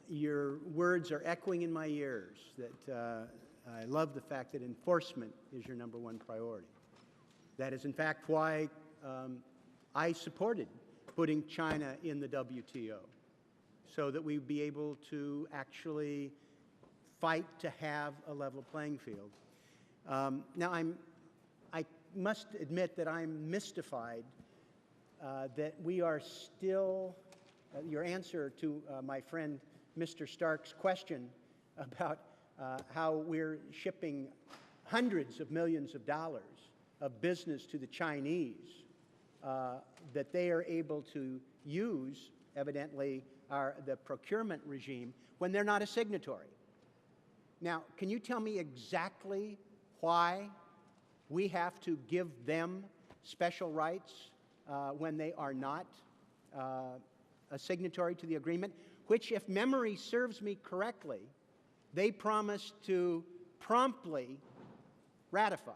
your words are echoing in my ears that I love the fact that enforcement is your #1 priority. That is, in fact, why I supported putting China in the WTO, so that we'd be able to actually fight to have a level playing field. Now, I must admit that I'm mystified that we are still, your answer to my friend Mr. Stark's question about how we're shipping hundreds of millions of dollars of business to the Chinese that they are able to use, evidently, the procurement regime when they're not a signatory. Now, can you tell me exactly why we have to give them special rights when they are not a signatory to the agreement, which, if memory serves me correctly, they promised to promptly ratify?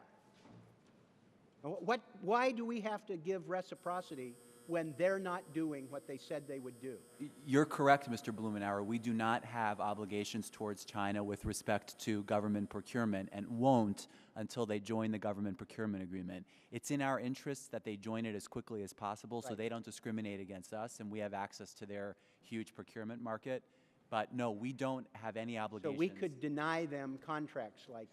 Why do we have to give reciprocity when they're not doing what they said they would do? You're correct, Mr. Blumenauer. We do not have obligations towards China with respect to government procurement, and won't until they join the government procurement agreement. It's in our interests that they join it as quickly as possible, so they don't discriminate against us, and we have access to their huge procurement market. But no, we don't have any obligations. So we could deny them contracts like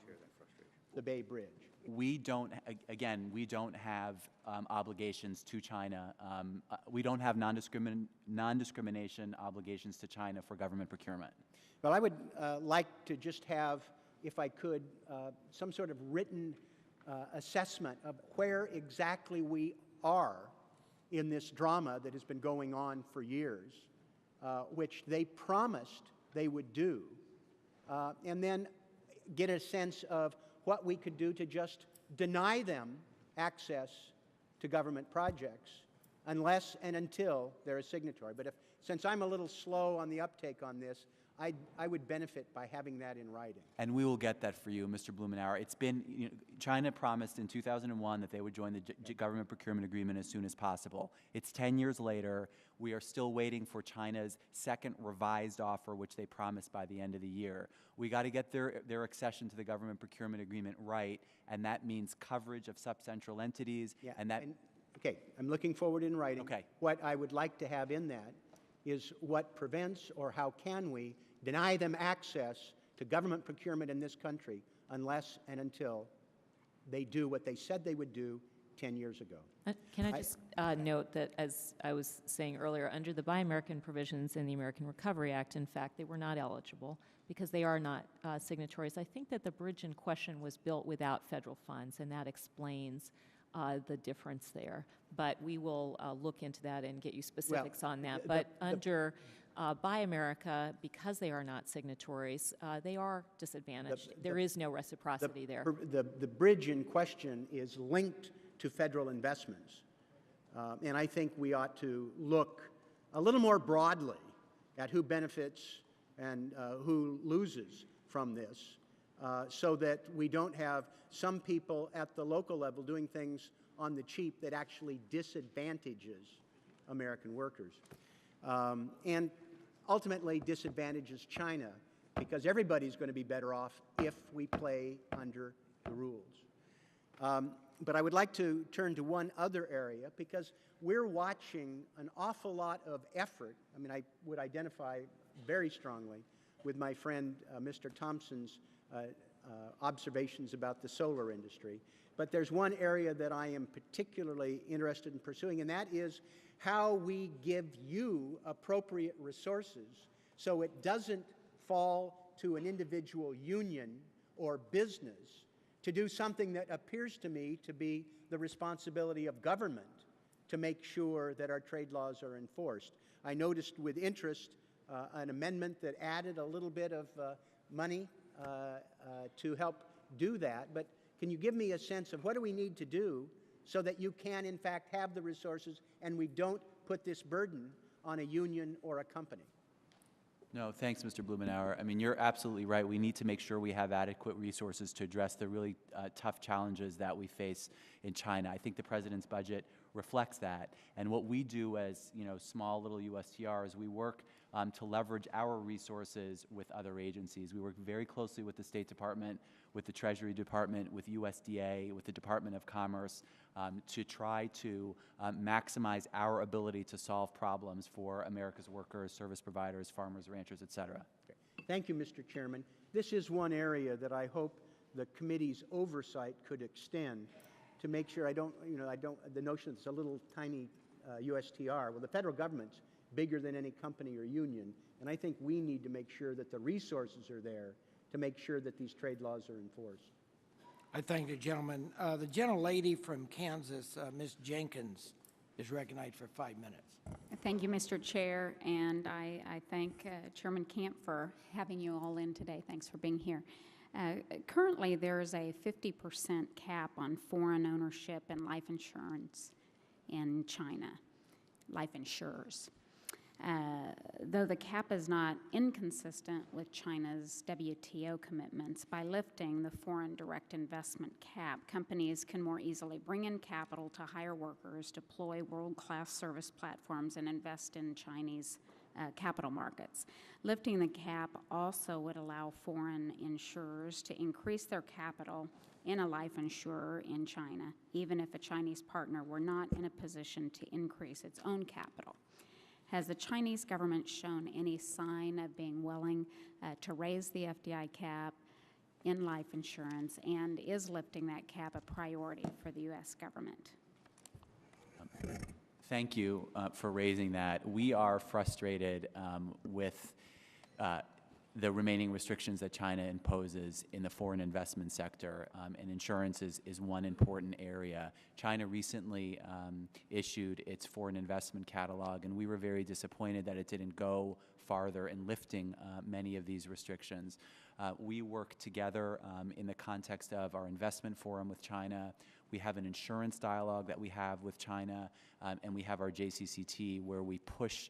the Bay Bridge. We don't, again, we don't have obligations to China. We don't have non-discrimination obligations to China for government procurement. Well, I would like to just have, if I could, some sort of written assessment of where exactly we are in this drama that has been going on for years, which they promised they would do, and then get a sense of what we could do to just deny them access to government projects unless and until they're a signatory. But since I'm a little slow on the uptake on this, I would benefit by having that in writing. And we will get that for you, Mr. Blumenauer. It's been, China promised in 2001 that they would join the government procurement agreement as soon as possible. It's 10 years later. We are still waiting for China's second revised offer, which they promised by the end of the year. We got to get their accession to the government procurement agreement right, and that means coverage of subcentral entities. Yeah, and that. Okay, I'm looking forward in writing. Okay. What I would like to have in that is what prevents, or how can we deny them access to government procurement in this country unless and until they do what they said they would do 10 years ago. Can I just note that, as I was saying earlier, under the Buy American provisions in the American Recovery Act, in fact, they were not eligible because they are not signatories. I think that the bridge in question was built without federal funds, and that explains the difference there. But we will look into that and get you specifics on that. But under Buy America, because they are not signatories, they are disadvantaged. There is no reciprocity there. The bridge in question is linked to federal investments. And I think we ought to look a little more broadly at who benefits and who loses from this, so that we don't have some people at the local level doing things on the cheap that actually disadvantages American workers. And ultimately disadvantages China, because everybody's going to be better off if we play under the rules. But I would like to turn to one other area, because we're watching an awful lot of effort. I mean, I would identify very strongly with my friend Mr. Thompson's observations about the solar industry. But there's one area that I am particularly interested in pursuing, and that is how we give you appropriate resources so it doesn't fall to an individual union or business to do something that appears to me to be the responsibility of government to make sure that our trade laws are enforced. I noticed with interest an amendment that added a little bit of money to help do that. But can you give me a sense of what do we need to do so that you can, in fact, have the resources and we don't put this burden on a union or a company? No, thanks, Mr. Blumenauer. I mean, you're absolutely right. We need to make sure we have adequate resources to address the really tough challenges that we face in China. I think the President's budget reflects that. And what we do as, small little USTR is we work to leverage our resources with other agencies. We work very closely with the State Department, with the Treasury Department, with USDA, with the Department of Commerce, to try to maximize our ability to solve problems for America's workers, service providers, farmers, ranchers, et cetera. Okay. Thank you, Mr. Chairman. This is one area that I hope the committee's oversight could extend to make sure the notion that it's a little tiny USTR. Well, the federal government's bigger than any company or union, and I think we need to make sure that the resources are there to make sure that these trade laws are enforced. I thank the gentleman. The gentlelady from Kansas, Ms. Jenkins, is recognized for 5 minutes. Thank you, Mr. Chair, and I thank Chairman Camp for having you all in today. Thanks for being here. Currently, there is a 50% cap on foreign ownership in life insurance in China, life insurers. Though the cap is not inconsistent with China's WTO commitments, by lifting the foreign direct investment cap, companies can more easily bring in capital to hire workers, deploy world-class service platforms, and invest in Chinese capital markets. Lifting the cap also would allow foreign insurers to increase their capital in a life insurer in China, even if a Chinese partner were not in a position to increase its own capital. Has the Chinese government shown any sign of being willing to raise the FDI cap in life insurance, and is lifting that cap a priority for the U.S. government? Thank you for raising that. We are frustrated with the remaining restrictions that China imposes in the foreign investment sector, and insurance is one important area. China recently issued its foreign investment catalog, and we were very disappointed that it didn't go farther in lifting many of these restrictions. We work together in the context of our investment forum with China. We have an insurance dialogue that we have with China, and we have our JCCT where we push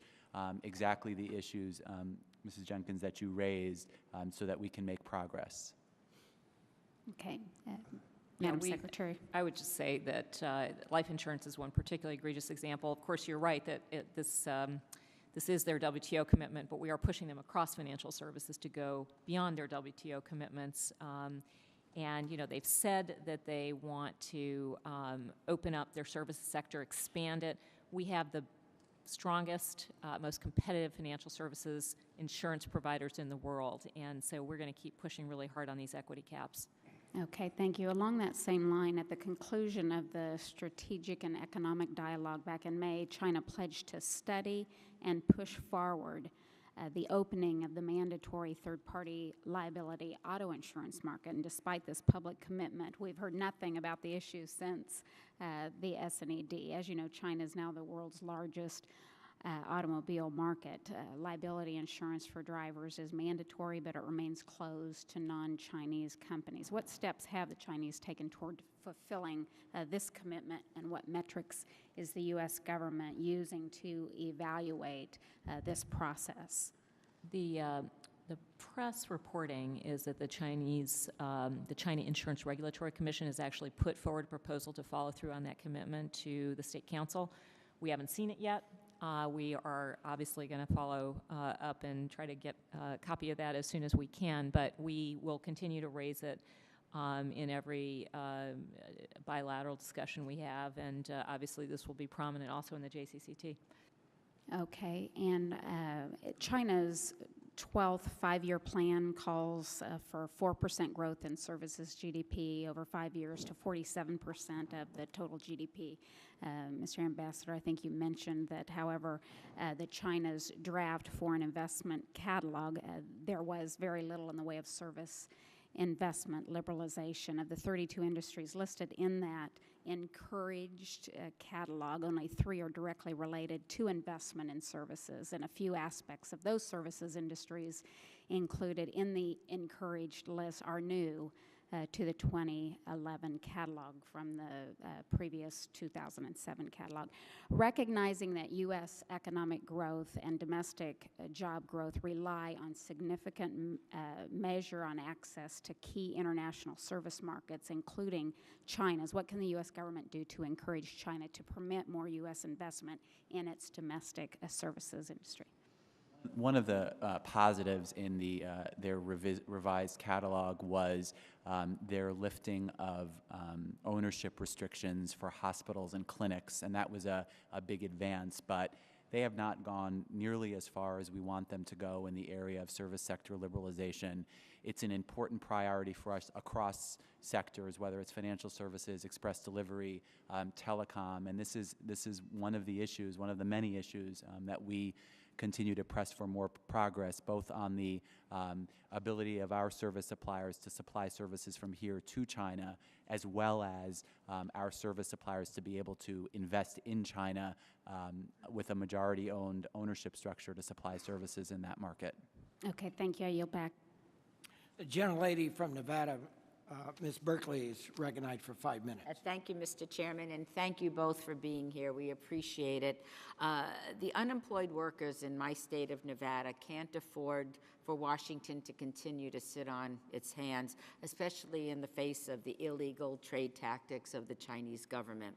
exactly the issues, Mrs. Jenkins, that you raised, so that we can make progress. Okay. Madam Secretary. I would just say that life insurance is one particularly egregious example. Of course, you're right that this is their WTO commitment, but we are pushing them across financial services to go beyond their WTO commitments. And, you know, they've said that they want to open up their services sector, expand it. We have the strongest, most competitive financial services insurance providers in the world, and so we're going to keep pushing really hard on these equity caps. Okay, thank you. Along that same line, at the conclusion of the strategic and economic dialogue back in May, China pledged to study and push forward the opening of the mandatory third-party liability auto insurance market. And despite this public commitment, we've heard nothing about the issue since the SNED. As you know, China is now the world's largest automobile market. Liability insurance for drivers is mandatory, but it remains closed to non-Chinese companies. What steps have the Chinese taken toward fulfilling this commitment, and what metrics is the U.S. government using to evaluate this process? The press reporting is that the China Insurance Regulatory Commission has actually put forward a proposal to follow through on that commitment to the State Council. We haven't seen it yet. We are obviously going to follow up and try to get a copy of that as soon as we can, but we will continue to raise it in every bilateral discussion we have, and obviously this will be prominent also in the JCCT. Okay, and China's 12th five-year plan calls for 4% growth in services GDP over 5 years to 47% of the total GDP. Mr. Ambassador, I think you mentioned that, however, that China's draft foreign investment catalog, there was very little in the way of service investment liberalization. Of the 32 industries listed in that encouraged catalog, only 3 are directly related to investment in services, and a few aspects of those services industries included in the encouraged list are new to the 2011 catalog from the previous 2007 catalog. Recognizing that U.S. economic growth and domestic job growth rely on significant measure on access to key international service markets, including China's, what can the U.S. government do to encourage China to permit more U.S. investment in its domestic services industry? One of the positives in their revised catalog was their lifting of ownership restrictions for hospitals and clinics, and that was a big advance, but they have not gone nearly as far as we want them to go in the area of service sector liberalization. It's an important priority for us across sectors, whether it's financial services, express delivery, telecom, and this is one of the issues, one of the many issues that we continue to press for more progress, both on the ability of our service suppliers to supply services from here to China, as well as our service suppliers to be able to invest in China with a majority-owned ownership structure to supply services in that market. Okay, thank you. I yield back. The gentlelady from Nevada, Ms. Berkeley, is recognized for 5 minutes. Thank you, Mr. Chairman, and thank you both for being here. We appreciate it. The unemployed workers in my state of Nevada can't afford for Washington to continue to sit on its hands, especially in the face of the illegal trade tactics of the Chinese government.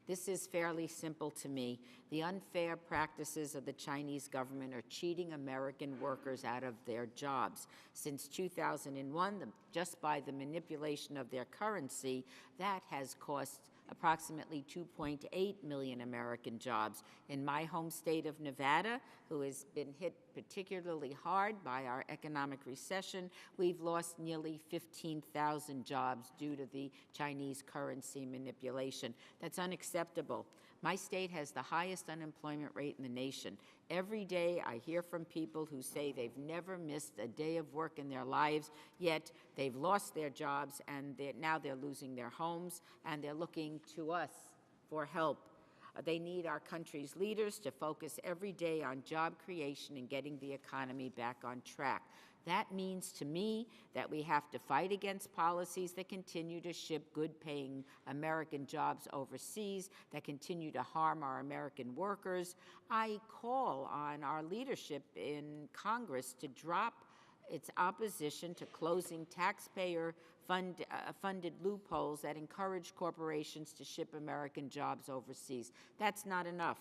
This is fairly simple to me. The unfair practices of the Chinese government are cheating American workers out of their jobs. Since 2001, just by the manipulation of their currency, that has cost approximately 2.8 million American jobs. In my home state of Nevada, who has been hit particularly hard by our economic recession. We've lost nearly 15,000 jobs due to the Chinese currency manipulation. That's unacceptable. My state has the highest unemployment rate in the nation. Every day I hear from people who say they've never missed a day of work in their lives, yet they've lost their jobs and now they're losing their homes, and they're looking to us for help. They need our country's leaders to focus every day on job creation and getting the economy back on track. That means to me that we have to fight against policies that continue to ship good-paying American jobs overseas, that continue to harm our American workers. I call on our leadership in Congress to drop its opposition to closing taxpayer-funded loopholes that encourage corporations to ship American jobs overseas. That's not enough.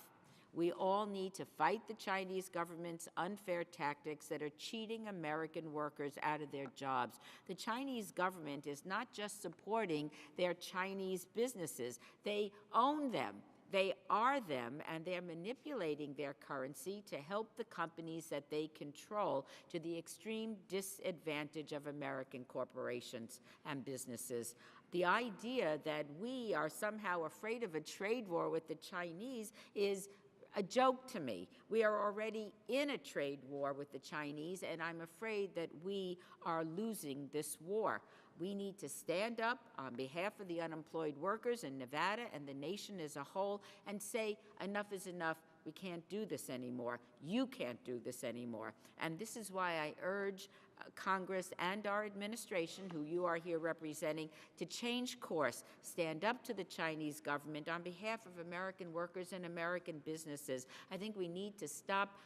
We all need to fight the Chinese government's unfair tactics that are cheating American workers out of their jobs. The Chinese government is not just supporting their Chinese businesses. They own them. They are them, and they're manipulating their currency to help the companies that they control, to the extreme disadvantage of American corporations and businesses. The idea that we are somehow afraid of a trade war with the Chinese is a joke to me. We are already in a trade war with the Chinese, and I'm afraid that we are losing this war. We need to stand up on behalf of the unemployed workers in Nevada and the nation as a whole and say, enough is enough. We can't do this anymore. You can't do this anymore. And this is why I urge Congress and our administration, who you are here representing, to change course, stand up to the Chinese government on behalf of American workers and American businesses. I think we need to stop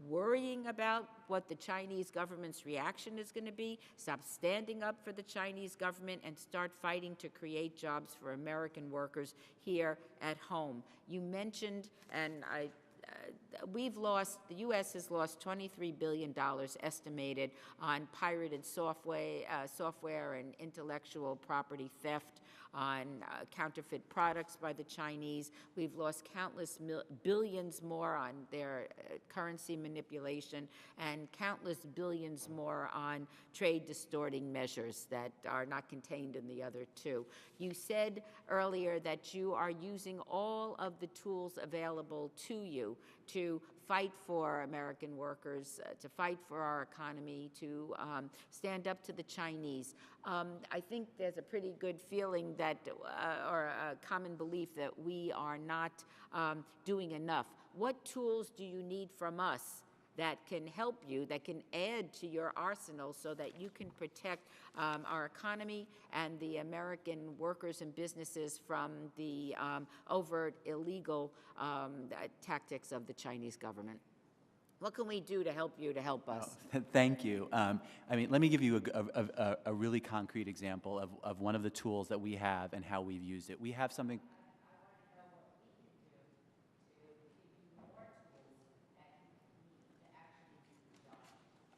worrying about what the Chinese government's reaction is going to be, stop standing up for the Chinese government, and start fighting to create jobs for American workers here at home. You mentioned, and the U.S. has lost $23 billion estimated on pirated software and intellectual property theft, on counterfeit products by the Chinese. We've lost countless billions more on their currency manipulation, and countless billions more on trade distorting measures that are not contained in the other two. You said earlier that you are using all of the tools available to you to fight for American workers, to fight for our economy, to stand up to the Chinese. I think there's a pretty good feeling that, or a common belief that we are not doing enough. What tools do you need from us that can help you, that can add to your arsenal so that you can protect our economy and the American workers and businesses from the overt illegal tactics of the Chinese government? What can we do to help you to help us? Thank you. I mean, let me give you a really concrete example of one of the tools that we have and how we've used it. We have something.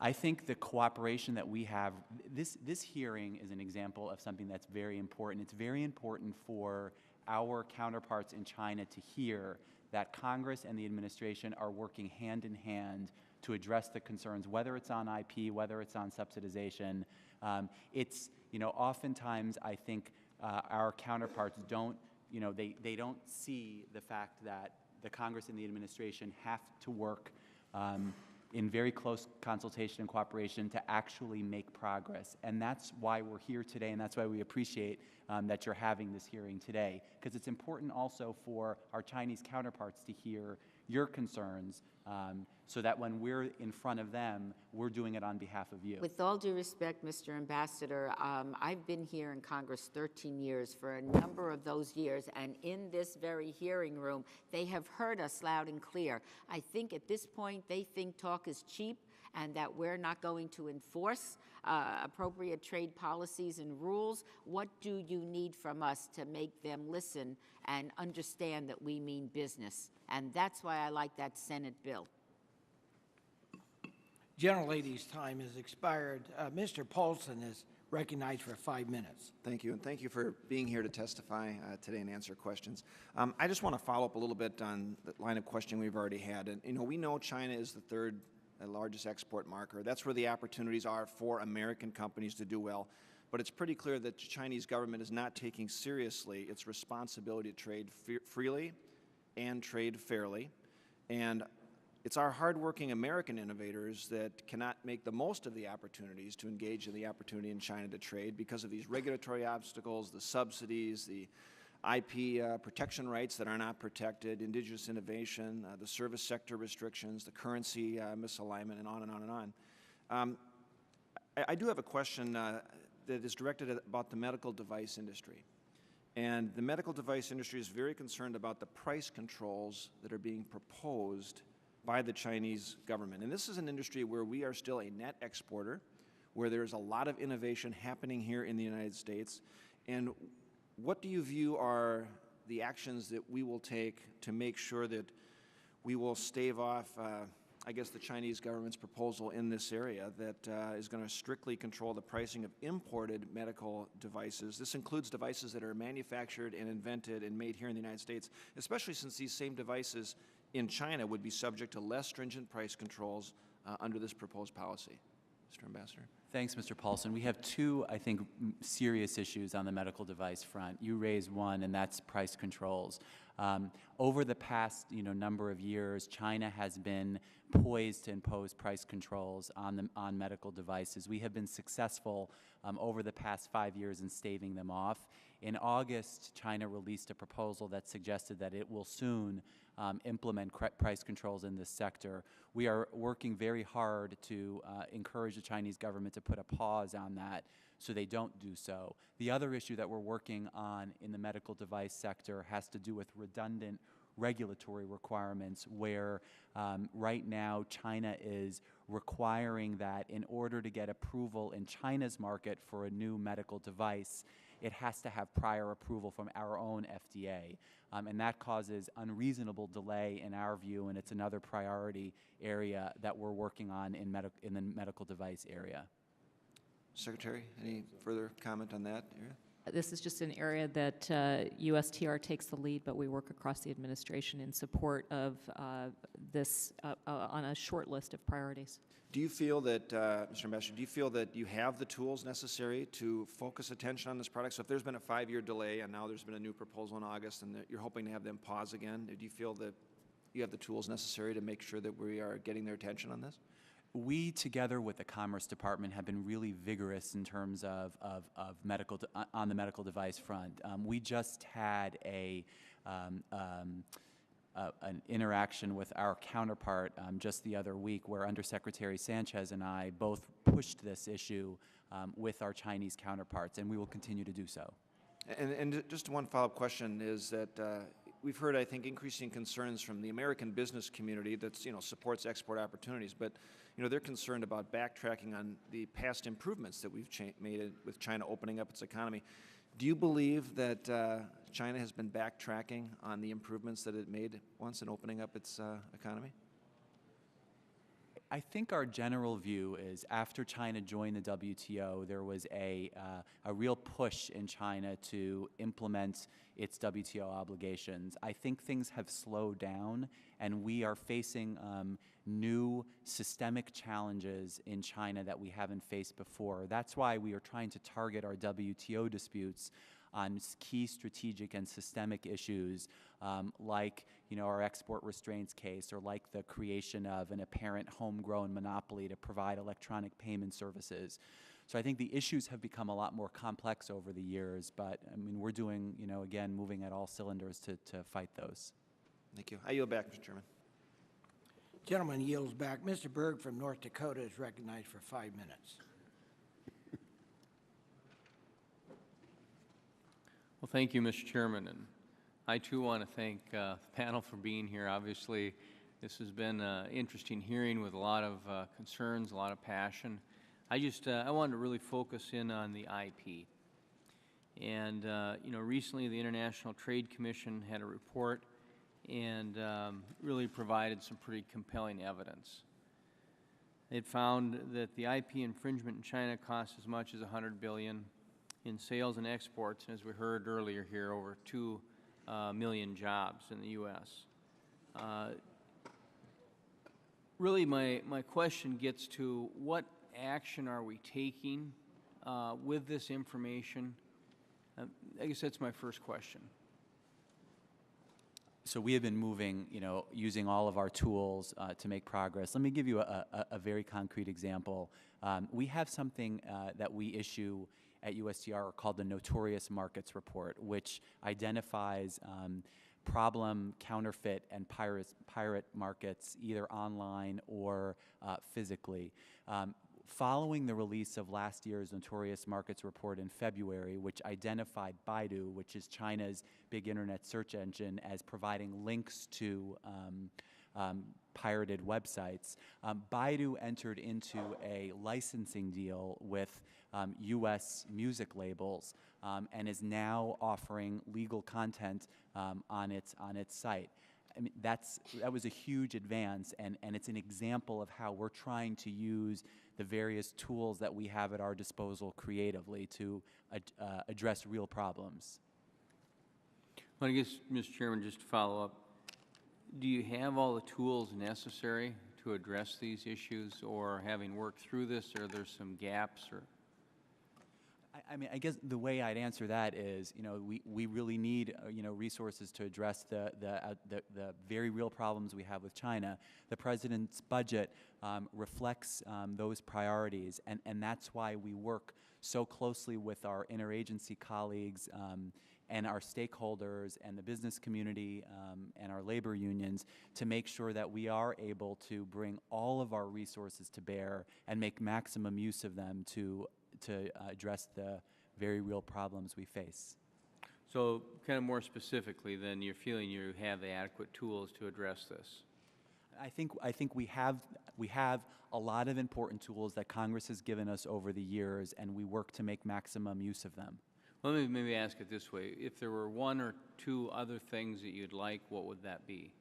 I think the cooperation that we have, this hearing is an example of something that's very important. It's very important for our counterparts in China to hear that Congress and the administration are working hand in hand to address the concerns, whether it's on IP, whether it's on subsidization. Oftentimes I think our counterparts don't, they don't see the fact that the Congress and the administration have to work in very close consultation and cooperation to actually make progress. And that's why we're here today, and that's why we appreciate that you're having this hearing today, because it's important also for our Chinese counterparts to hear your concerns so that when we're in front of them, we're doing it on behalf of you. With all due respect, Mr. Ambassador, I've been here in Congress 13 years. For a number of those years, and in this very hearing room, they have heard us loud and clear. I think at this point, they think talk is cheap and that we're not going to enforce appropriate trade policies and rules. What do you need from us to make them listen and understand that we mean business? And that's why I like that Senate bill. Gentlelady's time has expired. Mr. Paulson is recognized for 5 minutes. Thank you, and thank you for being here to testify today and answer questions. I just want to follow up a little bit on the line of questioning we've already had. And we know China is the third the largest export marker. That's where the opportunities are for American companies to do well. But it's pretty clear that the Chinese government is not taking seriously its responsibility to trade freely and trade fairly. And it's our hardworking American innovators that cannot make the most of the opportunities to engage in the opportunity in China to trade because of these regulatory obstacles, the subsidies, the IP protection rights that are not protected, indigenous innovation, the service sector restrictions, the currency misalignment, and on and on and on. I do have a question that is directed about the medical device industry. And the medical device industry is very concerned about the price controls that are being proposed by the Chinese government. And this is an industry where we are still a net exporter, where there's a lot of innovation happening here in the United States. And what do you view are the actions that we will take to make sure that we will stave off, I guess, the Chinese government's proposal in this area that is going to strictly control the pricing of imported medical devices? This includes devices that are manufactured and invented and made here in the United States, especially since these same devices in China would be subject to less stringent price controls under this proposed policy. Mr. Ambassador. Thanks, Mr. Paulson. We have two, I think, serious issues on the medical device front. You raised one, and that's price controls. Over the past number of years, China has been poised to impose price controls on medical devices. We have been successful over the past 5 years in staving them off. In August, China released a proposal that suggested that it will soon implement price controls in this sector. We are working very hard to encourage the Chinese government to put a pause on that so they don't do so. The other issue that we're working on in the medical device sector has to do with redundant regulatory requirements where right now China is requiring that in order to get approval in China's market for a new medical device, it has to have prior approval from our own FDA. And that causes unreasonable delay in our view, and it's another priority area that we're working on in the medical device area. Secretary, any further comment on that area? This is just an area that USTR takes the lead, but we work across the administration in support of this on a short list of priorities. Do you feel that, Mr. Ambassador, do you feel that you have the tools necessary to focus attention on this product? So if there's been a 5-year delay and now there's been a new proposal in August and that you're hoping to have them pause again, do you feel that you have the tools necessary to make sure that we are getting their attention on this? We, together with the Commerce Department, have been really vigorous in terms of on the medical device front. We just had an interaction with our counterpart just the other week where Undersecretary Sanchez and I both pushed this issue with our Chinese counterparts, and we will continue to do so. And just one follow-up question is that we've heard, I think, increasing concerns from the American business community that supports export opportunities, but they're concerned about backtracking on the past improvements that we've made with China opening up its economy. Do you believe that China has been backtracking on the improvements that it made once in opening up its economy? I think our general view is after China joined the WTO, there was a real push in China to implement its WTO obligations. I think things have slowed down, and we are facing new systemic challenges in China that we haven't faced before. That's why we are trying to target our WTO disputes on key strategic and systemic issues like our export restraints case or like the creation of an apparent homegrown monopoly to provide electronic payment services. So I think the issues have become a lot more complex over the years, but I mean we're doing, again, moving at all cylinders to fight those. Thank you. I yield back, Mr. Chairman. Gentleman yields back. Mr. Berg from North Dakota is recognized for 5 minutes. Well, thank you, Mr. Chairman, and I too want to thank the panel for being here. Obviously, this has been an interesting hearing with a lot of concerns, a lot of passion. I wanted to really focus in on the IP. And recently the International Trade Commission had a report and really provided some pretty compelling evidence. It found that the IP infringement in China costs as much as $100 billion in sales and exports, and as we heard earlier here, over 2 million jobs in the U.S. Really, my question gets to what action are we taking with this information? I guess that's my first question. So we have been moving, using all of our tools to make progress. Let me give you a very concrete example. We have something that we issue at USTR called the Notorious Markets Report, which identifies problem, counterfeit, and pirate markets, either online or physically. Following the release of last year's Notorious Markets Report in February, which identified Baidu, which is China's big internet search engine, as providing links to pirated websites, Baidu entered into a licensing deal with U.S. music labels and is now offering legal content on its site. I mean, that was a huge advance, and it's an example of how we're trying to use the various tools that we have at our disposal creatively to address real problems. Well, I guess, Mr. Chairman, just to follow up, do you have all the tools necessary to address these issues, or having worked through this, are there some gaps? Or I mean, I guess the way I'd answer that is, we really need, resources to address the very real problems we have with China. The President's budget reflects those priorities, and that's why we work so closely with our interagency colleagues and our stakeholders and the business community and our labor unions to make sure that we are able to bring all of our resources to bear and make maximum use of them to address the very real problems we face. So kind of more specifically, then, you're feeling you have the adequate tools to address this? I think we have a lot of important tools that Congress has given us over the years, and we work to make maximum use of them. Well, let me maybe ask it this way. If there were one or two other things that you'd like, what would that be?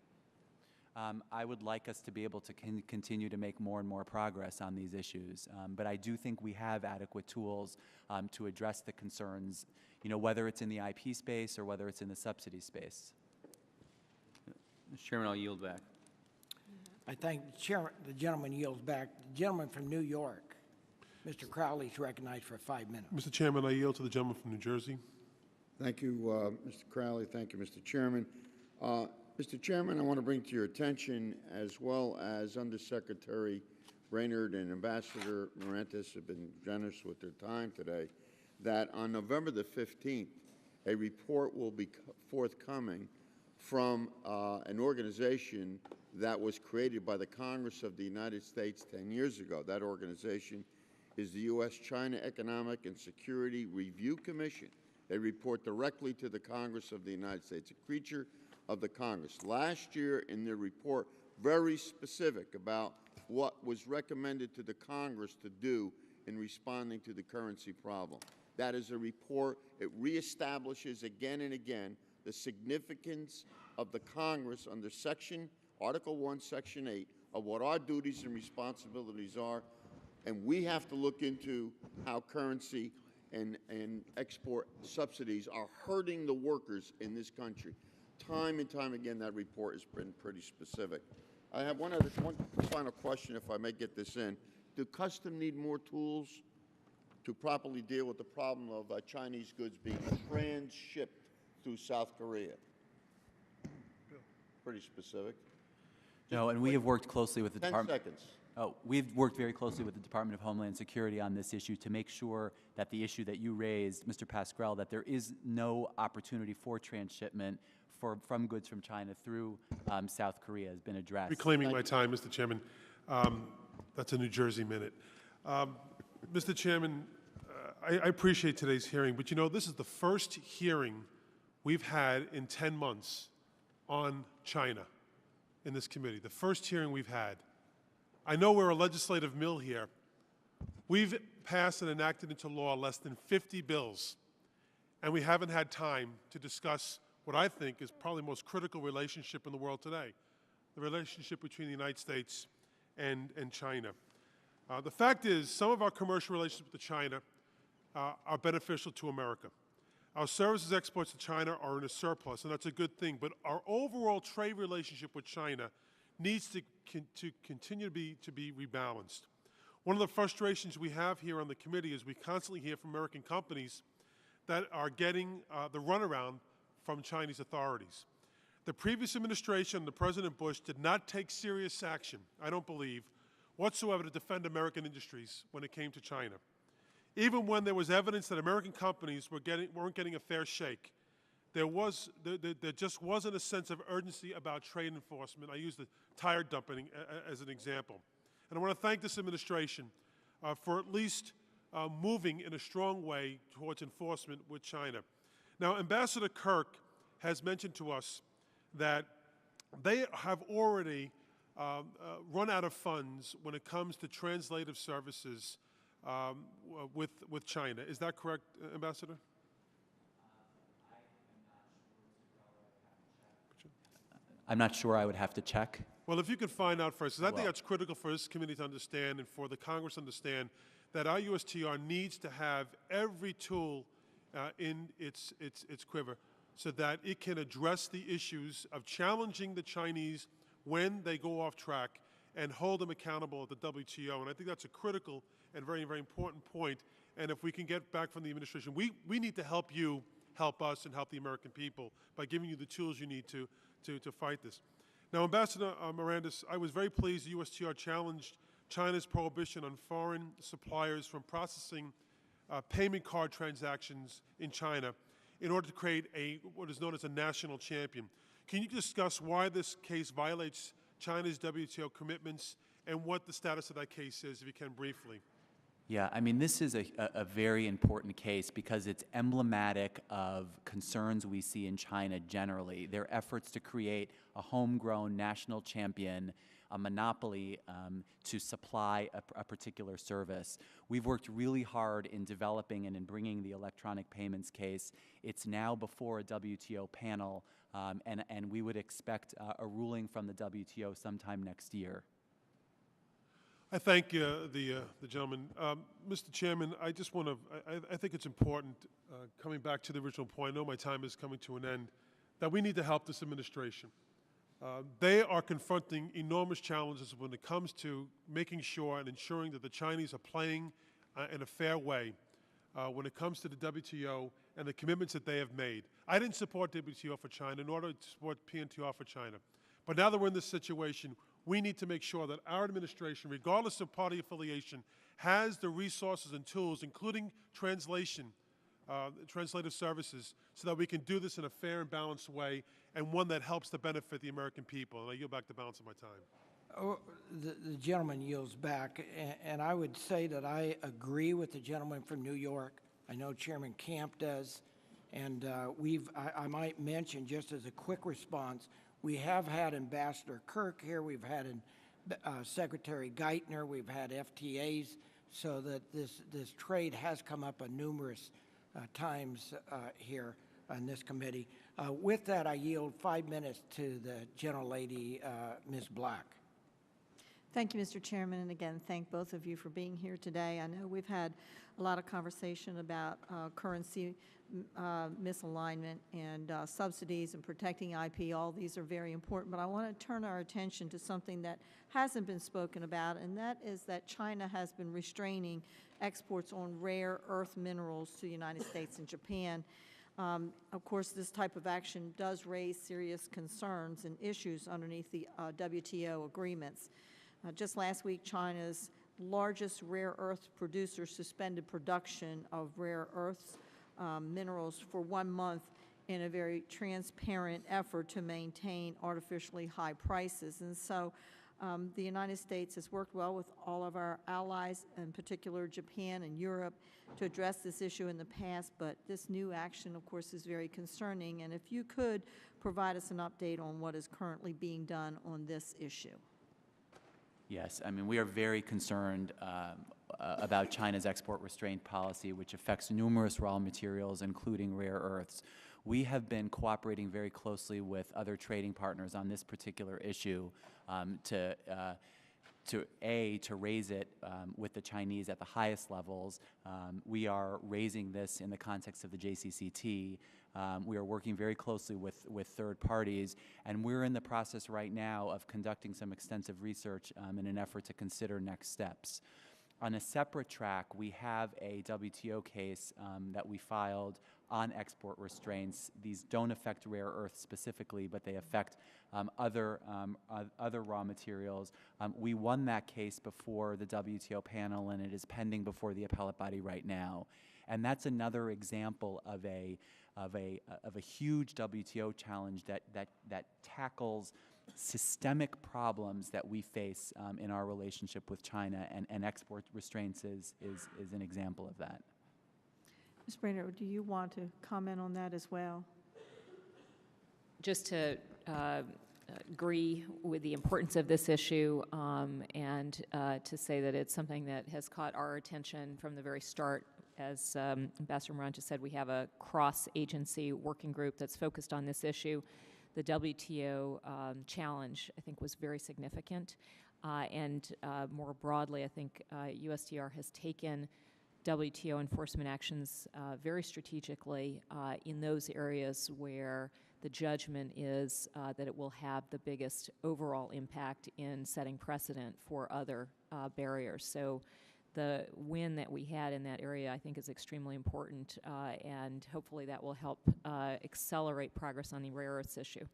I would like us to be able to continue to make more and more progress on these issues. But I do think we have adequate tools to address the concerns, whether it's in the IP space or whether it's in the subsidy space. Mr. Chairman, I'll yield back. I thank the gentleman yields back. The gentleman from New York, Mr. Crowley, is recognized for 5 minutes. Mr. Chairman, I yield to the gentleman from New Jersey. Thank you, Mr. Crowley. Thank you, Mr. Chairman. Mr. Chairman, I want to bring to your attention, as well as Undersecretary Brainerd and Ambassador Morantes have been generous with their time today, that on November the 15th, a report will be forthcoming from an organization that was created by the Congress of the United States 10 years ago. That organization is the U.S.-China Economic and Security Review Commission. They report directly to the Congress of the United States, a creature of the Congress. Last year, in their report, very specific about what was recommended to the Congress to do in responding to the currency problem. That is a report. It reestablishes again and again the significance of the Congress under Article 1, Section 8, of what our duties and responsibilities are, and we have to look into how currency and export subsidies are hurting the workers in this country. Time and time again, that report has been pretty specific. I have one final question, if I may get this in. Do Customs need more tools to properly deal with the problem of Chinese goods being transshipped through South Korea? Pretty specific. No, and we have worked closely with the 10 Department. seconds. Oh, we've worked very closely with the Department of Homeland Security on this issue to make sure that the issue that you raised, Mr. Pascrell, that there is no opportunity for transshipment from goods from China through South Korea has been addressed. Reclaiming my time, Mr. Chairman. That's a New Jersey minute. Mr. Chairman, I appreciate today's hearing, but this is the first hearing we've had in 10 months on China in this committee, the first hearing we've had. I know we're a legislative mill here. We've passed and enacted into law less than 50 bills, and we haven't had time to discuss what I think is probably the most critical relationship in the world today, the relationship between the United States and China. The fact is, some of our commercial relationships with China are beneficial to America. Our services exports to China are in a surplus, and that's a good thing, but our overall trade relationship with China needs to continue to be rebalanced. One of the frustrations we have here on the committee is we constantly hear from American companies that are getting the runaround from Chinese authorities. The previous administration under President Bush did not take serious action, I don't believe, whatsoever to defend American industries when it came to China. Even when there was evidence that American companies weren't getting a fair shake, there just wasn't a sense of urgency about trade enforcement. I use the tire dumping as an example. And I want to thank this administration for at least moving in a strong way towards enforcement with China. Now, Ambassador Kirk has mentioned to us that they have already run out of funds when it comes to translative services with China. Is that correct, Ambassador? I'm not sure. I would have to check. Well, if you could find out first, because I think that's critical for this committee to understand and for the Congress to understand that our USTR needs to have every tool in its quiver so that it can address the issues of challenging the Chinese when they go off track and hold them accountable at the WTO. And I think that's a critical and very, very important point. And if we can get back from the administration, we need to help you help us and help the American people by giving you the tools you need to fight this. Now, Ambassador Mirandis, I was very pleased the USTR challenged China's prohibition on foreign suppliers from processing payment card transactions in China in order to create what is known as a national champion. Can you discuss why this case violates China's WTO commitments and what the status of that case is, if you can briefly? Yeah, I mean, this is a very important case because it's emblematic of concerns we see in China generally. Their efforts to create a homegrown national champion, a monopoly to supply a particular service. We've worked really hard in developing and in bringing the electronic payments case. It's now before a WTO panel, and we would expect a ruling from the WTO sometime next year. I thank the gentleman. Mr. Chairman, I just want to, I think it's important, coming back to the original point, I know my time is coming to an end, that we need to help this administration. They are confronting enormous challenges when it comes to making sure and ensuring that the Chinese are playing in a fair way when it comes to the WTO and the commitments that they have made. I didn't support WTO for China, nor did I support PNTR for China. But now that we're in this situation, we need to make sure that our administration, regardless of party affiliation, has the resources and tools, including translative services, so that we can do this in a fair and balanced way, and one that helps to benefit the American people. And I yield back the balance of my time. Oh, the gentleman yields back, and I would say that I agree with the gentleman from New York. I know Chairman Camp does, and I might mention, just as a quick response, we have had Ambassador Kirk here, we've had Secretary Geithner, we've had FTAs, so that this trade has come up numerous times here on this committee. With that, I yield 5 minutes to the gentlelady, Ms. Black. Thank you, Mr. Chairman, and again, thank both of you for being here today. I know we've had a lot of conversation about currency misalignment and subsidies and protecting IP. All these are very important, but I want to turn our attention to something that hasn't been spoken about, and that is that China has been restraining exports on rare earth minerals to the United States and Japan. Of course, this type of action does raise serious concerns and issues underneath the WTO agreements. Just last week, China's largest rare earth producer suspended production of rare earths minerals for 1 month in a very transparent effort to maintain artificially high prices. And so the United States has worked well with all of our allies, in particular Japan and Europe, to address this issue in the past, but this new action, of course, is very concerning. And if you could provide us an update on what is currently being done on this issue. Yes, I mean, we are very concerned about China's export restraint policy, which affects numerous raw materials, including rare earths. We have been cooperating very closely with other trading partners on this particular issue to raise it with the Chinese at the highest levels. We are raising this in the context of the JCCT. We are working very closely with third parties, and we're in the process right now of conducting some extensive research in an effort to consider next steps. On a separate track, we have a WTO case that we filed on export restraints. These don't affect rare earths specifically, but they affect other raw materials. We won that case before the WTO panel, and it is pending before the appellate body right now. And that's another example of a huge WTO challenge that tackles systemic problems that we face in our relationship with China, and export restraints is an example of that. Ms. Brainerd, do you want to comment on that as well? Just to agree with the importance of this issue and to say that it's something that has caught our attention from the very start. As Ambassador Maranta said, we have a cross-agency working group that's focused on this issue. The WTO challenge, I think, was very significant. And more broadly, I think USTR has taken WTO enforcement actions very strategically in those areas where the judgment is that it will have the biggest overall impact in setting precedent for other barriers. So the win that we had in that area, I think, is extremely important, and hopefully that will help accelerate progress on the rare earths issue.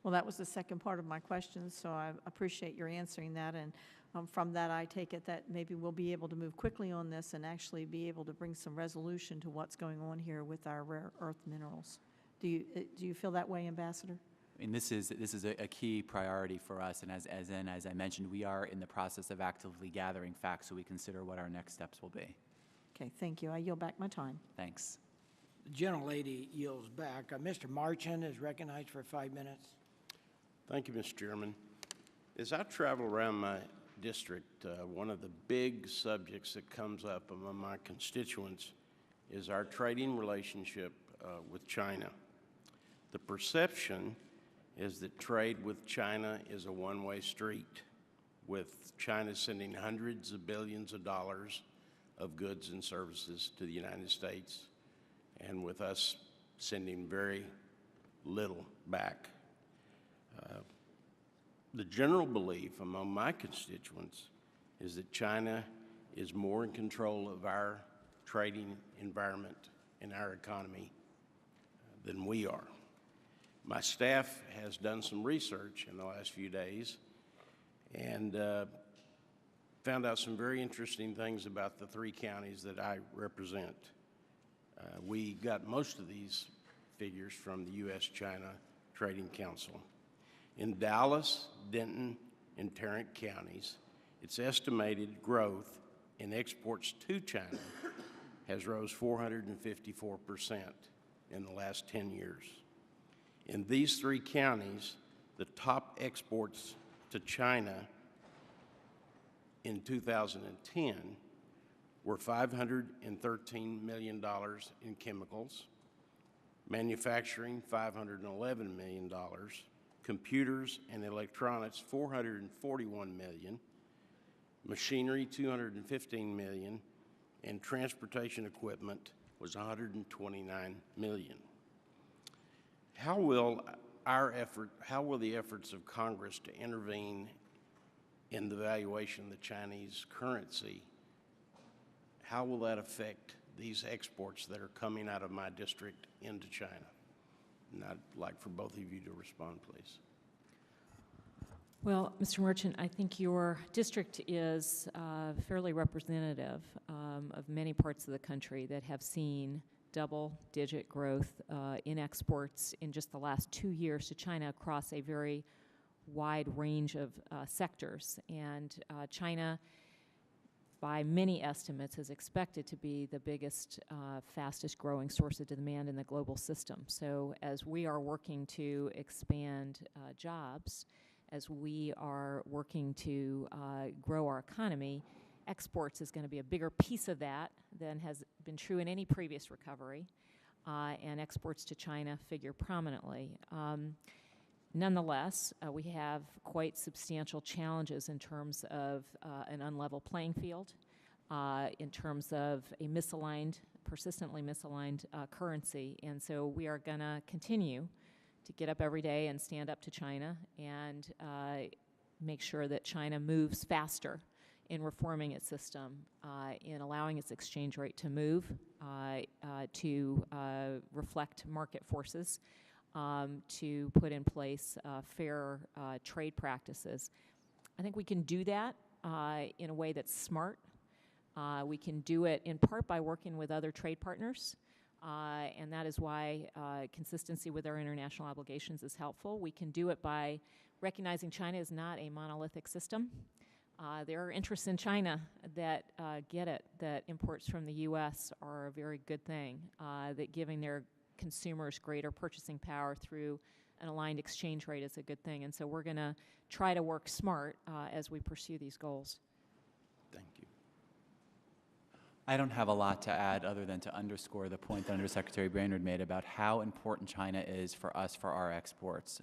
Well, that was the second part of my question, so I appreciate your answering that. And from that, I take it that maybe we'll be able to move quickly on this and actually be able to bring some resolution to what's going on here with our rare earth minerals. Do you feel that way, Ambassador? I mean, this is a key priority for us, and as I mentioned, we are in the process of actively gathering facts so we consider what our next steps will be. Okay, thank you. I yield back my time. Thanks. The gentlelady yields back. Mr. Marchand is recognized for 5 minutes. Thank you, Mr. Chairman. As I travel around my district, one of the big subjects that comes up among my constituents is our trading relationship with China. The perception is that trade with China is a one-way street, with China sending hundreds of billions of dollars of goods and services to the United States, and with us sending very little back. The general belief among my constituents is that China is more in control of our trading environment and our economy than we are. My staff has done some research in the last few days and found out some very interesting things about the 3 counties that I represent. We got most of these figures from the U.S.-China Trading Council. In Dallas, Denton, and Tarrant counties, its estimated growth in exports to China has rose 454% in the last 10 years. In these 3 counties, the top exports to China in 2010 were $513 million in chemicals, manufacturing $511 million, computers and electronics $441 million, machinery $215 million, and transportation equipment was $129 million. How will the efforts of Congress to intervene in the valuation of the Chinese currency, how will that affect these exports that are coming out of my district into China? And I'd like for both of you to respond, please. Well, Mr. Merchant, I think your district is fairly representative of many parts of the country that have seen double-digit growth in exports in just the last 2 years to China across a very wide range of sectors. And China, by many estimates, is expected to be the biggest, fastest growing source of demand in the global system. So as we are working to expand jobs, as we are working to grow our economy, exports is going to be a bigger piece of that than has been true in any previous recovery, and exports to China figure prominently. Nonetheless, we have quite substantial challenges in terms of an unlevel playing field, in terms of a misaligned, persistently misaligned currency. And so we are going to continue to get up every day and stand up to China and make sure that China moves faster in reforming its system, in allowing its exchange rate to move, to reflect market forces, to put in place fair trade practices. I think we can do that in a way that's smart. We can do it in part by working with other trade partners, and that is why consistency with our international obligations is helpful. We can do it by recognizing China is not a monolithic system. There are interests in China that get it, that imports from the U.S. are a very good thing, that giving their consumers greater purchasing power through an aligned exchange rate is a good thing. And so we're going to try to work smart as we pursue these goals. Thank you. I don't have a lot to add other than to underscore the point that Undersecretary Brainerd made about how important China is for us for our exports.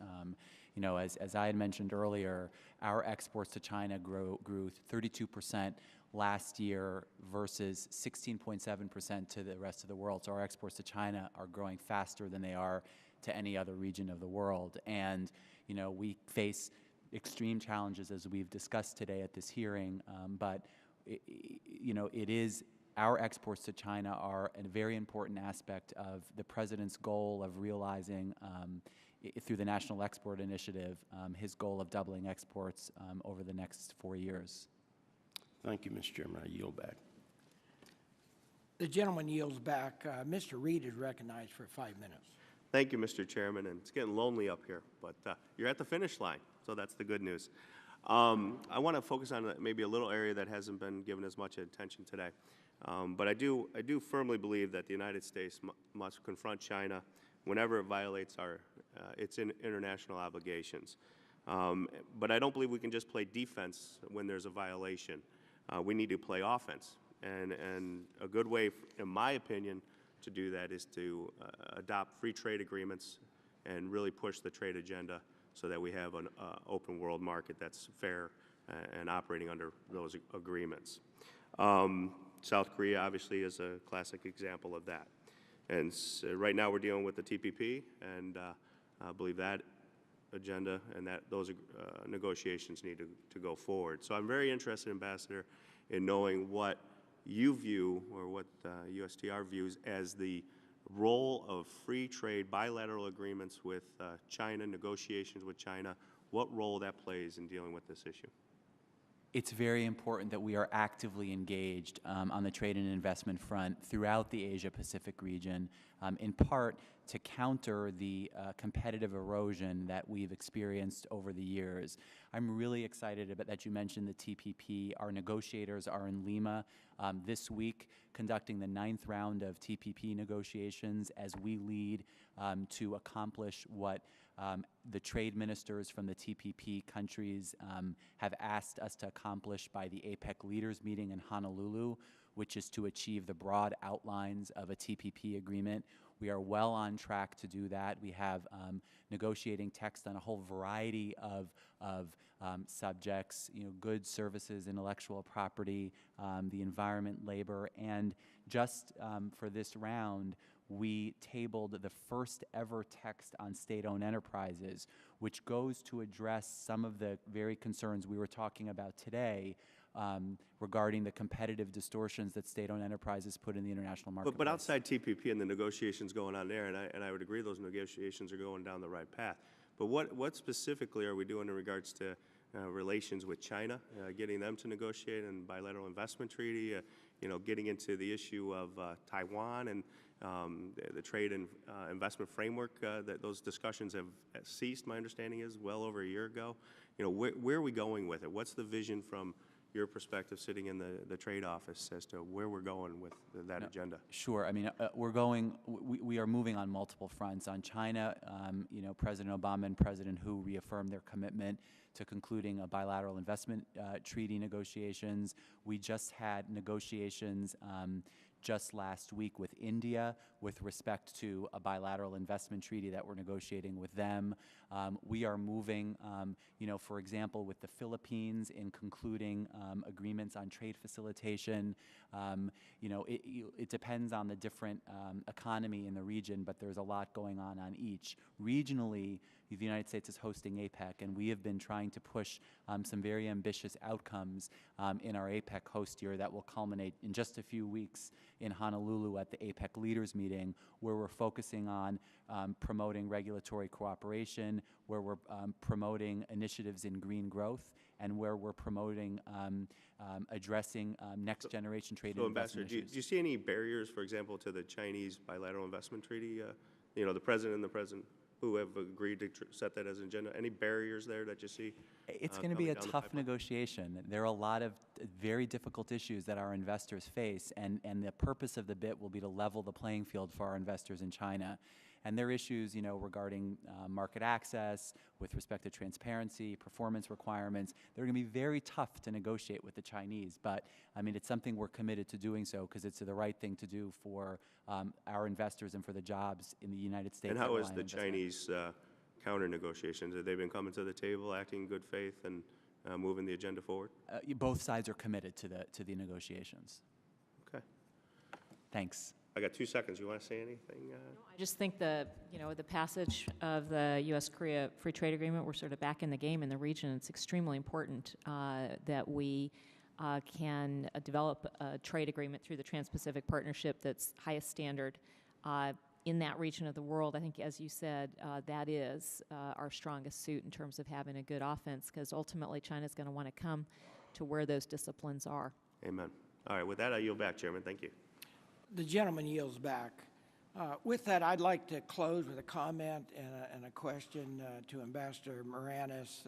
You know, as I had mentioned earlier, our exports to China grew 32% last year versus 16.7% to the rest of the world. So our exports to China are growing faster than they are to any other region of the world. And, you know, we face extreme challenges as we've discussed today at this hearing, but, you know, it is our exports to China are a very important aspect of the President's goal of realizing through the National Export Initiative, his goal of doubling exports over the next 4 years. Thank you, Mr. Chairman. I yield back. The gentleman yields back. Mr. Reed is recognized for 5 minutes. Thank you, Mr. Chairman, and it's getting lonely up here, but you're at the finish line, so that's the good news. I want to focus on maybe a little area that hasn't been given as much attention today, but I do firmly believe that the United States must confront China whenever it violates its international obligations. But I don't believe we can just play defense when there's a violation. We need to play offense, and a good way, in my opinion, to do that is to adopt free trade agreements and really push the trade agenda so that we have an open world market that's fair and operating under those agreements. South Korea obviously is a classic example of that. And right now we're dealing with the TPP, and I believe that agenda and those negotiations need to go forward. So I'm very interested, Ambassador, in knowing what you view, or what USTR views, as the role of free trade bilateral agreements with China, negotiations with China, what role that plays in dealing with this issue. It's very important that we are actively engaged on the trade and investment front throughout the Asia-Pacific region, in part to counter the competitive erosion that we've experienced over the years. I'm really excited about that you mentioned the TPP. Our negotiators are in Lima this week conducting the 9th round of TPP negotiations as we lead to accomplish what the trade ministers from the TPP countries have asked us to accomplish by the APEC leaders meeting in Honolulu, which is to achieve the broad outlines of a TPP agreement. We are well on track to do that. We have negotiating text on a whole variety of subjects, you know, goods, services, intellectual property, the environment, labor, and just for this round, we tabled the first ever text on state-owned enterprises, which goes to address some of the very concerns we were talking about today regarding the competitive distortions that state-owned enterprises put in the international market. But outside TPP and the negotiations going on there, and I would agree those negotiations are going down the right path, but what specifically are we doing in regards to relations with China, getting them to negotiate a bilateral investment treaty, you know, getting into the issue of Taiwan and the trade and investment framework, that those discussions have ceased, my understanding is, well over a year ago. You know, where are we going with it? What's the vision from your perspective sitting in the trade office as to where we're going with that agenda? Sure. I mean, we are moving on multiple fronts. On China, you know, President Obama and President Hu reaffirmed their commitment to concluding a bilateral investment treaty negotiations. We just had negotiations just last week with India with respect to a bilateral investment treaty that we're negotiating with them. We are moving, for example, with the Philippines in concluding agreements on trade facilitation. It depends on the different economy in the region, but there's a lot going on each. Regionally, the United States is hosting APEC, and we have been trying to push some very ambitious outcomes in our APEC host year that will culminate in just a few weeks in Honolulu at the APEC Leaders Meeting, where we're focusing on promoting regulatory cooperation, where we're promoting initiatives in green growth, and where we're promoting addressing next generation trade and Ambassador, investment do you see any barriers, for example, to the Chinese bilateral investment treaty? The president and the president who have agreed to set that as an agenda. Any barriers there that you see? It's going to be a tough negotiation. There are a lot of very difficult issues that our investors face, and the purpose of the BIT will be to level the playing field for our investors in China. And there are issues, regarding market access, with respect to transparency, performance requirements. They're going to be very tough to negotiate with the Chinese, but it's something we're committed to doing so because it's the right thing to do for our investors and for the jobs in the United States. And how is the Chinese counter negotiations? Have they been coming to the table, acting in good faith, and moving the agenda forward? Both sides are committed to the negotiations. Okay. Thanks. I got 2 seconds. You want to say anything? I just think the passage of the U.S.-Korea Free Trade Agreement, we're sort of back in the game in the region. It's extremely important that we can develop a trade agreement through the Trans-Pacific Partnership that's highest standard in that region of the world. I think, as you said, that is our strongest suit in terms of having a good offense, because ultimately China's going to want to come to where those disciplines are. Amen. All right. With that, I yield back, Chairman. Thank you. The gentleman yields back. With that, I'd like to close with a comment and a question to Ambassador Moranis.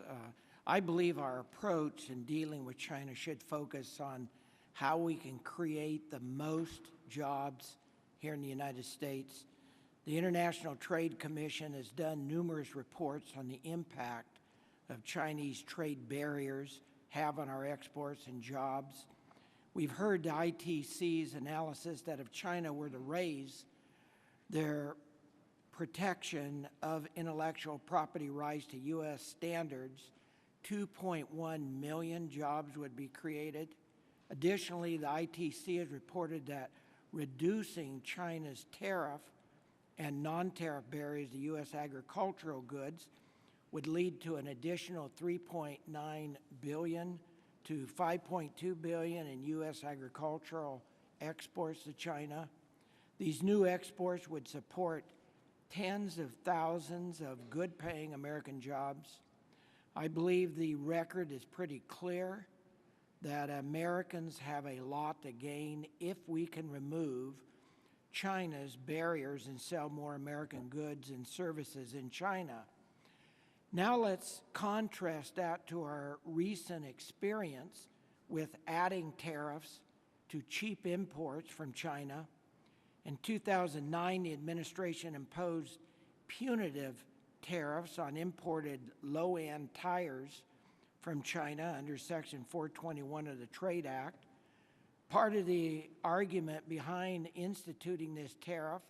I believe our approach in dealing with China should focus on how we can create the most jobs here in the United States. The International Trade Commission has done numerous reports on the impact of Chinese trade barriers have on our exports and jobs. We've heard the ITC's analysis that if China were to raise their protection of intellectual property rights to U.S. standards, 2.1 million jobs would be created. Additionally, the ITC has reported that reducing China's tariff and non-tariff barriers to U.S. agricultural goods would lead to an additional $3.9 billion to $5.2 billion in U.S. agricultural exports to China. These new exports would support tens of thousands of good-paying American jobs. I believe the record is pretty clear that Americans have a lot to gain if we can remove China's barriers and sell more American goods and services in China. Now let's contrast that to our recent experience with adding tariffs to cheap imports from China. In 2009, the administration imposed punitive tariffs on imported low-end tires from China under Section 421 of the Trade Act. Part of the argument behind instituting this tariff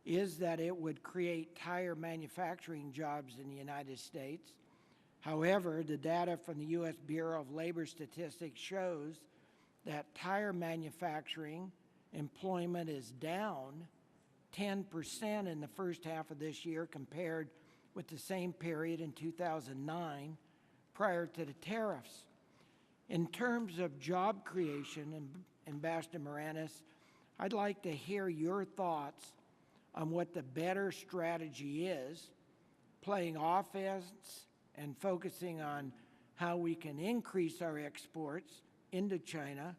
is that it would create tire manufacturing jobs in the United States. However, the data from the U.S. Bureau of Labor Statistics shows that tire manufacturing employment is down 10% in the first half of this year compared with the same period in 2009 prior to the tariffs. In terms of job creation, Ambassador Moranis, I'd like to hear your thoughts on what the better strategy is, playing offense and focusing on how we can increase our exports into China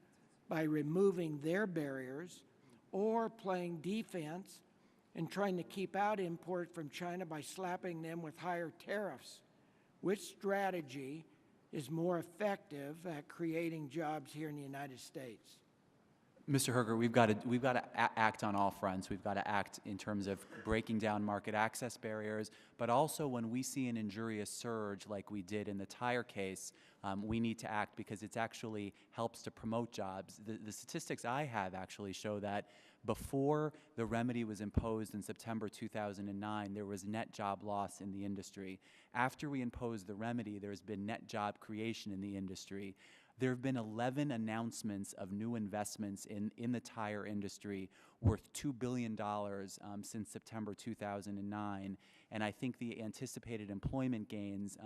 by removing their barriers, or playing defense and trying to keep out imports from China by slapping them with higher tariffs. Which strategy is more effective at creating jobs here in the United States? Mr. Herger, we've got to act on all fronts. We've got to act in terms of breaking down market access barriers, but also when we see an injurious surge like we did in the tire case, we need to act because it actually helps to promote jobs. The statistics I have actually show that before the remedy was imposed in September 2009, there was net job loss in the industry. After we imposed the remedy, there's been net job creation in the industry. There have been 11 announcements of new investments in the tire industry worth $2 billion since September 2009. And I think the anticipated employment gains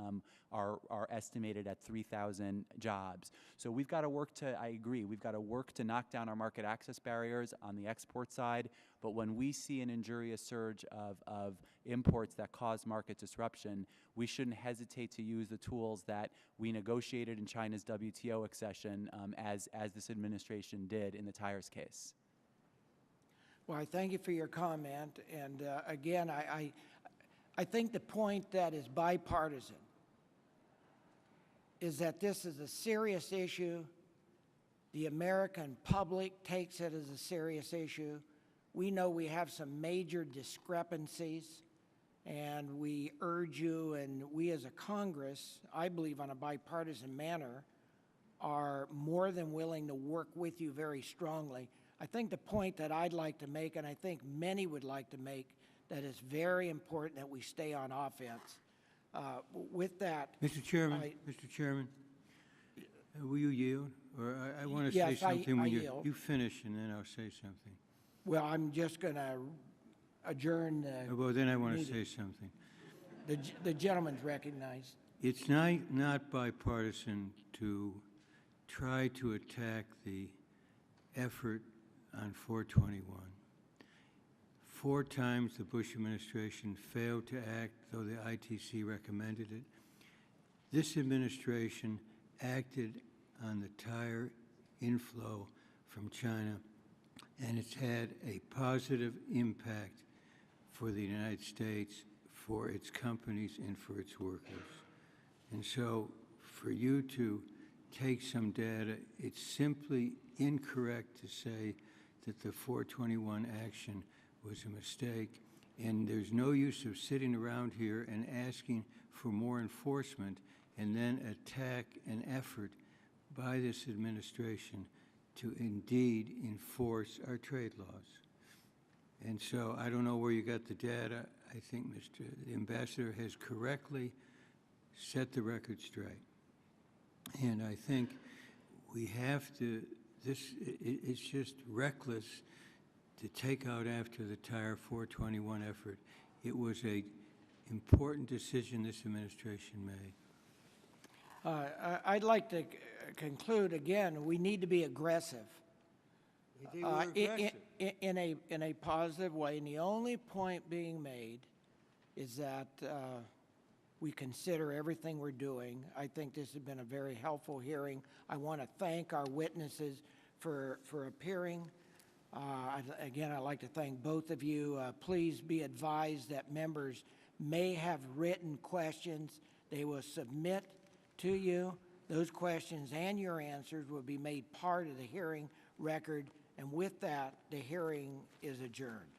are estimated at 3,000 jobs. So we've got to work to, I agree, we've got to work to knock down our market access barriers on the export side. But when we see an injurious surge of imports that cause market disruption, we shouldn't hesitate to use the tools that we negotiated in China's WTO accession as this administration did in the tires case. Well, I thank you for your comment. And again, I think the point that is bipartisan is that this is a serious issue. The American public takes it as a serious issue. We know we have some major discrepancies, and we urge you, and we as a Congress, I believe on a bipartisan manner, are more than willing to work with you very strongly. I think the point that I'd like to make, and I think many would like to make, that it's very important that we stay on offense. With that, Mr. Chairman, will you yield? Or I want to yes, say something when yield. you finish, and then I'll say something. Well, I'm just going to adjourn the Well, then I want to meeting. say something. The gentleman's recognized. It's not bipartisan to try to attack the effort on 421. 4 times the Bush administration failed to act, though the ITC recommended it. This administration acted on the tire inflow from China, and it's had a positive impact for the United States, for its companies, and for its workers. And so for you to take some data, it's simply incorrect to say that the 421 action was a mistake, and there's no use of sitting around here and asking for more enforcement and then attack an effort by this administration to indeed enforce our trade laws. And so I don't know where you got the data. I think the ambassador has correctly set the record straight. And I think we have to, it's just reckless to take out after the Tire 421 effort. It was an important decision this administration made. I'd like to conclude again, we need to be aggressive. In a positive way, and the only point being made is that we consider everything we're doing. I think this has been a very helpful hearing. I want to thank our witnesses for appearing. Again, I'd like to thank both of you. Please be advised that members may have written questions. They will submit to you. Those questions and your answers will be made part of the hearing record. And with that, the hearing is adjourned.